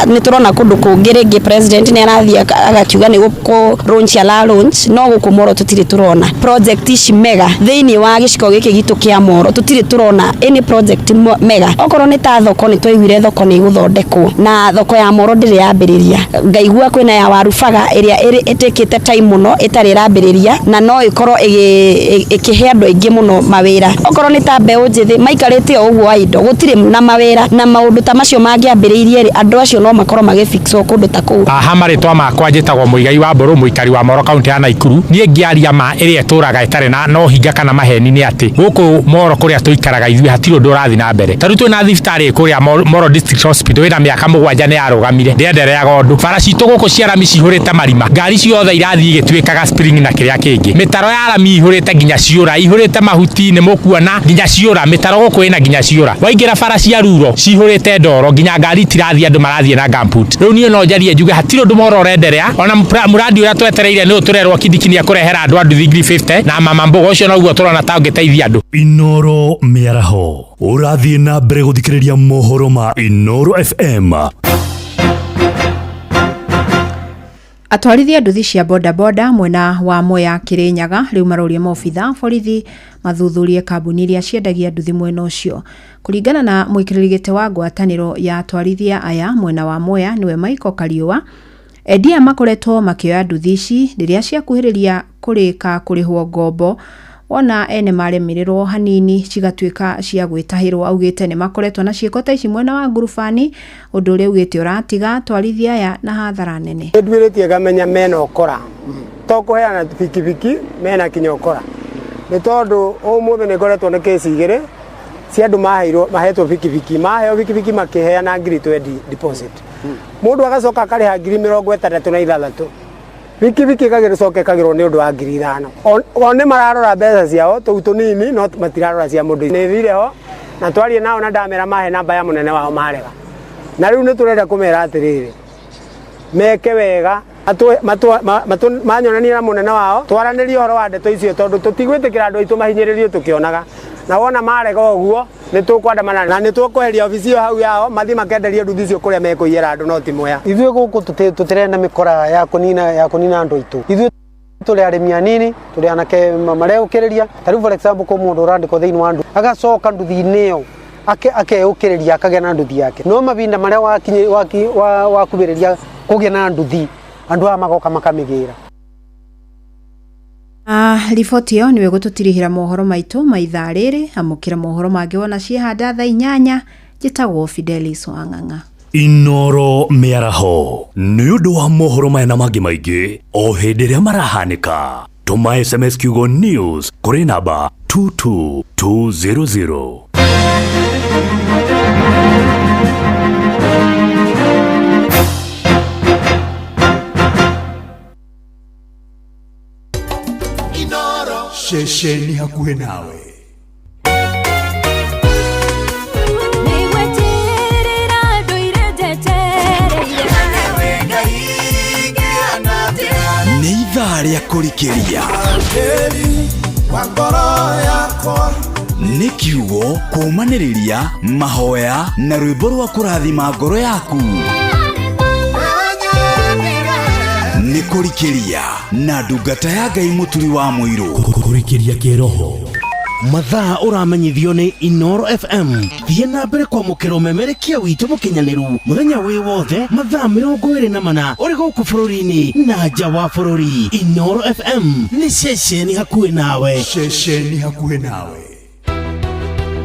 S23: nĩ tũrona kũndũ kũngĩ rĩngĩ president nĩ arathiĩ agakiuga nĩ launch no gũkũ Molo tũtirĩ tũrona project ici mega thĩinĩ wa gĩcigo gĩkĩ gitũ kĩa Molo, tũtirĩ tũrona any project mega. Okorwo nĩ ta thoko, nĩ twaiguire thoko nĩ gũthondekwo, na thoko ya Molo ndĩrĩ yambĩrĩria. Ngaigua kwĩna ya Warubaga ĩrĩa ĩtĩkĩte time mũno ĩtarĩ yambĩrĩria, na no ĩkorwo ĩkĩhe andũ aingĩ mũno mawĩra. Okorwo nĩ ta mbeũ njĩthĩ maikarĩte o ũguo indo, gũtirĩ na mawĩra, na maũndũ ta macio mangĩambĩrĩirie andũ acio no makorwo magĩfixwo kũndũ ta kũu.
S25: Hamarĩtwa makwa njĩtagwo Mũigai wa Mbũrũ, mũikari wa Molo kaunti ya Naikuru. Niĩ ngĩaria ma ĩrĩa ĩtũraga ĩtarĩ na no hinga kana maheni nĩ atĩ gũkũ Molo kũrĩa tũikaraga ithuĩ hatirĩ ũndũ ũrathiĩ na mbere. Tarĩu twĩna thibitarĩ kũrĩa Molo District Hospital wĩna mĩaka 7 nĩ yarũgamire ndĩendereaga ũndũ. Bara citũ gũkũ cia rami cihũrĩte marima, ngari ciothe irathiĩ igĩtuĩkaga spring na kĩrĩa kĩngĩ. Mĩtaro ya rami ihũrĩte nginya ciũra, ihũrĩte mahuti nĩ mũkuona nginya ciũra. Mĩtaro gũkũ ĩna nginya ciũra, waingĩra bara cia ruro cihũrĩte ndoro, nginya ngari tirathiĩ, andũ marathiĩ na gambut. Rĩu niĩ no njarie njuge hatirĩ ũndũ Molo ũrenderea, ona muradi ũrĩa twetereire nĩ ũtũrerwo kidikini kũrehera andũ 50 na mama mbogo ũcio noguo tũrona ta ũngĩteithia andũ.
S3: Inooro mĩaraho ũrathiĩ na mbere gũthikĩrĩria mohoro ma Inooro FM.
S11: Atwarithia nduthi cia bodaboda mwena wa Mwea Kirinyaga rĩu maroria maobitha borithi mathuthurie kambuni iria ciendagia nduthi mwena ũcio. Kũringana na mwĩkĩrĩri gĩtĩ wa ngwatanĩro ya atwarithia aya mwena wa Mwea niwe Michael Kariũa, endia makoretwo makĩoya nduthi ici rĩrĩa ciakuhĩrĩria kũrĩka kũrĩhwo ngombo wona ene maremirwo hanini cigatuika cia gwitahirwo. Augite ni makoretwo na ciiko ta ici mwena wa ngurubani undu uri ugite uratiga twarithia aya na hathara nene.
S4: Ndwiritie gamenya mena okora to kuheana pikipiki mena kinyokora ni tondu umuthe ni ngoretwo na kesi igire cia andu mahetwo pikipiki maheo pikipiki makiheana ngiri 20 deposit mundu agacoka akariha ngiri 66 pikipiki kagicoke kagirwo ni undu wa ngiri 5 one mararora mbeca ciao tu tunini no matirarora cia mundu ni thireho na twarie nao na ndamera mahe namba ya munene wao marega na riu ni turenda kumera atiriri meke wega manyonania na munene wao twaranirie horo wa ndeto icio tondu tutigwitikira andu aitu mahinyiririo tukionaga na wona marega uguo ni tukwandamana na ni tukweheria ofisi yo hau yao mathi makenderia nduthi icio kuria mekuiyera andu no ti moya. Ithuĩ guku tutirenda mikora ya kunina andu aitu. Ithuĩ tuli arimi anini tuli anake mareukiriria tariu for example ko mundu urandiko thiini wa ndu agacoka nduthi-ini iyo akeukiriria akagĩa na nduthi yake no mabinda maria wakubiriria kugĩa na nduthi andu amagoka makamigira.
S11: Riboti iyo niwe gututirihira mohoro maitu maithaa riri amukira mohoro mangi wona ciehanda thaa 8 njitagwo Fidelis Wang'ang'a.
S3: Inoro miaraho ni undu wa mohoro maya na mangi maingi o hindi ria marahanika tuma SMS kiugo news kuri namba 22200.
S9: Shesheni hakuhe nawe.
S5: Ni ithaa rĩa kũrikĩria nĩ kiugo kũmanĩrĩria mahoya na rwĩmbo rwa kũrathima ngoro yaku. Nĩ kũrikĩria na ndungata ya Ngai mũturi wa mũirũ.
S8: Kũrikĩria kĩroho mathaa ũramenyithio nĩ Inoro FM. Thiĩ na mbere kwamũkĩra ũmemerekia witũ mũkinyanĩru mũthenya wĩ wothe mathaa 24 ũrĩ gũkũ bũrũri-inĩ na nja wa bũrũri. Inoro FM nĩ ceceni hakuhĩ nawe.
S9: Ceceni hakuhĩ nawe.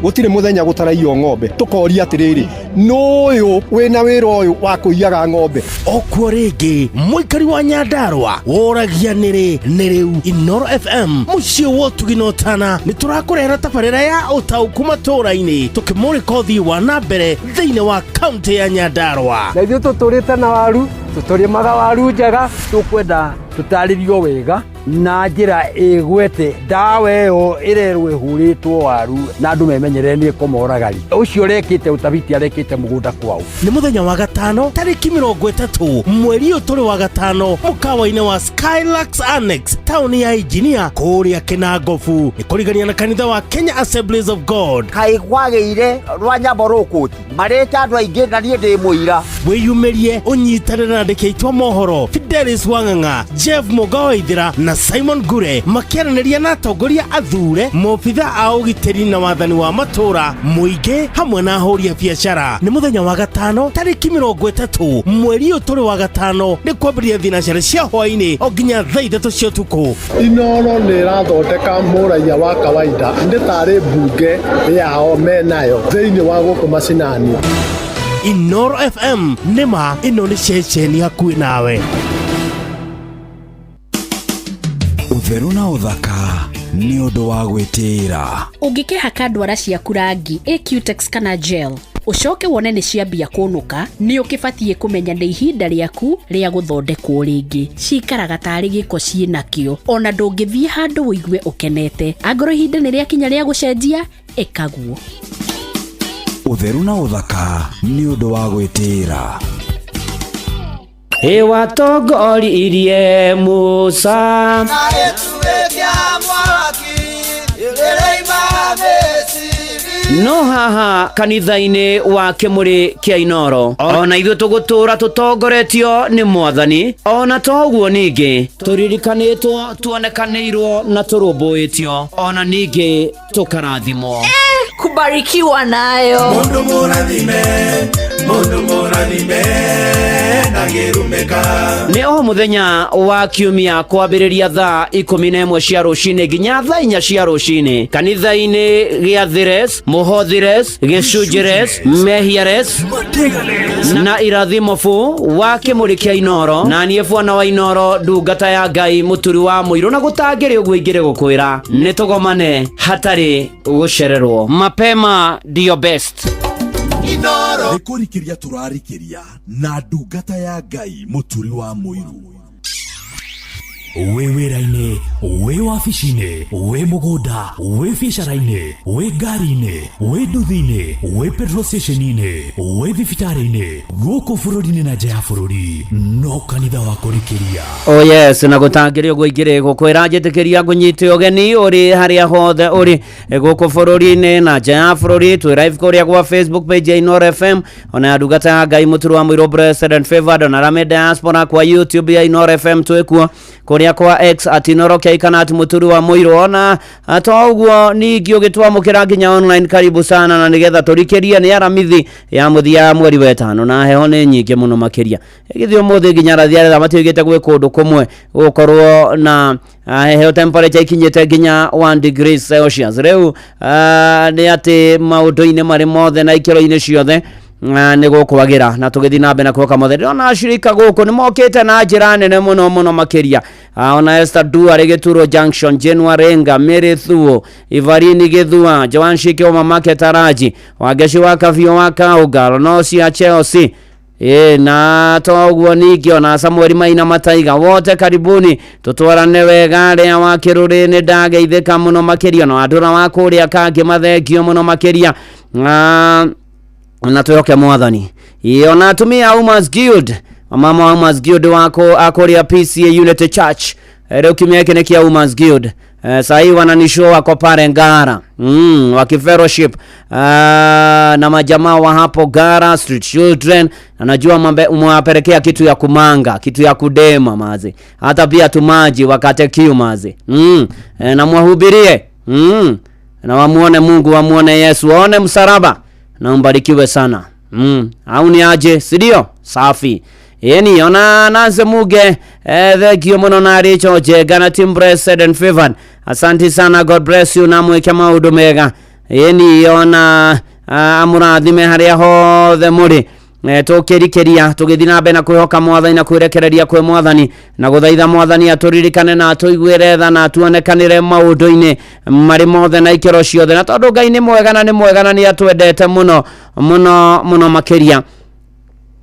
S18: Gutire muthenya gutaraio ng'ombe tukoria atiriri nuyu wina wira uyu wa kuiyaga ng'ombe
S8: okwo ringi muikari wa Nyandarua woragia niri niriu. Inoro FM mucio wotugino tana ni turakurehera tabarira ya utauku matura-ini tukimurika uthii wa nambere thiini wa kaunti ya Nyandarua.
S4: Na ithuĩ tũtũrĩte na waru tũtũrĩmaga waru njega tũkwenda tũtarĩrio wega na njĩra ĩgwete ndawa ĩyo ĩrerwo ĩhũrĩtwo waru na andũ memenyerere nĩ ĩkũmoragari. Ũcio ũrekĩte ũtabiti arekĩte mũgũnda kwao.
S8: Nĩ mũthenya wa gatano tarĩki 30 mweri ũyũ tũrĩ wa gatano mũkawa-inĩ wa Skylux Annex taũni ya Engineer kũrĩa Kĩnangobu nĩ kũrigania na kanitha wa Kenya Assemblies of God.
S20: Kaĩ kwagĩire rwa nyambo rũkũti marĩte andũ aingĩ na niĩ ndĩ mũira.
S8: Wĩyumĩrie ũnyitanĩre na andĩki aitũ a mohoro Fidelis Wang'ang'a, Jeff Mugawaithira na Simon Gure makiaranĩria na atongoria athure mobitha a ũgitĩri na wathani wa matũra mũingĩ hamwe na ahũri a biacara. Nĩ mũthenya wa gatano tarĩki 30 mweri ũyũ tũrĩ wa gatano nĩ kwambĩrĩria thinacara cia hwaĩ-inĩ o nginya thaa 3 cia ũtukũ.
S18: Inoro nĩ ĩrathondeka mũraia wa kawaida nĩ tarĩ mbunge yao menayo thĩinĩ wa gũkũ macinani.
S8: Inoro FM nĩma ĩno nĩ ceceni hakuhĩ nawe.
S5: Ũtheru na ũthaka nĩ ũndũ wa gwĩtĩĩra.
S21: Ũngĩkĩhaka ndwara ciaku rangi Acutex kana gel ucoke wone nĩ ciambia kũnũka nĩ ũkĩbatie kũmenya nĩ ihinda rĩaku rĩa gũthondekwo rĩngĩ. Cikaraga tarĩ gĩko ciĩnakĩo ona ndũngĩthiĩ handũ wĩigue ũkenete. Angorwo ihinda nĩ rĩakinya rĩa gũcenjia ĩkaguo.
S5: Ũtheru na ũthaka nĩ ũndũ wa gwĩtĩĩra.
S1: Watongoririe Musa no haha kanitha-inĩ wa Kĩmũrĩ kĩa Inoro ona ithuĩ tũgũtũra tũtongoretio nĩ Mwathani ona toguo ningĩ tũririkanĩtwo tuonekanĩirwo na tũrũmbũĩtio ona ningĩ tũkarathimwo.
S21: Kubarikiwa nayo
S9: mundu mũrathime na
S2: Nĩ o mũthenya wa kiumia kwambĩrĩria thaa 11 cia rũcinĩ nginya thaa 4 cia rũcinĩ kanitha-inĩ gĩa Thires, Mũhothires, Gĩcunjĩres, Mehiares na Irathimofu wa kĩmũrĩ kĩa Inoro, na niĩ Bwana wa Inoro ndungata ya Ngai mũturi wa mũirũ, na gũtangĩrĩ ũguo ingĩrĩ gũkwĩra nĩ tũgomane hatarĩ gũcererwo. Mapema ndio best.
S9: Inoro nĩkũrikĩria tũrarikĩria na ndungata ya Ngai mũturi wa mũirũ.
S3: Wĩ wĩra-inĩ, wĩ wabici-inĩ, wĩ mũgũnda, wĩ biacara-inĩ, wĩ ngari-inĩ, wĩ nduthi-inĩ, wĩ petrol station-inĩ, wĩ thibitarĩ-inĩ, gũkũ bũrũri-inĩ na nja ya bũrũri, no kanitha wa kũrikĩria.
S2: Oh yes, na gũtangĩrĩ ũguo ingĩrĩ gũkwĩra njĩtĩkĩria ngũnyite ũgeni ũrĩ harĩa hothe ũrĩ gũkũ bũrũri-inĩ na nja ya bũrũri. Twĩ live kũrĩa kwa Facebook page ya Inoro FM, ona ya ndungata ya Ngai mũturi wa mũirũ Blessed and Favored, ona Rame Diaspora kwa YouTube ya Inoro FM twĩkuo, kũrĩa kwa X @Inoro Kaikana mũturi wa mũirũ, ona toguo ningĩ ũgĩtwamũkĩra nginya online. Karibu sana, na nĩgetha tũrikĩrie nĩ aramithi ya mũthia mweri wa ĩtano, na heho nĩ nyingĩ mũno makĩria. Gĩthio mũthĩ nginya rathiarĩra matiũgĩte gwĩ kũndũ kũmwe gũkorwo na heho temperature ikinyĩte nginya 1 degrees Celsius. Rĩu nĩ atĩ maũndũ-inĩ marĩ mothe na ikĩro-inĩ ciothe nĩ gũkwagĩra, na tũgĩthiĩ na mbere na kuoka mothe. Ona ashirika gũkũ nĩ mokĩte na njĩra nene mũno mũno makĩria. Ona Esther Duare Gĩturo Junction, January Nga, Mary Thuo, Ivarini Gĩthua, Joan Shike wa Market Araji, Wangeci wa Kavio wa Kaũga, no cia Chelsea. Na toguo ningĩ ona Samuel Maina Mataiga, wote karibuni tutwarane wega. Rĩa wa Kĩrũrĩ ndageithĩka mũno makĩria, no andũra wa kũrĩa kangĩ mathengio mũno makĩria. Na tuyoke mwathani ona atumia Umas Guild, mama wa Umas Guild wako akũrĩa PCA Unity Church. Rĩu kimya gĩkĩ nĩ kĩa Umas Guild. Sahii wananishow wako pale Ngara wakifellowship na majamaa wa hapo Ngara Street Children. Anajua mwapelekea kitu ya kumanga, kitu ya kudema mazi, hata pia tumaji wakate kiu mazi. Na mwahubirie na wamuone Mungu, wamuone Yesu, waone msalaba, na mbarikiwe sana. Au ni aje, sidio? Safi. Yeni ona nanze muge thegio muno na richo jega na team Blessed and Favored. Asante sana, God bless you, na mweke maũndũ mega. Yeni ona amurathime harĩa hothe mũrĩ. Tũkĩrikĩria tũgĩthiĩ na mbere na kwĩhoka Mwathani na kwĩrekereria kwĩ Mwathani, na gũthaitha Mwathani atũririkane na atũiguĩre tha na atuonekanĩre maũndũ-inĩ marĩ mothe na ikĩro ciothe, na tondũ Ngai nĩ mwega na nĩ atwendete mũno mũno mũno makĩria.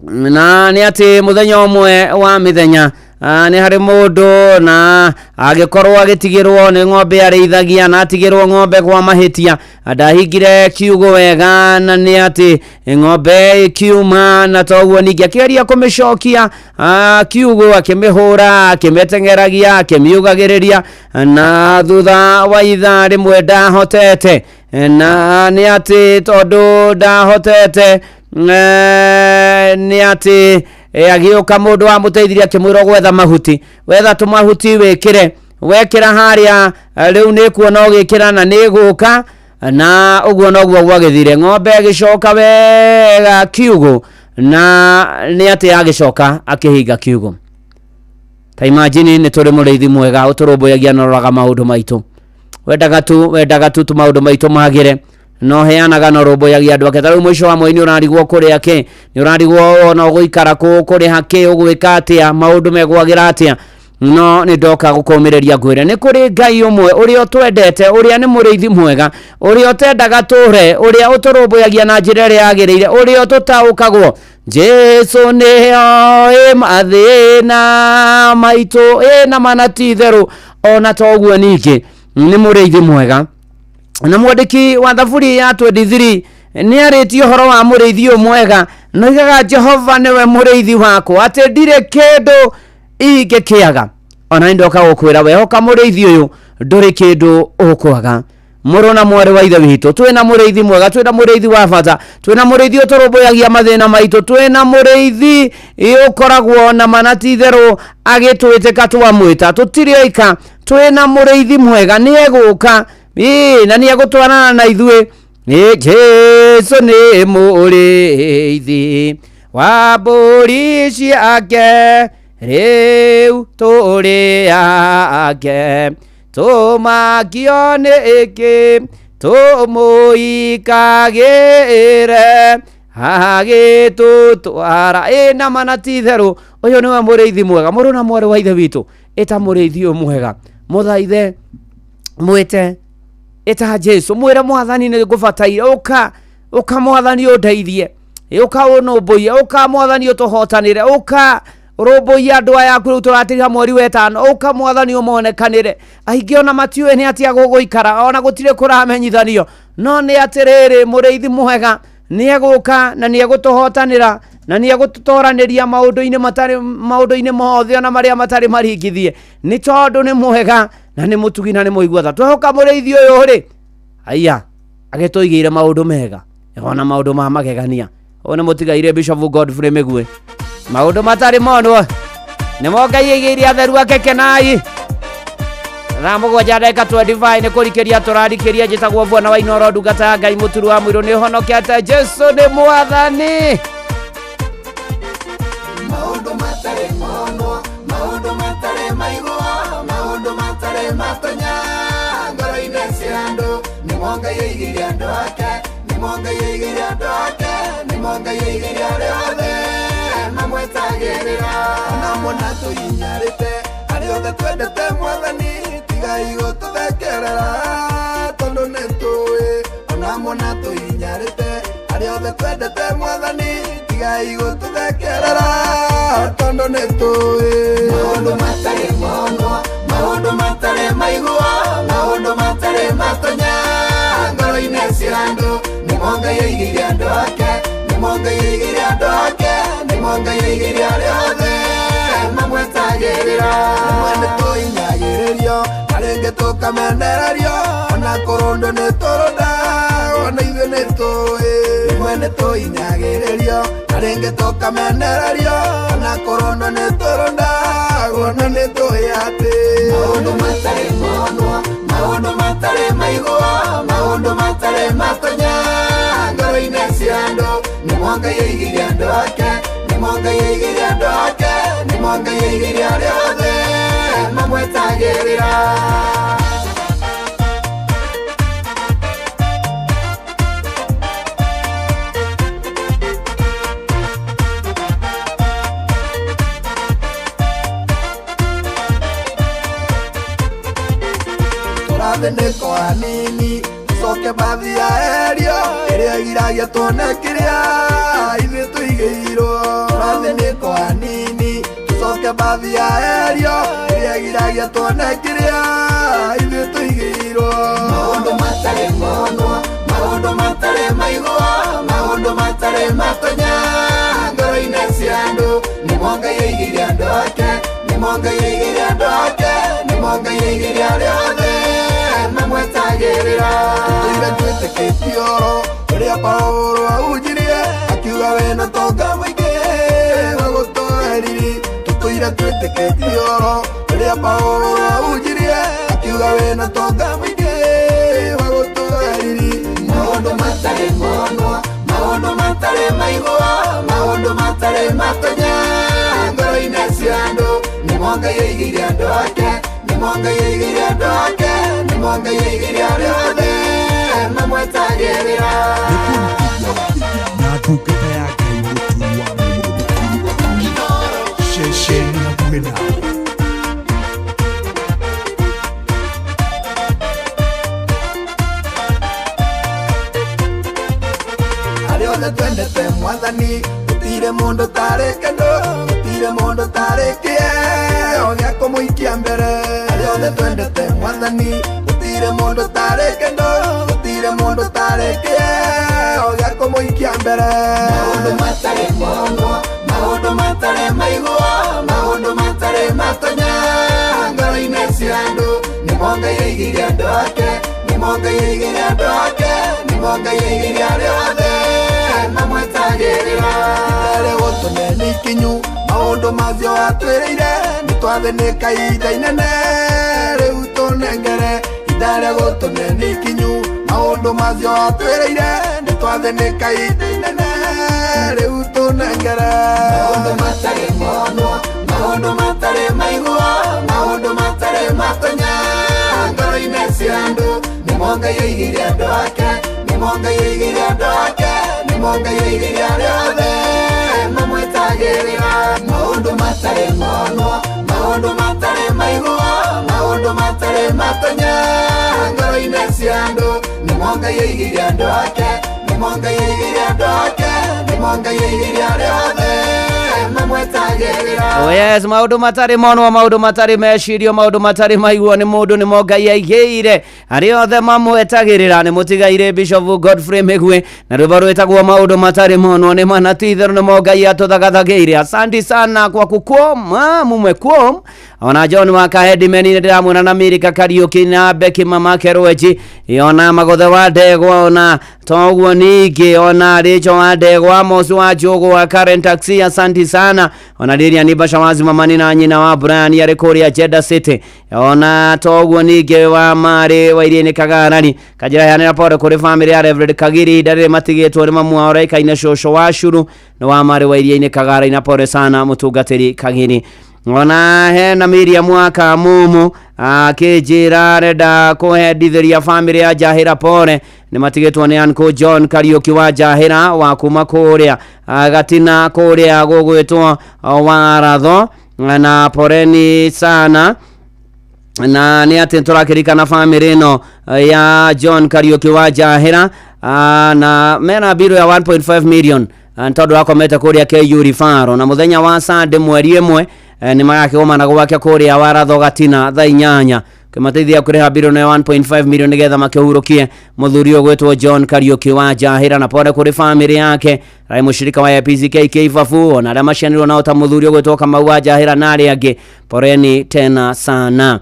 S2: Na nĩ atĩ mũthenya ũmwe wa mĩthenya nĩ harĩ mũndũ na agĩkorwo agĩtigĩrwo nĩ ng'ombe arĩithagia, na atigĩrwo ng'ombe kwa mahĩtia, ndahingire kiugo wega, na nĩ atĩ ng'ombe ikiuma, na toguo ningĩ akĩgeria kũmĩcokia kiugo, akĩmĩhũra, akĩmĩteng'eragia, akĩmiugagĩrĩria, na thutha wa ithaa rĩmwe ndahotete, na nĩ atĩ tondũ ndahotete nĩ atĩ agĩũka mũndũ wa mũteithirie akĩmwĩra gwetha mahuti, wetha tũmahuti wĩkĩre, wekĩra harĩa rĩu nĩ kuona ũgĩkĩra na nĩ gũka, na ũguo noguo gwagĩthire. Ng'ombe agĩcoka wega kiugo, na nĩ atĩ agĩcoka akĩhinga kiugo. Ta imagine nĩ tũrĩ mũrĩithi mwega ũtũrũmbũyagia na ũroraga maũndũ maitũ, wendaga tu maũndũ maitũ magĩre, no heanaga na rũmbũyagia andũ ake. Ta rĩu mũico wa mweri nĩ ũrarigwo kũrĩa kĩ, nĩ ũrarigwo ona ũgũikara kũrĩ hakĩ, ũgwĩka atĩa, maũndũ megwagĩra atĩa. No nĩ ndoka gũkũmĩrĩria ngwĩre nĩ kũrĩ Ngai ũmwe ũrĩa ũtwendete, ũrĩa nĩ mũrĩithi mwega, ũrĩa ũtendaga tũre, ũrĩa ũtũrũmbũyagia na njĩra ĩrĩa yagĩrĩire, ũrĩa ũtũtaũkagwo. Jesu nĩ oĩ mathĩna maitũ, na manati therũ. Ona toguo ningĩ nĩ mũrĩithi mwega, na mwandĩki wa thaburi ya 23 nĩ arĩtie ũhoro wa mũrĩithi mwega, na oigaga Jehova nĩwe mũrĩithi wakwa, atĩ ndirĩ kĩndũ ingĩkĩaga. Ona nĩ ndoka gũkwĩra wehoka mũrĩithi ũyũ ndũrĩ kĩndũ ũkwaga. Mũrũ na mwarĩ wa ithe witũ, twĩna mũrĩithi mwega, twĩna mũrĩithi wa bata, twĩna mũrĩithi ũtũrũmbũyagia mathĩna maitũ, twĩna mũrĩithi ũkoragwo na manati therũ agĩtwĩtĩka twamwĩta, tũtirĩ oika. Twĩna mũrĩithi mwega, nĩ egũka na nĩ egũtwarana na ithuĩ. Jesu nĩ mũrĩithi wa mbũri ciake rĩu tũrĩ ake tũmakio nĩ ĩkĩ tũmũikagĩre agĩtũtwara na mana ti therũ ũyũ nĩwe mũrĩithi mwega mũrũ na mwarĩ wa ithe witũ ĩta mũrĩithi ũyũ mwega mũthaithe mwĩte ĩta Jesu mwĩre mwathani nĩ ngũbataire ũka mwathani ũndeithie ũka ũnũmbũie ũka mwathani ũtũhotanĩre ũka rũmbũia andũ aya yaku rĩu tũratĩra mweri wetano ũka mwathani ũmonekanĩre aingĩ ona matiũĩ nĩ atĩa gũgũikara ona gũtirĩ kũramenyithanio no nĩ atĩrĩrĩ mũrĩithi mwega nĩ egũka na nĩ egũtũhotanĩra na nĩ egũtũtoranĩria maũndũ-inĩ mothe ona marĩa matarĩ maringithie nĩ tondũ nĩ mwega na nĩ mũtugi na nĩ mũigua tha twĩhoka mũrĩithi ũyũ rĩ aya agĩtũigĩire maũndũ mega ona maũndũ ma magegania ũyũ nĩ mũtigaire Bishop Godfrey Mĩgwe maũndũ matarĩ monwo nĩ Ngai aigĩire atheru ake kenai thaa mũgwanja ndagĩka 25 nĩ kũrikĩria tũrarikĩria njĩtagwo Bwana wa Inoro ndungata ya Ngai mũturu wa mũirũ nĩ ũhonokete Jesu nĩ mwathani
S6: maũndũ matarĩ monwo maũndũ matarĩ maigua maũndũ matarĩ matonya ngoro-inĩ cia andũ nĩmo Ngai aigĩire andũ ake nĩmo Ngai aigĩire andũ ake nĩmo Ngai aigĩire arĩa othe mamwetagĩrĩra ona mona tũhinyarĩte arĩa othe twendete mwathani tigai gũtũthekerera tondũ nĩ tũĩ ona mona tũhinyarĩte arĩa othe twendete mwathani tigai gũtũthekerera tondũ nĩ tũĩ maũndũ matarĩ monwo maũndũ matarĩ maigua maũndũ matarĩ matonya ngoro-inĩ cia andũ nĩmo Ngai aigĩire andũ ake nĩmo Ngai aigĩire andũ ake nĩmo Ngai aigĩire arĩa othe mamwetagĩrĩra rĩmwe nĩ tũhinyagĩrĩrio na rĩngĩ tũkamenererio ona kũrũndũ nĩ tũrũnda ona ithuĩ nĩ tũĩ rĩmwe nĩ tũhinyagĩrĩrio na rĩngĩ tũkamenererio ona kũrũndũ nĩ tũrũnda ona nĩ tũĩ atĩ maũndũ matarĩ monwo maũndũ matarĩ maigua maũndũ matarĩ matonya ngoro-inĩ cia andũ nĩmo Ngai aigĩire andũ ake nĩmo Ngai aigĩire andũ ake nĩmo Ngai aigĩire arĩa othe mamwetagĩrĩra tũrathinĩko hanini tũcoke bathi ya erio ĩrĩa ĩgiragia tuone kĩrĩa ithuĩ tũigĩirwo tũrathinĩko hanini tũcoke bathi ya erio ĩrĩa ĩgiragia tuone kĩrĩa ithuĩ tũigĩirwo maũndũ matarĩ monwo maũndũ matarĩ maigua maũndũ matarĩ matonya ngoro-inĩ cia andũ nĩmo Ngai aigĩire andũ ake nĩmo Ngai aigĩire andũ ake nĩmo Ngai aigĩire arĩa othe mamwetagĩrĩra tũire twĩtĩkĩtie oro ũrĩa Paũlũ ahunjirie akiuga wĩna tonga mũingĩ wa gũtũheriri tũtũire twĩtĩkĩtie oro ũrĩa Paũlũ ahunjirie akiuga wĩna tonga mũingĩ wa gũtũheriri maũndũ matarĩ monwo maũndũ matarĩ maigua maũndũ matarĩ matonya ngoro-inĩ cia andũ nĩmo Ngai aigĩire andũ ake nĩmo Ngai aigĩire andũ ake nĩmo Ngai aigĩire arĩa othe mamwetagĩrĩra
S9: na ndungata ya Ngai mũturu wa mũirũ ceceni hakuhĩ nawe
S6: arĩa othe twendete mwathani gũtirĩ mũndũ tarĩ kĩndũ gũtirĩ mũndũ tarĩ kĩheo gĩa kũmũikia mbere arĩa othe twendete mwathani gũtirĩ mũndũ tarĩ kĩndũ gũtirĩ mũndũ tarĩ kĩheo gĩa kũmũikia mbere maũndũ matarĩ monwo maũndũ matarĩ maigua maũndũ matarĩ matonya ngoro-inĩ cia andũ nĩmo Ngai aigĩire andũ ake nĩmo Ngai aigĩire andũ ake nĩmo Ngai aigĩire arĩa othe mamwetagĩrĩra rĩ gũtũnene ikinyu maũndũ macio atwĩrĩire nĩtwathĩnĩka ihinda inene rĩu tũnengere ihinda rĩa gũtũnene ikinyu maũndũ macio atwĩrĩire nĩtwathĩnĩka ihinda inene rĩu tũnengere yoigire andũ ake nĩ monga yoigire andũ ake nĩ monga yoigire arĩa othe mamwĩtagĩrĩra maũndũ matarĩ monwo maũndũ matarĩ maiguo maũndũ matarĩ matonya ngoro-inĩ cia andũ nĩ monga yoigire andũ ake nĩ monga yoigire andũ ake nĩ monga yoigire arĩa othe mamwĩtagĩrĩra.
S2: Oh yes, maũndũ matarĩ monwo maũndũ matarĩ mecirio maũndũ matarĩ maiguo nĩ mũndũ nĩ monga yoigire arĩa othe mamwĩtagĩrĩra. Nĩ mũtigaire Bishop Godfrey Migwe na rwĩmbo rwĩtagwo maũndũ matarĩ monwo nĩ mana tu itherũ nĩ monga atũthagathagĩire. Asante sana kwa kukwoma mumekuom ona John Wakahedimeni ndĩramwona na Amerika Kariuki na Becky mama Keroji ona magothe wa ndegwa ona toguo ningĩ ona Rachel wa ndegwa Mosi wa Jogo wa Current Taxi. Asante sana ona Liria ni Bashawazi mamani na nyina wa Brian ya Rekoria Jeddah City ona toguo ningĩ wa Mari wa Irie Kagarani kajira yanira pore kuri family ya Reverend Kagiri ndare matigĩtwo nĩ mamu wa Kaina Shosho wa Shuru na wa Mari wa Irie Kagara ina pore sana mutungatĩri Kagiri. Ona hena Miriam mwaka mumu akijira reda kuhendithĩria family ya Jahira pore nĩ matigĩtwo nĩ Uncle John Kariuki wa Jahira wa kuma kũrĩa gatina kũrĩa gũgwĩtwo Waratho na poreni sana na nĩ atĩ tũrakĩrikana family ĩno ya John Kariuki wa Jahira na mena biro ya 1.5 million tondũ akomete kũrĩa KU Rifaro na mũthenya wa Sunday mweri 1 nĩ magakĩgomana gwake kũrĩa Waratho gatina thaa 8 kĩmateithia kũrĩha biro na 1.5 million nĩgetha makĩhurũkie mũthuri ũgwĩtwo John Kariuki wa Jahira na pore kũrĩ family yake rai mũshirika wa PCKK Fafu ona arĩa macianirwo nao ta mũthuri ũgwĩtwo Kamau wa Jahira na arĩa angĩ poreni tena sana.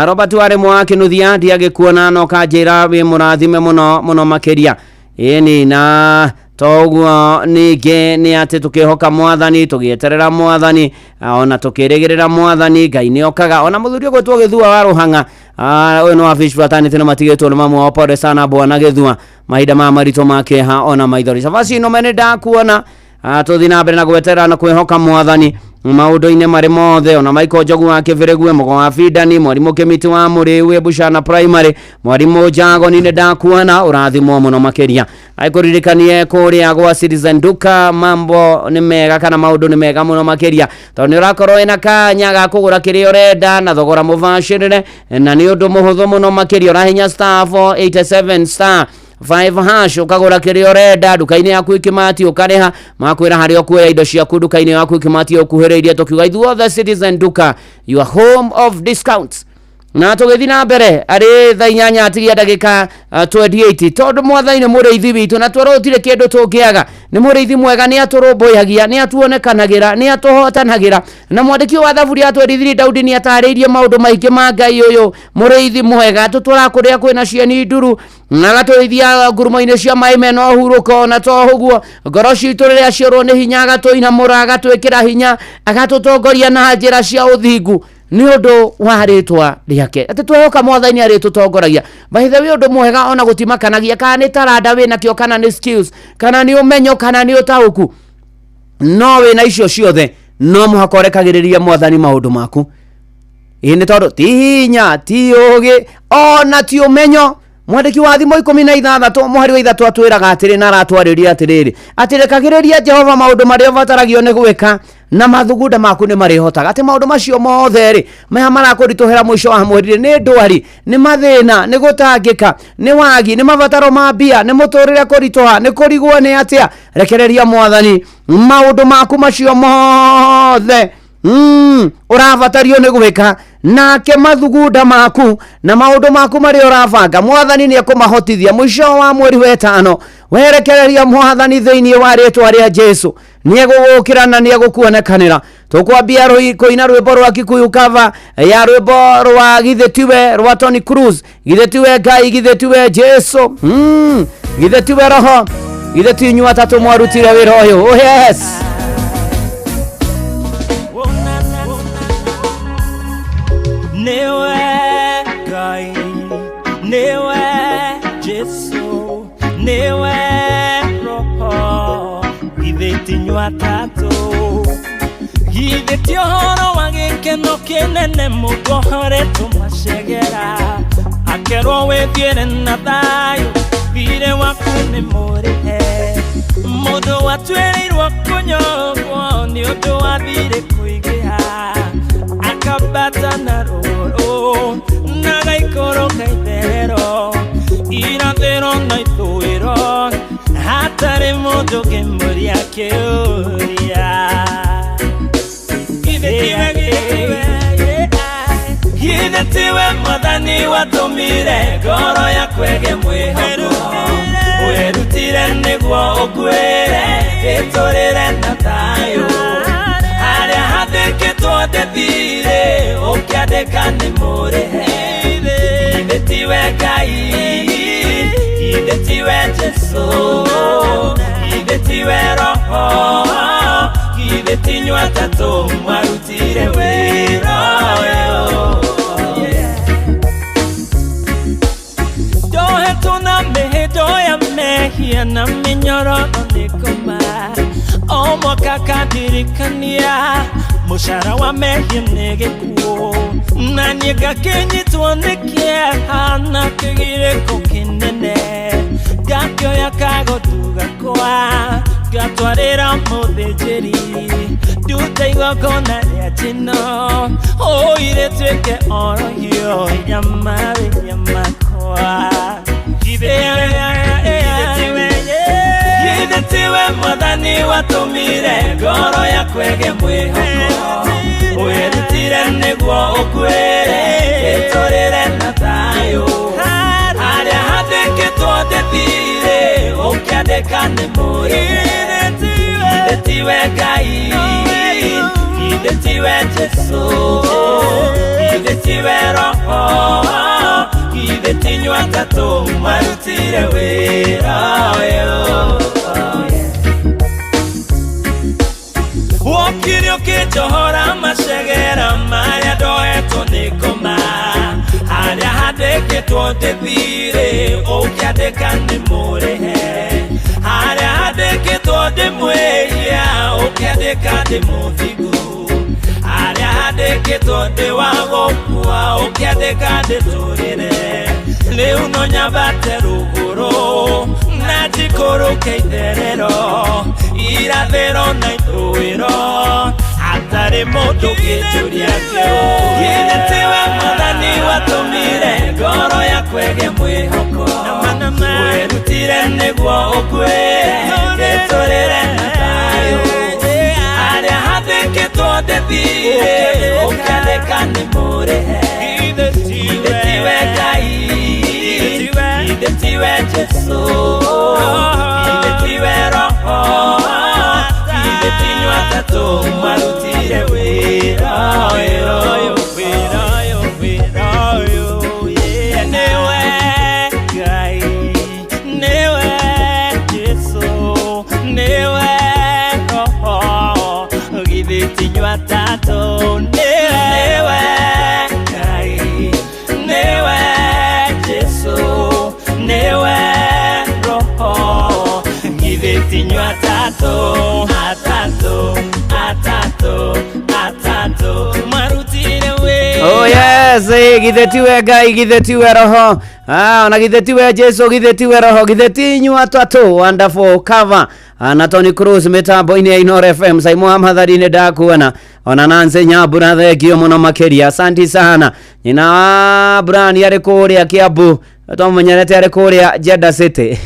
S2: Robert ware mwake nuthia ndiagĩkuona no kanjĩra wĩ mũrathime mũno makĩria ĩni na toguo ningĩ nĩ atĩ tũkĩhoka mwathani tũgĩeterera mwathani ona tũkĩrĩgĩrĩra mwathani Ngai nĩ okaga ona mũthuri ũgwĩtwo Gĩthua wa Rũhanga ũyũ nĩ wa Fish Fraternity nĩ matigĩtwo nĩ mamu wa pore sana bwana Gĩthua mahinda ma maritũ makĩha ona maithori cabaci ino mene ndakuona tũthi na mbere na gweterera na kwĩhoka mwathani maũndũ-inĩ marĩ mothe ona Michael Njogu wa Kĩbĩrĩgwe Mũgo wa Fidani mwarimũ Kĩmiti wa Mũrĩu Bushana Primary mwarimũ Njago nĩ ndakuona ũrathimwo mũno makĩria aikũririkanie kũrĩa gwa Citizen Duka mambo nĩ mega kana maũndũ nĩ mega mũno makĩria tondũ nĩ ũrakorwo ena kanya ga kũgũra kĩrĩa ũrenda na thogora mũbacĩrĩre na nĩ ũndũ mũhũthũ mũno makĩria ũrahinya star 487 star 5 hash ukagura kĩrĩa ũrenda duka-inĩ yaku Ikimati ũkarĩha makwĩra harĩa kuoya indo ciaku duka-inĩ yaku Ikimati ũkuhĩrĩirie tukiuga ithuothe Citizen Duka your home of discounts. Na tũgĩthi na mbere arĩ thaa 8 atigia ndagĩka 28 tondũ mwathani nĩ mũrĩithi witũ na tũrũtire kĩndũ tũngĩaga nĩ mũrĩithi mwega nĩ atũrũmbũyagia nĩ atuonekanagĩra nĩ atũhotanagĩra na mwandĩki wa thaburia atwerithiri Daudi nĩ atarĩirie maũndũ maingĩ ma Ngai ũyũ mũrĩithi mwega tũtũra kũrĩa kwĩna cieni nduru na gatũithia ngurumo-inĩ cia maĩ mena ũhurũko na tohuguo ngoro citũ rĩrĩa ciorwo nĩ hinya agatũinamũra agatwĩkĩra hinya agatũtongoria na njĩra cia ũthingu nĩ ũndũ wa rĩtwa rĩake atĩ twehoka mwathani arĩtũtongoragia by the way ũndũ mwega ona gũtimakanagia kana nĩ taranda wĩna kĩo kana nĩ skills kana nĩ ũmenyo kana nĩ ũtaũku no wĩna icio ciothe no mũhaka ũrekagĩrĩria mwathani maũndũ maku nĩ tondũ ti hinya ti ũgĩ ona ti ũmenyo. Mwandĩki wa thimo 16 mũhari wa 3 atwĩraga atĩrĩ na aratwarĩria atĩrĩrĩ atĩrekagĩrĩria Jehova maũndũ marĩa ũbataragio nĩ gwĩka na mathugunda maku nĩ marĩhotaga atĩ maũndũ macio mothe rĩ meha marakũritũhĩra mũico wa mweri nĩ ndwari nĩ mathĩna nĩ gũtangĩka nĩ wagi nĩ mabataro ma mbia nĩ mũtũrĩre kũritũha nĩ kũrigwo nĩ atĩa rekereria mwathani maũndũ maku macio mothe ũrabatario nĩ gwĩka nake mathugunda maku na maũndũ maku marĩa ũrabanga mwathani nĩ ekũmahotithia mũico wa mweri wa 5 werekereria mwathani thĩinĩ wa rĩtwa rĩa Jesũ nĩ egũgũkĩra na nĩ egũkuonekanĩra. Tũkwambia kũina rwĩmbo rwa Kikuyu cover ya rwĩmbo rwa githĩ tiwe rwa Tony Cruz githĩ tiwe Ngai githĩ tiwe Jesũ githĩ tiwe roho githĩ ti inyuĩ atatũ mwarutire wĩra ũyũ. Oh yes.
S10: Newe Ngai newe Jesũ newe roho githĩ ti inyuĩ atatũ githĩ ti ũhoro wa gĩkeno kĩnene mũndũ ahoretwo macegera akerwo wethiere na thayo thire waku nĩ mũrĩhe mũndũ watuĩrĩirwo kũnyongwo nĩ ũndũ wa thirĩ kũingĩha akambata na rũrũ na gaikũrũ kaitherero irathĩro na ithũĩro hatarĩ mũndũ ngĩmũria kĩũria Githĩ tiwe Mwathani watũmire ngoro yakwa ĩgĩe mwĩhoko wĩrutire nĩguo ũkwĩre ĩtũrĩre na thayũ harĩa hathĩkĩtwo ndĩthire ũkĩandĩka nĩ mũrĩhe githĩ tiwe Ngai githĩ tiwe Jesũ githĩ tiwe Roho githĩ ti inyuĩ atatũ mwarutire wĩra ũyũ ndohetwo na mĩhĩndo ya mehia na mĩnyororo nĩkoma o mwaka kandirikania mũcara wa mehia nĩ gĩkuũ na niĩ ngakĩnyitwo nĩ kĩeha na kĩgirĩko kĩnene ngakĩoya kagotu gakwa ngatwarĩra mũthĩnjĩri ndute igongona rĩa njino ũire tuĩke orohio nyamaria makwa githĩ tiwe Mwathani watũmire ngoro yakwa ĩgĩe mwĩhoko wĩrutire nĩguo ũkwĩre ĩtũrĩre na thayũ harĩa hathĩkĩtwo ndĩthire ũkĩandĩka nĩ mũrĩhe githĩ tiwe Ngai githĩ tiwe Jesũ githĩ tiwe Roho githĩ ti inyuĩ atatũ mwarutire wĩra ũyũ wokire ũkĩnjohora macegera marĩa ndohetwo nĩ ngoma harĩa handĩkĩtwo ndĩthire ũkĩandĩka nĩ mũrĩhe harĩa handĩkĩtwo ndĩ mwĩhia ũkĩandĩka ndĩ mũthingu harĩa handĩkĩtwo ndĩ wa gũkua ũkĩandĩka ndĩtũrĩre rĩu no nyambate rũgũrũ na njikũrũke itherero irathĩro na ithũĩro hatarĩ mũndũ ngĩnjũria kĩũria githĩ tiwe Mwathani watũmire ngoro yakwa ĩgĩe mwĩhoko wĩrutire nĩguo ũkwĩre ĩtũrĩre na thayũ harĩa hathĩkĩtwo ndĩthire ũkĩandĩka nĩ mũrĩhe githĩ tiwe Ngai githĩ tiwe Jesũ githĩ tiwe Roho githĩ ti inyuĩ atatũ mwarutire wĩra ũyũ nĩwe Ngai nĩwe Jesũ nĩwe Roho githĩ ti inyuĩ atatũ nĩwe Ngai nĩwe Jesũ nĩwe Roho githĩ ti inyuĩ atatũ marutire wĩra
S2: oh yes githĩ tiwe Ngai githĩ tiwe Roho ona githĩ tiwe Jesũ githĩ tiwe Roho githĩ ti inyuĩ atatũ wonderful cover na Tony Cruz mitambo-inĩ ya Inoro FM Saimo Mathari-inĩ ndakuona ona Nancy Nyambura thengio mũno makĩria asanti sana nyina wa Brian arĩ kũrĩa Kiambu tũmenyerete arĩ kũrĩa Jeddah City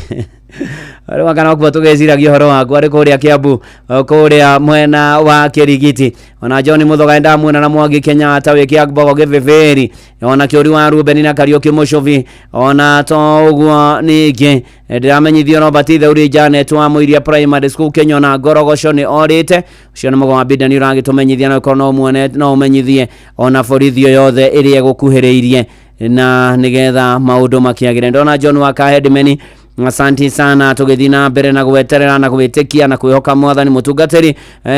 S2: Wale wakana kwa tugeciragia horo waku ari kuria Kiambu kuria mwena wa Kirigiti ona John Muthoga enda mwena na Mwangi Kenyatta wiki akbogo giveveri ona kiori wa Ruben na Karioki Mushovi ona to ugwo ningi ndiramenyithio Robert Theuri Janet wa Muiria Primary School Kenya na Gorogoco ni orite ucio ni mugo wa bida ni uragitumenyithia na kono muone no umenyithie ona forithio yothe iri egukuhiriirie na nigetha maundu makiagire ndona John wa Kahedmeni asanti sana tugithina mbere na gweterera na gwitikia na kwihoka mwathani mutungatiri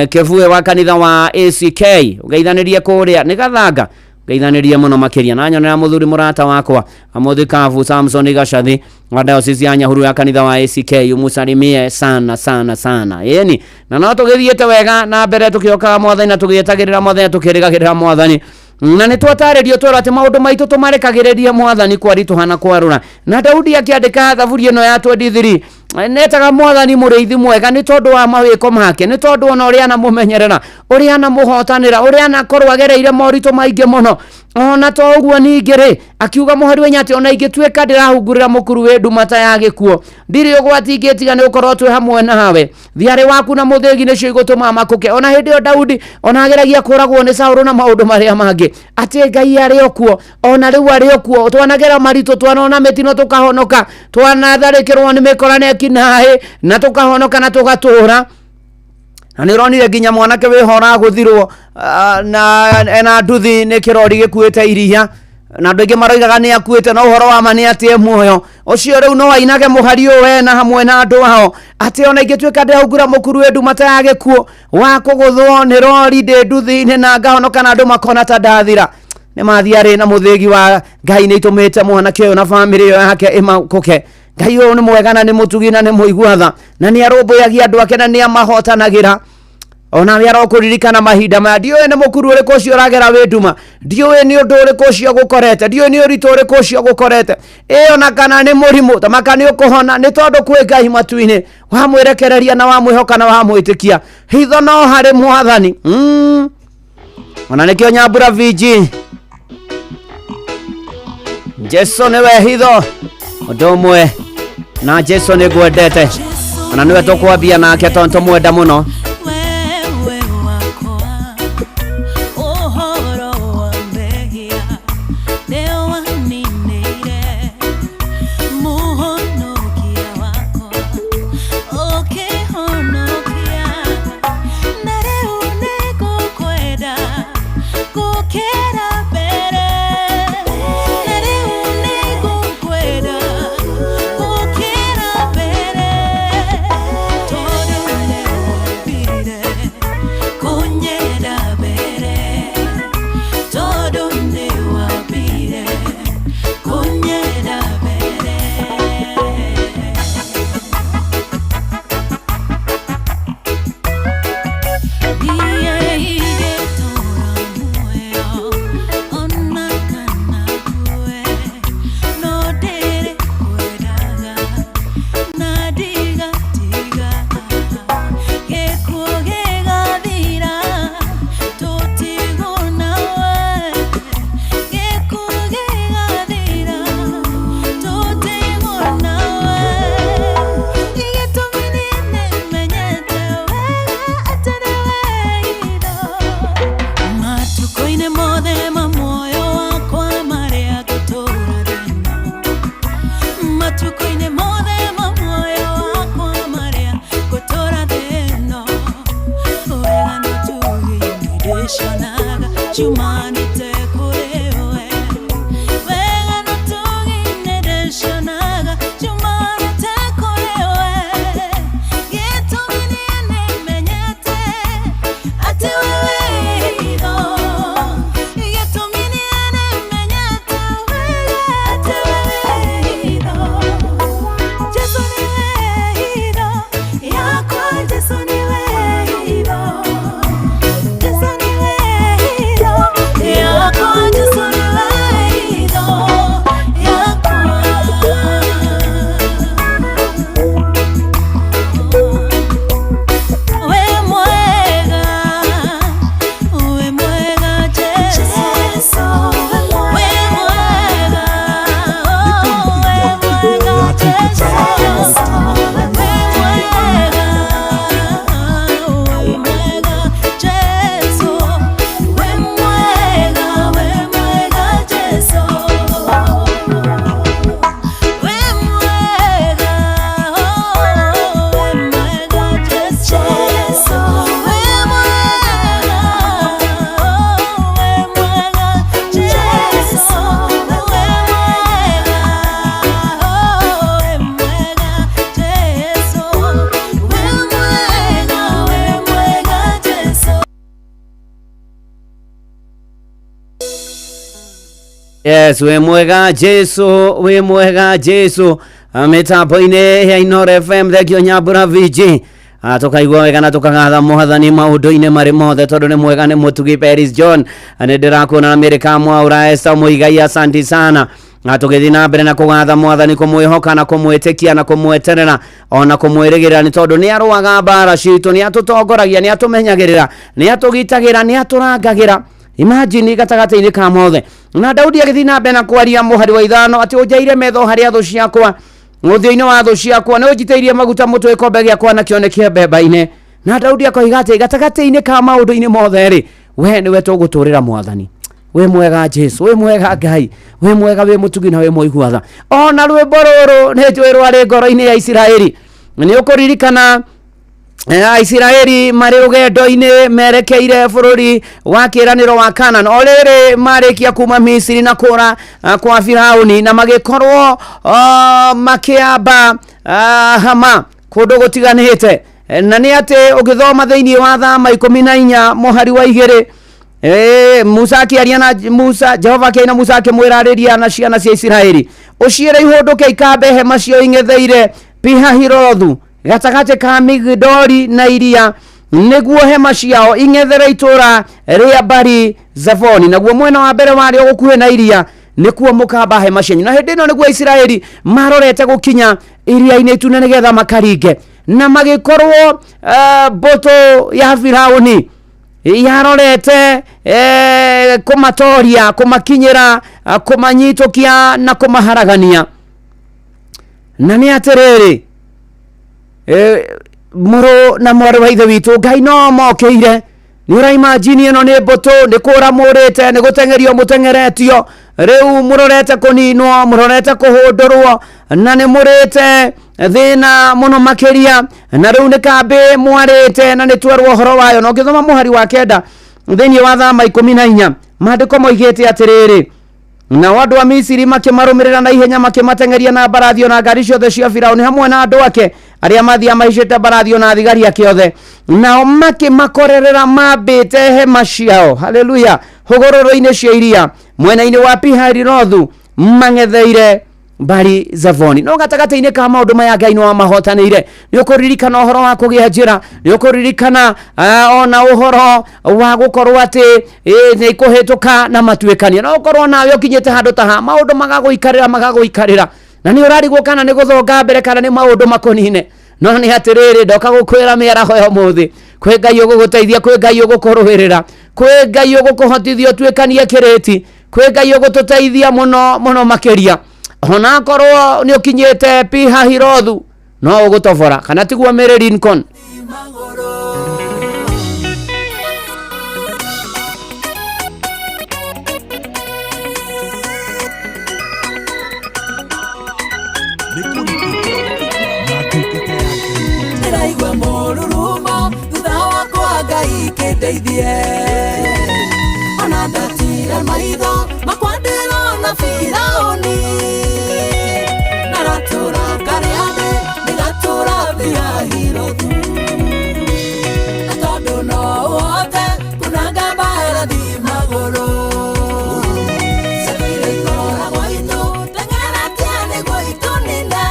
S2: Kevue wa kanitha wa ACK ugeithanirie kuria ni gathanga ugeithanirie muno makiria na nyonera muthuri murata wakwa Amuthikavu Samson Gashathi wa diocese ya Nyahuru ya kanitha wa ACK umusalimie sana sana sana yeni na no tugithiete wega na mbere tukioka mwathani na tugietagirira mwathani tukirigagirira mwathani na nitwatarerio twera ati maundu maitu tumarekagiriria mwathani kwari tuhana kwarura na Daudi akiandika thaburi ino ya 23 netaga mwathani muriithi mwega ni tondu wa mawiko make ni tondu ona uri ana mumenyerera uri ana muhotanira uri ana korwa agereire morito maingi muno ona to uguo ningiri akiuga muhari wenya ati ona ingituika ndirahungurira mukuru wendu mata ya gikuo ndiri ugwati ingitiga ni ukorwo twi hamwe nawe thiari waku na muthegi nicio igutuma makuke ona hindi o Daudi ona ageragia kuragwo ni Saulu na maundu maria mangi ati Ngai ari okuo ona riu ari okuo twanagera marito twanona mitino tukahonoka twanatharikirwo ni mikorane kinahe na tukahonoka na tugatura na nironire ginya mwanake wihora guthirwo na nduthi ni kirori gikuite iria na andu ingi maroigaga ni akuite na uhoro wa mani ati muoyo ucio riu no wainage muhari we na hamwe na andu hao ati ona ingituika ndihungura mukuru wendu mata ya gikuo wa kuguthwo ni rori ndi nduthi-ini na ngahonoka na andu makona ta ndathira ni mathiari na muthegi wa Ngai ni itumite mwanake uyu na family yake imakuke Ngai uyu ni mwega na ni mutugi na ni muigwatha na ni arumbuyagia andu ake na ni amahotanagira ona we arokuririkana mahinda ma ndiwe ni mukuru uri kucio uragera winduma ndiwe ni undu uri kucio gukorete ndiwe ni uritu uri kucio gukorete ona kana ni murimu tamaka ni ukuhona ni tondu kwi Ngai matu-ini wa mwirekereria na wa mwihoka na wa mwitikia hitho no hari mwathani ona nikio Nyambura viji Jesu niwe hitho ndomwe na Jesu ni gwendete ona niwe tukwambia nake tonto mwenda muno Yes, we mwega Jesu mitambo-ini ya Inooro FM thegio Nyambura viji tukaigua wega na tukagatha Mwathani maundu-ini mari mothe tondu ni mwega ni mutugi Paris John ni ndirakuona na Amerika Mwaura Esther Muigai asanti sana na tugithi na mbere na kugatha Mwathani kumwihoka na kumwitikia na kumweterera ona kumwirigirira ni tondu ni aruaga mbara citu ni atutongoragia ni atumenyagirira ni atugitagira ni aturangagira. Imagine gatagati-ini ka mothe na Daudi agithi na mbere na kwaria muhari wa ithano ati ujaire metho hari athu ciakwa muthio-ini wa athu ciakwa ni unjiteirie maguta mutwe ikombe giakwa na kionekia mbemba-ini. Na Daudi akoiga ati gatagati-ini ka maundu-ini mothe ri we niwe tuguturira Mwathani. We mwega Jesu, we mwega Ngai, we mwega, we mutugi na we muiguatha. Ona rwimbo ruru ni njui rwari ngoro-ini ya Isiraeli. Ni ukuririkana Isiraeli mari rugendo-ini merekeire bururi wa kiraniro wa Canaan. Orere marikia kuma Misiri na kura kwa Firauni na magikorwo makiamba hama kundu gutiganite. Na ni ati ugithoma thiini wa Thama 14 muhari wa 2 Musa akiaria na Musa, Jehova akiaria na Musa akimwirariria na ciana cia Isiraeli uciire ihunduke ikambe hema cio ingetheire Pihahirothu gatagati ka Migdoli na iria niguo hema ciao ing'ethere itura ria Bari Zavoni. Naguo mwena wa mbere wari gukuhe na iria nikuo mukamba hema cianyu. Na hindi ino niguo Isiraeli marorete gukinya iria-ini itune nigetha makaringe na magikorwo boto ya Firauni yarorete kumatoria kumakinyira kumanyitukia na kumaharagania. Na ni atiriri muru na mwari wa ithe witu Ngai no mokeire. Ni ura imagine ino ni boto ni kura murite ni gutengerio mutengeretio riu murorete kuninwo murorete kuhundurwo na ni murite thina muno makiria na riu ni kambi mwarite na ni twerwo horo wayo. No ngithoma muhari wa 9 thiini wa Thama 14 maandiko moigite atiriri na wandu wa Misiri makimarumirira na ihenya makimatengeria na barathio na ngari ciothe cia Firauni hamwe na andu ake aria mathia mahicite barathio na thigari ake othe nao makimakorerera mambite hema ciao. Haleluya. Hugururu-ini cia iria mwena-ini wa Pihahirothu mang'etheire Bari Zavoni. No gatagati-ini ka maundu maya Ngai no amahotanire. Ni ukuririkana uhoro wa kugia njira, ni ukuririkana ona uhoro wa gukorwo ati ni kuhituka na matuikania. No ukorwo nawe ukinyite handu taha maundu magaguikarira na ni urarigwo kana ni guthonga mbere kana ni maundu makonine. No ni atiriri ndoka gukwira miaraho ya muthi kwi Ngai uguguteithia, kwi Ngai ugukuruhirira, kwi Ngai ugukuhotithia tuikanie kiriti, kwi Ngai ugututeithia muno makiria. Ona korwo ni ukinyite Pihahirothu no ugutobora kana tiguo Mary Lincoln.
S6: Niraigua mururumo thutha wakwa Ngai kindeithie ona ndatire maitho makwandira na Firauni naratura kareane nigatura Pihahirothu na tondu no wote kunanga mbarathi maguru seguire ikora gwaitu teng'eratia niguo itunine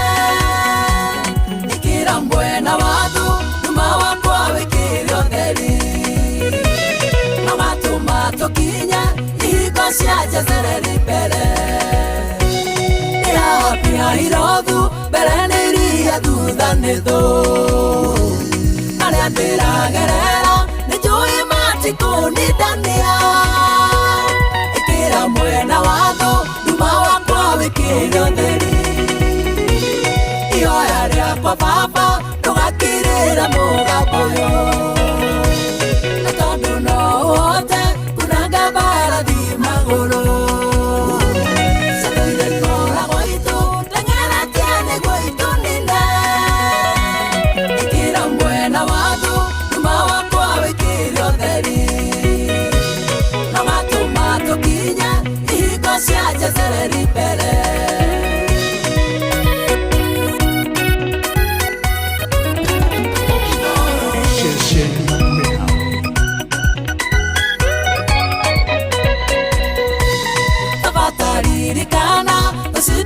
S6: ikira mwena wathu nyuma wakwa wikire utheri nogatuma tukinya ihingo cia Jezereli mbere ya Pihahirothu mbere ni iria thutha ni thu aria ndiragerera ni njui matikunindania ikira mwena wathu nyuma wakwa wikire utheri ihoya riakwa Baba ndugakirira mugambo uyu na tondu no wote kunanga mbarathi maguru seguire ikora gwaitu teng'eratia niguo itunine ikira mwena wathu nyuma wakwa wikire utheri nogatuma tukinya ihingo cia Jezereli mbere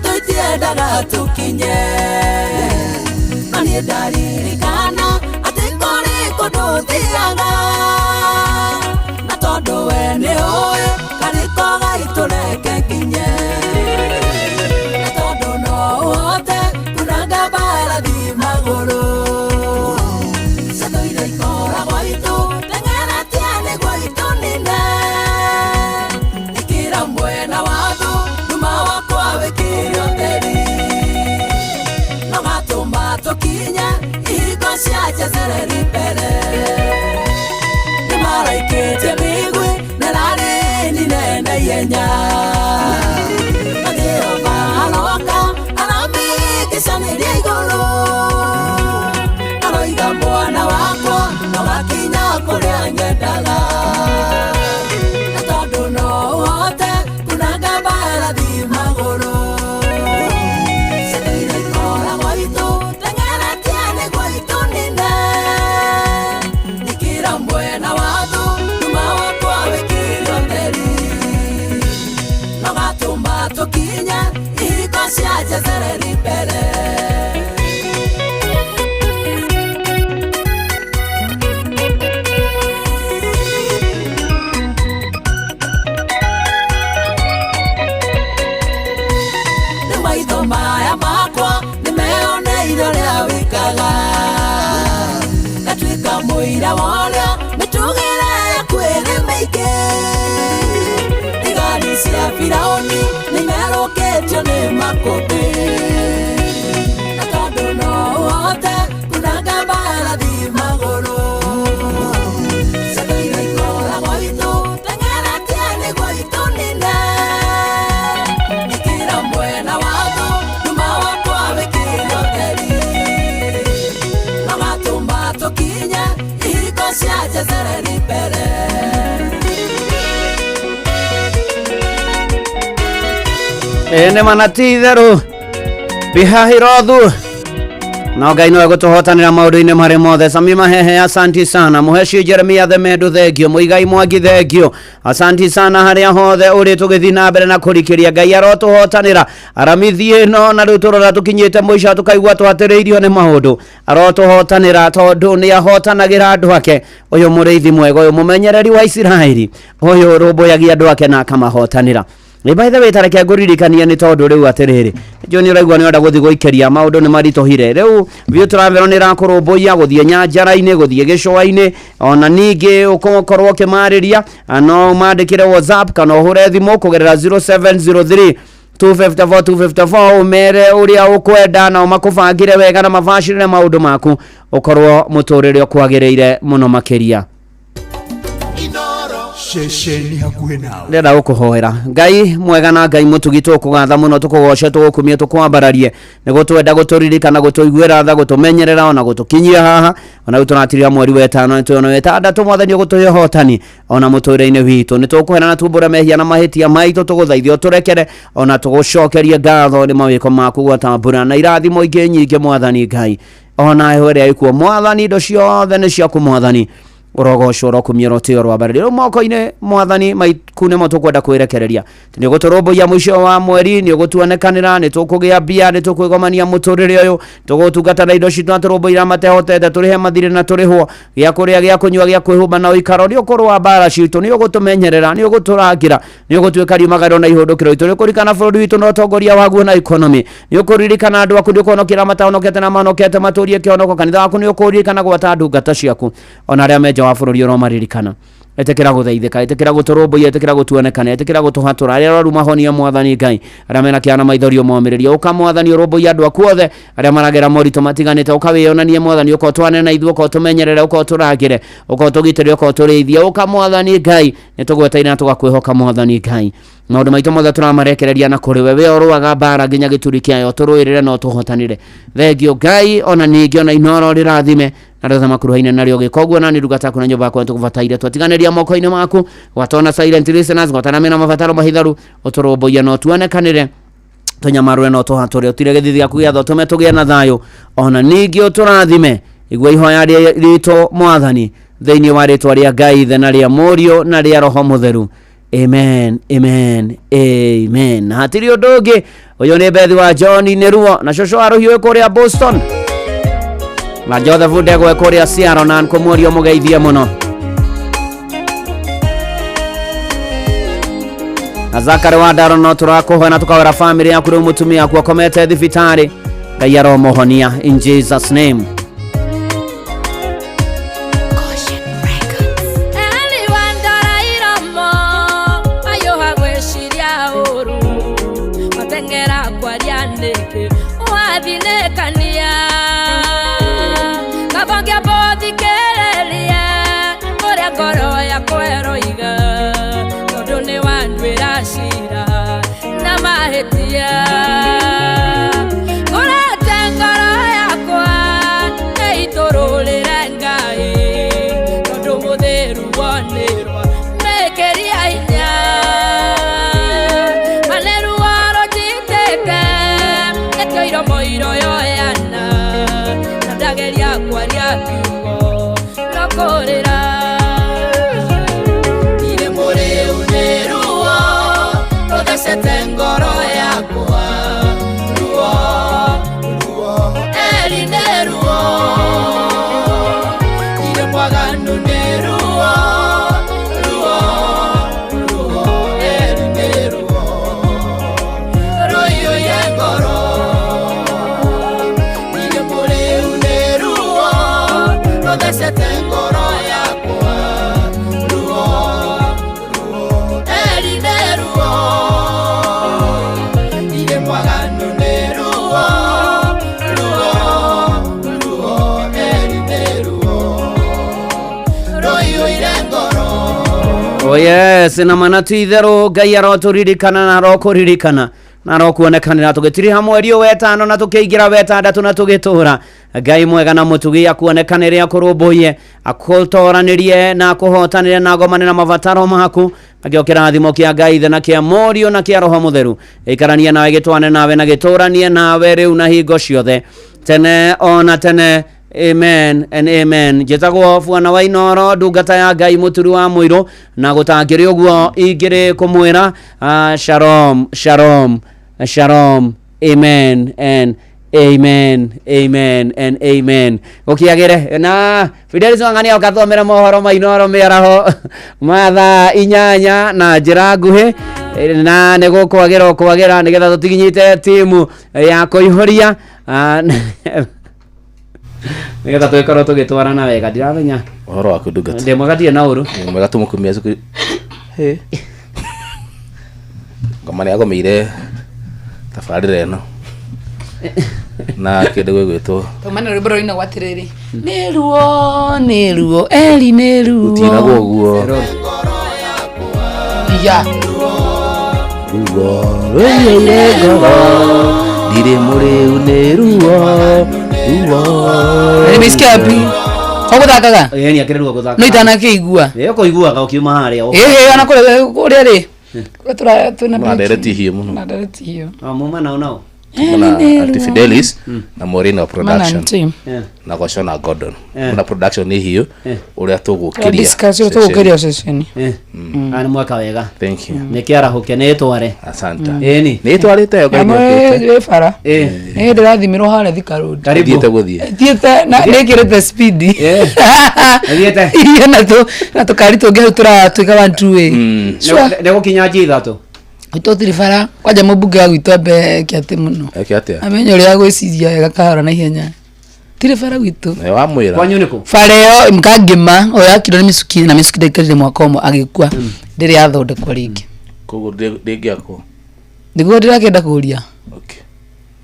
S6: tukiendaga tukinye na niĩ ndaririkana atĩ tuthiaga na tondu we ni ui karitoga itureke kinye na tondu no uhote kunanga mbarathi maguru cethuire ikoragwo itu teng'era tiani gwa itu nine ikira mwena wathu numa wakwa wikire utheri no gatuma tukinya ihingo cia Jezereri mbere nĩ maraikĩtie mĩigui na rarĩ ninene ihenya na Jehova aroka aramĩkĩcanĩria igũrũ aroiga mwana wakwa no gakinya kũrĩa nyendaga na tondũ no ũhote kunanga mbarathi magũrũ cethuire ikoragwo itu teng'era tiani gwa itu nine ikira mwena wathu numa wakwa wikire utheri no gatuma tukinya ihingo cia Jezereri mbere nĩ maitho maya makwa nĩmeoneire ũrĩa wĩkaga gatuĩka mũira wa ũrĩa mĩtugĩre yaku ĩrĩ mĩingĩ thigari cia Firaũni nĩmerũkĩtio nĩ makũmbĩ na tondũ no ũhote kunanga mbarathi magũrũ cethuire ikoragwo itu teng'era tiani gwa itu nine ikira mwena wathu numa wakwa wikire utheri no gatuma tukinya ihingo cia Jezereri mbere
S2: ene manati theru bihahirothu no Ngai no gutuhotanira maundu-ini mari mothe. Sami Mahehe, asanti sana. Muheshi Jeremia Themedu, thengio. Muigai Mwangi, thengio. Asanti sana haria hothe uri tugithi na mbere na kurikiria. Ngai arotuhotanira aramithi ino na riu turora tukinyite muico tukaigua twatiriirio ni maundu. Arotuhotanira tondu ni ahotanagira andu ake. Uyu muriithi mwega, uyu mumenyereri wa Isiraeli, uyu rumbuyagia andu ake na akamahotanira. By the way, tareke nguririkania ni tondu riu atiriri Joni raigwa ni wenda guthi guikeria maundu ni maritohire riu vio travel ni rakurumbuia guthie nyanjara-ini guthie gicua-ini ona ningi ukorwo kimariria no mandikire WhatsApp kana uhure thimu kugerera 0703 254 umere uria ukwenda na makubangire wega na mabashirire maundu maku ukorwo muturire kwagiriire muno makiria.
S9: Shesheni hakuhe nao
S2: ndenda gukuhoera Ngai mwega na Ngai mutugito kugatha muno tukugoce tugukumie tukwambararie nigo twenda guturirikana gutuiguira tha gutumenyerera ona gutukinyia haha ona tunatirira mweri wa 5 tuona wetandatu mwathani gutuhe hotani ona muturire-ini witu nitukuhena na tumbura mehia na mahitia maitu tuguthaithio turekere ona tugucokerie ngatho ni mawiko maku gwatambura na irathimo ingi nyingi mwathani Ngai ona hore aikuo mwathani indo ciothe ni ciaku mwathani urogocwo rokumia rotio rwa barire moko-ini mwathani maikune motukwenda kwirekereria ni guturumbuia mwisho wa mweri ni gutuonekanira ni tukugia bia ni tukwigomania muturire uyu tugutungata na indo citu turumbuira matehotete turihe mathire na turihwo gia kuria gia kunywa gia kwihumba na uikaro ni ukorwa bara citu ni ugutumenyerera ni uguturangira ni ugutwika riumagaro na ihundukiro itu ni kurikana bururi witu no tongoria waguo na economy ni ukuririkana andu aku ni ukonokira matahonokete na manokete maturie kionoko kanitha waku ni ukuririkana gwata ndungata ciaku ona aria meja wa bururi uromaririkana etekera guthaithika etekera guturumbuia etekera gutuonekana etekera gutuhatura aria ruma honia mwathani Ngai aria mena kiana maithorio momiriria ukamwathani urumbuia andu aku othe aria maragera morito matiganite ukawionanie mwathani ukotwane na ithuo ukotumenyerera ukoturagire ukotugitire ukotureithia ukamwathani Ngai nitugwetaina tugakwihoka mwathani Ngai maundu maitu mothe turamarekereria na kuri wewe oruaga bara nginya gituri kiayo turuirire no tuhotanire thengio Ngai ona ningi ona inoro rirathime na rothe makuruhaine nario gikoguo na nirugata kuna nyumba yako tukuvataire twatiganeria moko-ini maku watona silent listeners gotana mena mabataro mahitharu uturumbuia no tuonekanire tunyamarwe no tuhature utire githi yaku giatho tume tugie na thayo ona ningi uturathime igwe ihoya rito mwathani thiini wa ritwa ria Ngai thena ria Murio na ria Roho Mutheru. Amen, amen, amen. Hatiri undu uyu ni Bethi wa John Neruo na shosho aruhiwe kuria Boston na Joseph Ndegwa kuria Ciaro na nkomurio mugeithie muno Azakare wa Ndaro no turakuhoya na tukawera family yaku ri mutumia ku akomete thibitari Ngai aromohonia in Jesus name. Oh yes, na manatu itherũ Ngai aroturirikana na arokuririkana na arokuonekanĩra tũgĩtiri hamwe rio wetano na tũkĩingĩra wetandatũ na tũgĩtũra Ngai mwega na mũtugi akuonekanĩre akũrũmbũiye akũtoranĩrie na akũhotanĩre na agomane na mabataro maku akĩo kĩrathimo kĩa Ngai ithe na kĩa Mũriũ na kĩa Roho Mũtheru ikaranie nawe gĩtwane nawe na gĩtũranie nawe rĩu na hingo ciothe tene ona tene. Amen and amen. Jetagwo Bwana wa Inoro ndungata ya Ngai muturu wa Mũirũ na gũtangĩrĩ ũguo ingĩrĩ kũmwĩra shalom shalom shalom. Amen and amen amen and amen. Gũkĩagĩre na Fidelis Wang'ania ũkathomera mohoro ma Inoro mĩaraho mathaa 8 na njĩra nguhĩ na nĩgũkwagĩra nĩgetha tũtiginyite timu ya kũihũria Nĩgetha twĩkorwo tũgĩtwarana wega ndiramenya
S12: ũhoro waku ndungata
S2: ndĩ mwega ndirĩ na ũru
S12: mwega tũmũkumia cukuru ngoma nĩagũmĩire tabarĩra ĩno na kĩndũ gwĩtwo
S13: tũmane rwĩmbo rũina gwatirĩrĩ nĩ ruo Eli nĩ ruo
S12: gũtiragwo ũguo
S13: ya
S12: ruo rũiyũire ngoro ndirĩ mũrĩu nĩ ruo
S13: Nimesikia wapi? Hakuthakaga?
S2: Ni akĩrĩrwo gũthaka.
S13: No itanakĩigua.
S2: Kũiguaga ũkiuma harĩa.
S13: Anakũrĩa kũrĩa rĩ? Tuna
S12: ndereti hiyo muno.
S13: Ndereti hiyo.
S2: Muma nao.
S12: Muna Fidelis na Moreno production. Na Goshona Gordon. Muna production ni hiyo ũrĩa tũgũkĩria.
S13: Discussion tũgũkĩria session.
S2: Ani mwaka wega.
S12: Thank you.
S2: Nĩkĩarahukia nĩtware.
S12: Asante.
S2: Eni.
S12: Nĩtwarĩte yo
S13: Nĩ bara. Nĩ ndĩrathimirwo harĩa Thika Road.
S12: Thiĩte gũthiĩ.
S13: Thiĩte na nĩkĩrĩte speed.
S2: Thiĩte.
S13: Na tũkari tũngĩ tũratuĩka 1 way.
S2: Nĩgũkinya G3.
S13: Itotiri bara kwaja mũbunge wa gwitũ ambe kĩate mũno.
S12: Kĩate.
S13: Amenyo rĩa gwĩciria wega kahora na ihenya. Tire bara gwitũ.
S12: Nĩ wa mwĩra.
S2: Kwanyu nĩkũ?
S13: Bara ĩyo mkangima oyakirwo nĩ mĩcuki na mĩcuki ndĩkĩrire mwaka ũmwe agĩkua. Ndĩrĩ athondekwo rĩngĩ.
S12: Koguo ndĩngĩakwo.
S13: Nĩguo ndĩrakĩenda kũria.
S12: Okay.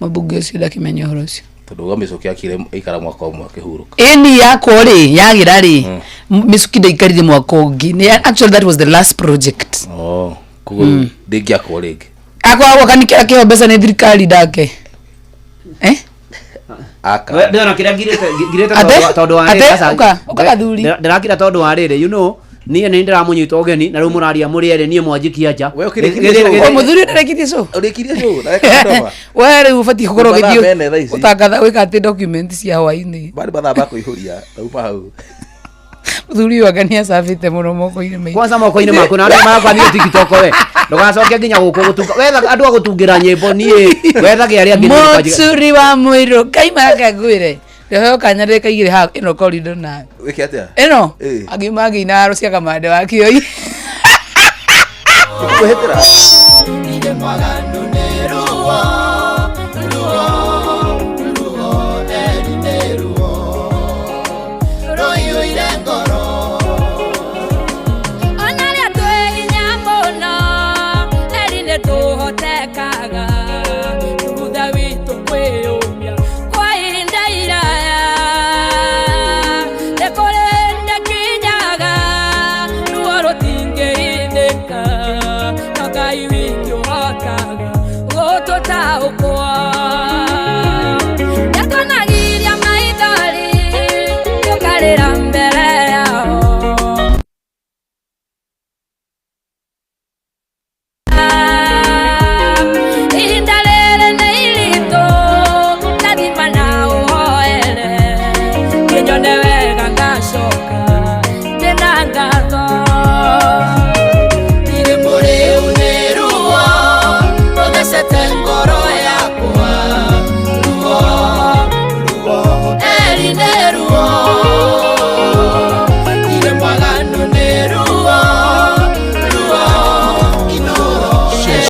S13: Mũbunge ũcio ndakĩmenya ũhoro ũcio.
S12: Tondũ ga mĩcuki akire ikara mwaka ũmwe akĩhurũka.
S13: Eni yako rĩ yagira rĩ mĩcuki ndĩkarire mwaka ũngĩ. Actually that was the last project.
S12: Oh. Koguo ndĩngĩakwo rĩngĩ.
S13: Akwa kanikĩra kĩo mbeca nĩ thirikari ndake.
S2: Aka. Wewe ndio nakira girete tondũ wa
S13: rĩrĩ. Ũkathuri.
S2: Ndĩrakira tondũ wa rĩrĩ, you know, niĩ nĩ ndĩramunyita ũgeni na rĩu mũraria mũrĩ erĩ niĩ mwanjikia nja.
S13: Mũthuri nĩrekirie so.
S12: Ũrekirie so. Ndakĩndoma.
S13: Wewe rĩu ũbatiĩ gũkorwo ũgĩthiĩ. Ũtangatha wĩka atĩ document cia hwaĩ-inĩ.
S12: Bari bathamba kũihũria. Rauma hau.
S13: Mũthuri wagania cavĩte mũno moko-inĩ maitũ.
S2: Kwanza moko-inĩ maku na arĩa makwambia TikTok we. Ndũgacoke nginya gũkũ gũtunga. Wetha andũ a gũtungĩra nyĩmbo niĩ. Wetha kĩ arĩa angĩ.
S13: Mũturi wa Mũirũ Ngai makagwĩre. Ndio kanyare kaigire ha ino corridor na.
S12: Wiki atia?
S13: Eno. Agimagi na aro cia kamande wa kioi.
S12: Kuhetera.
S6: Ide magano neruwa.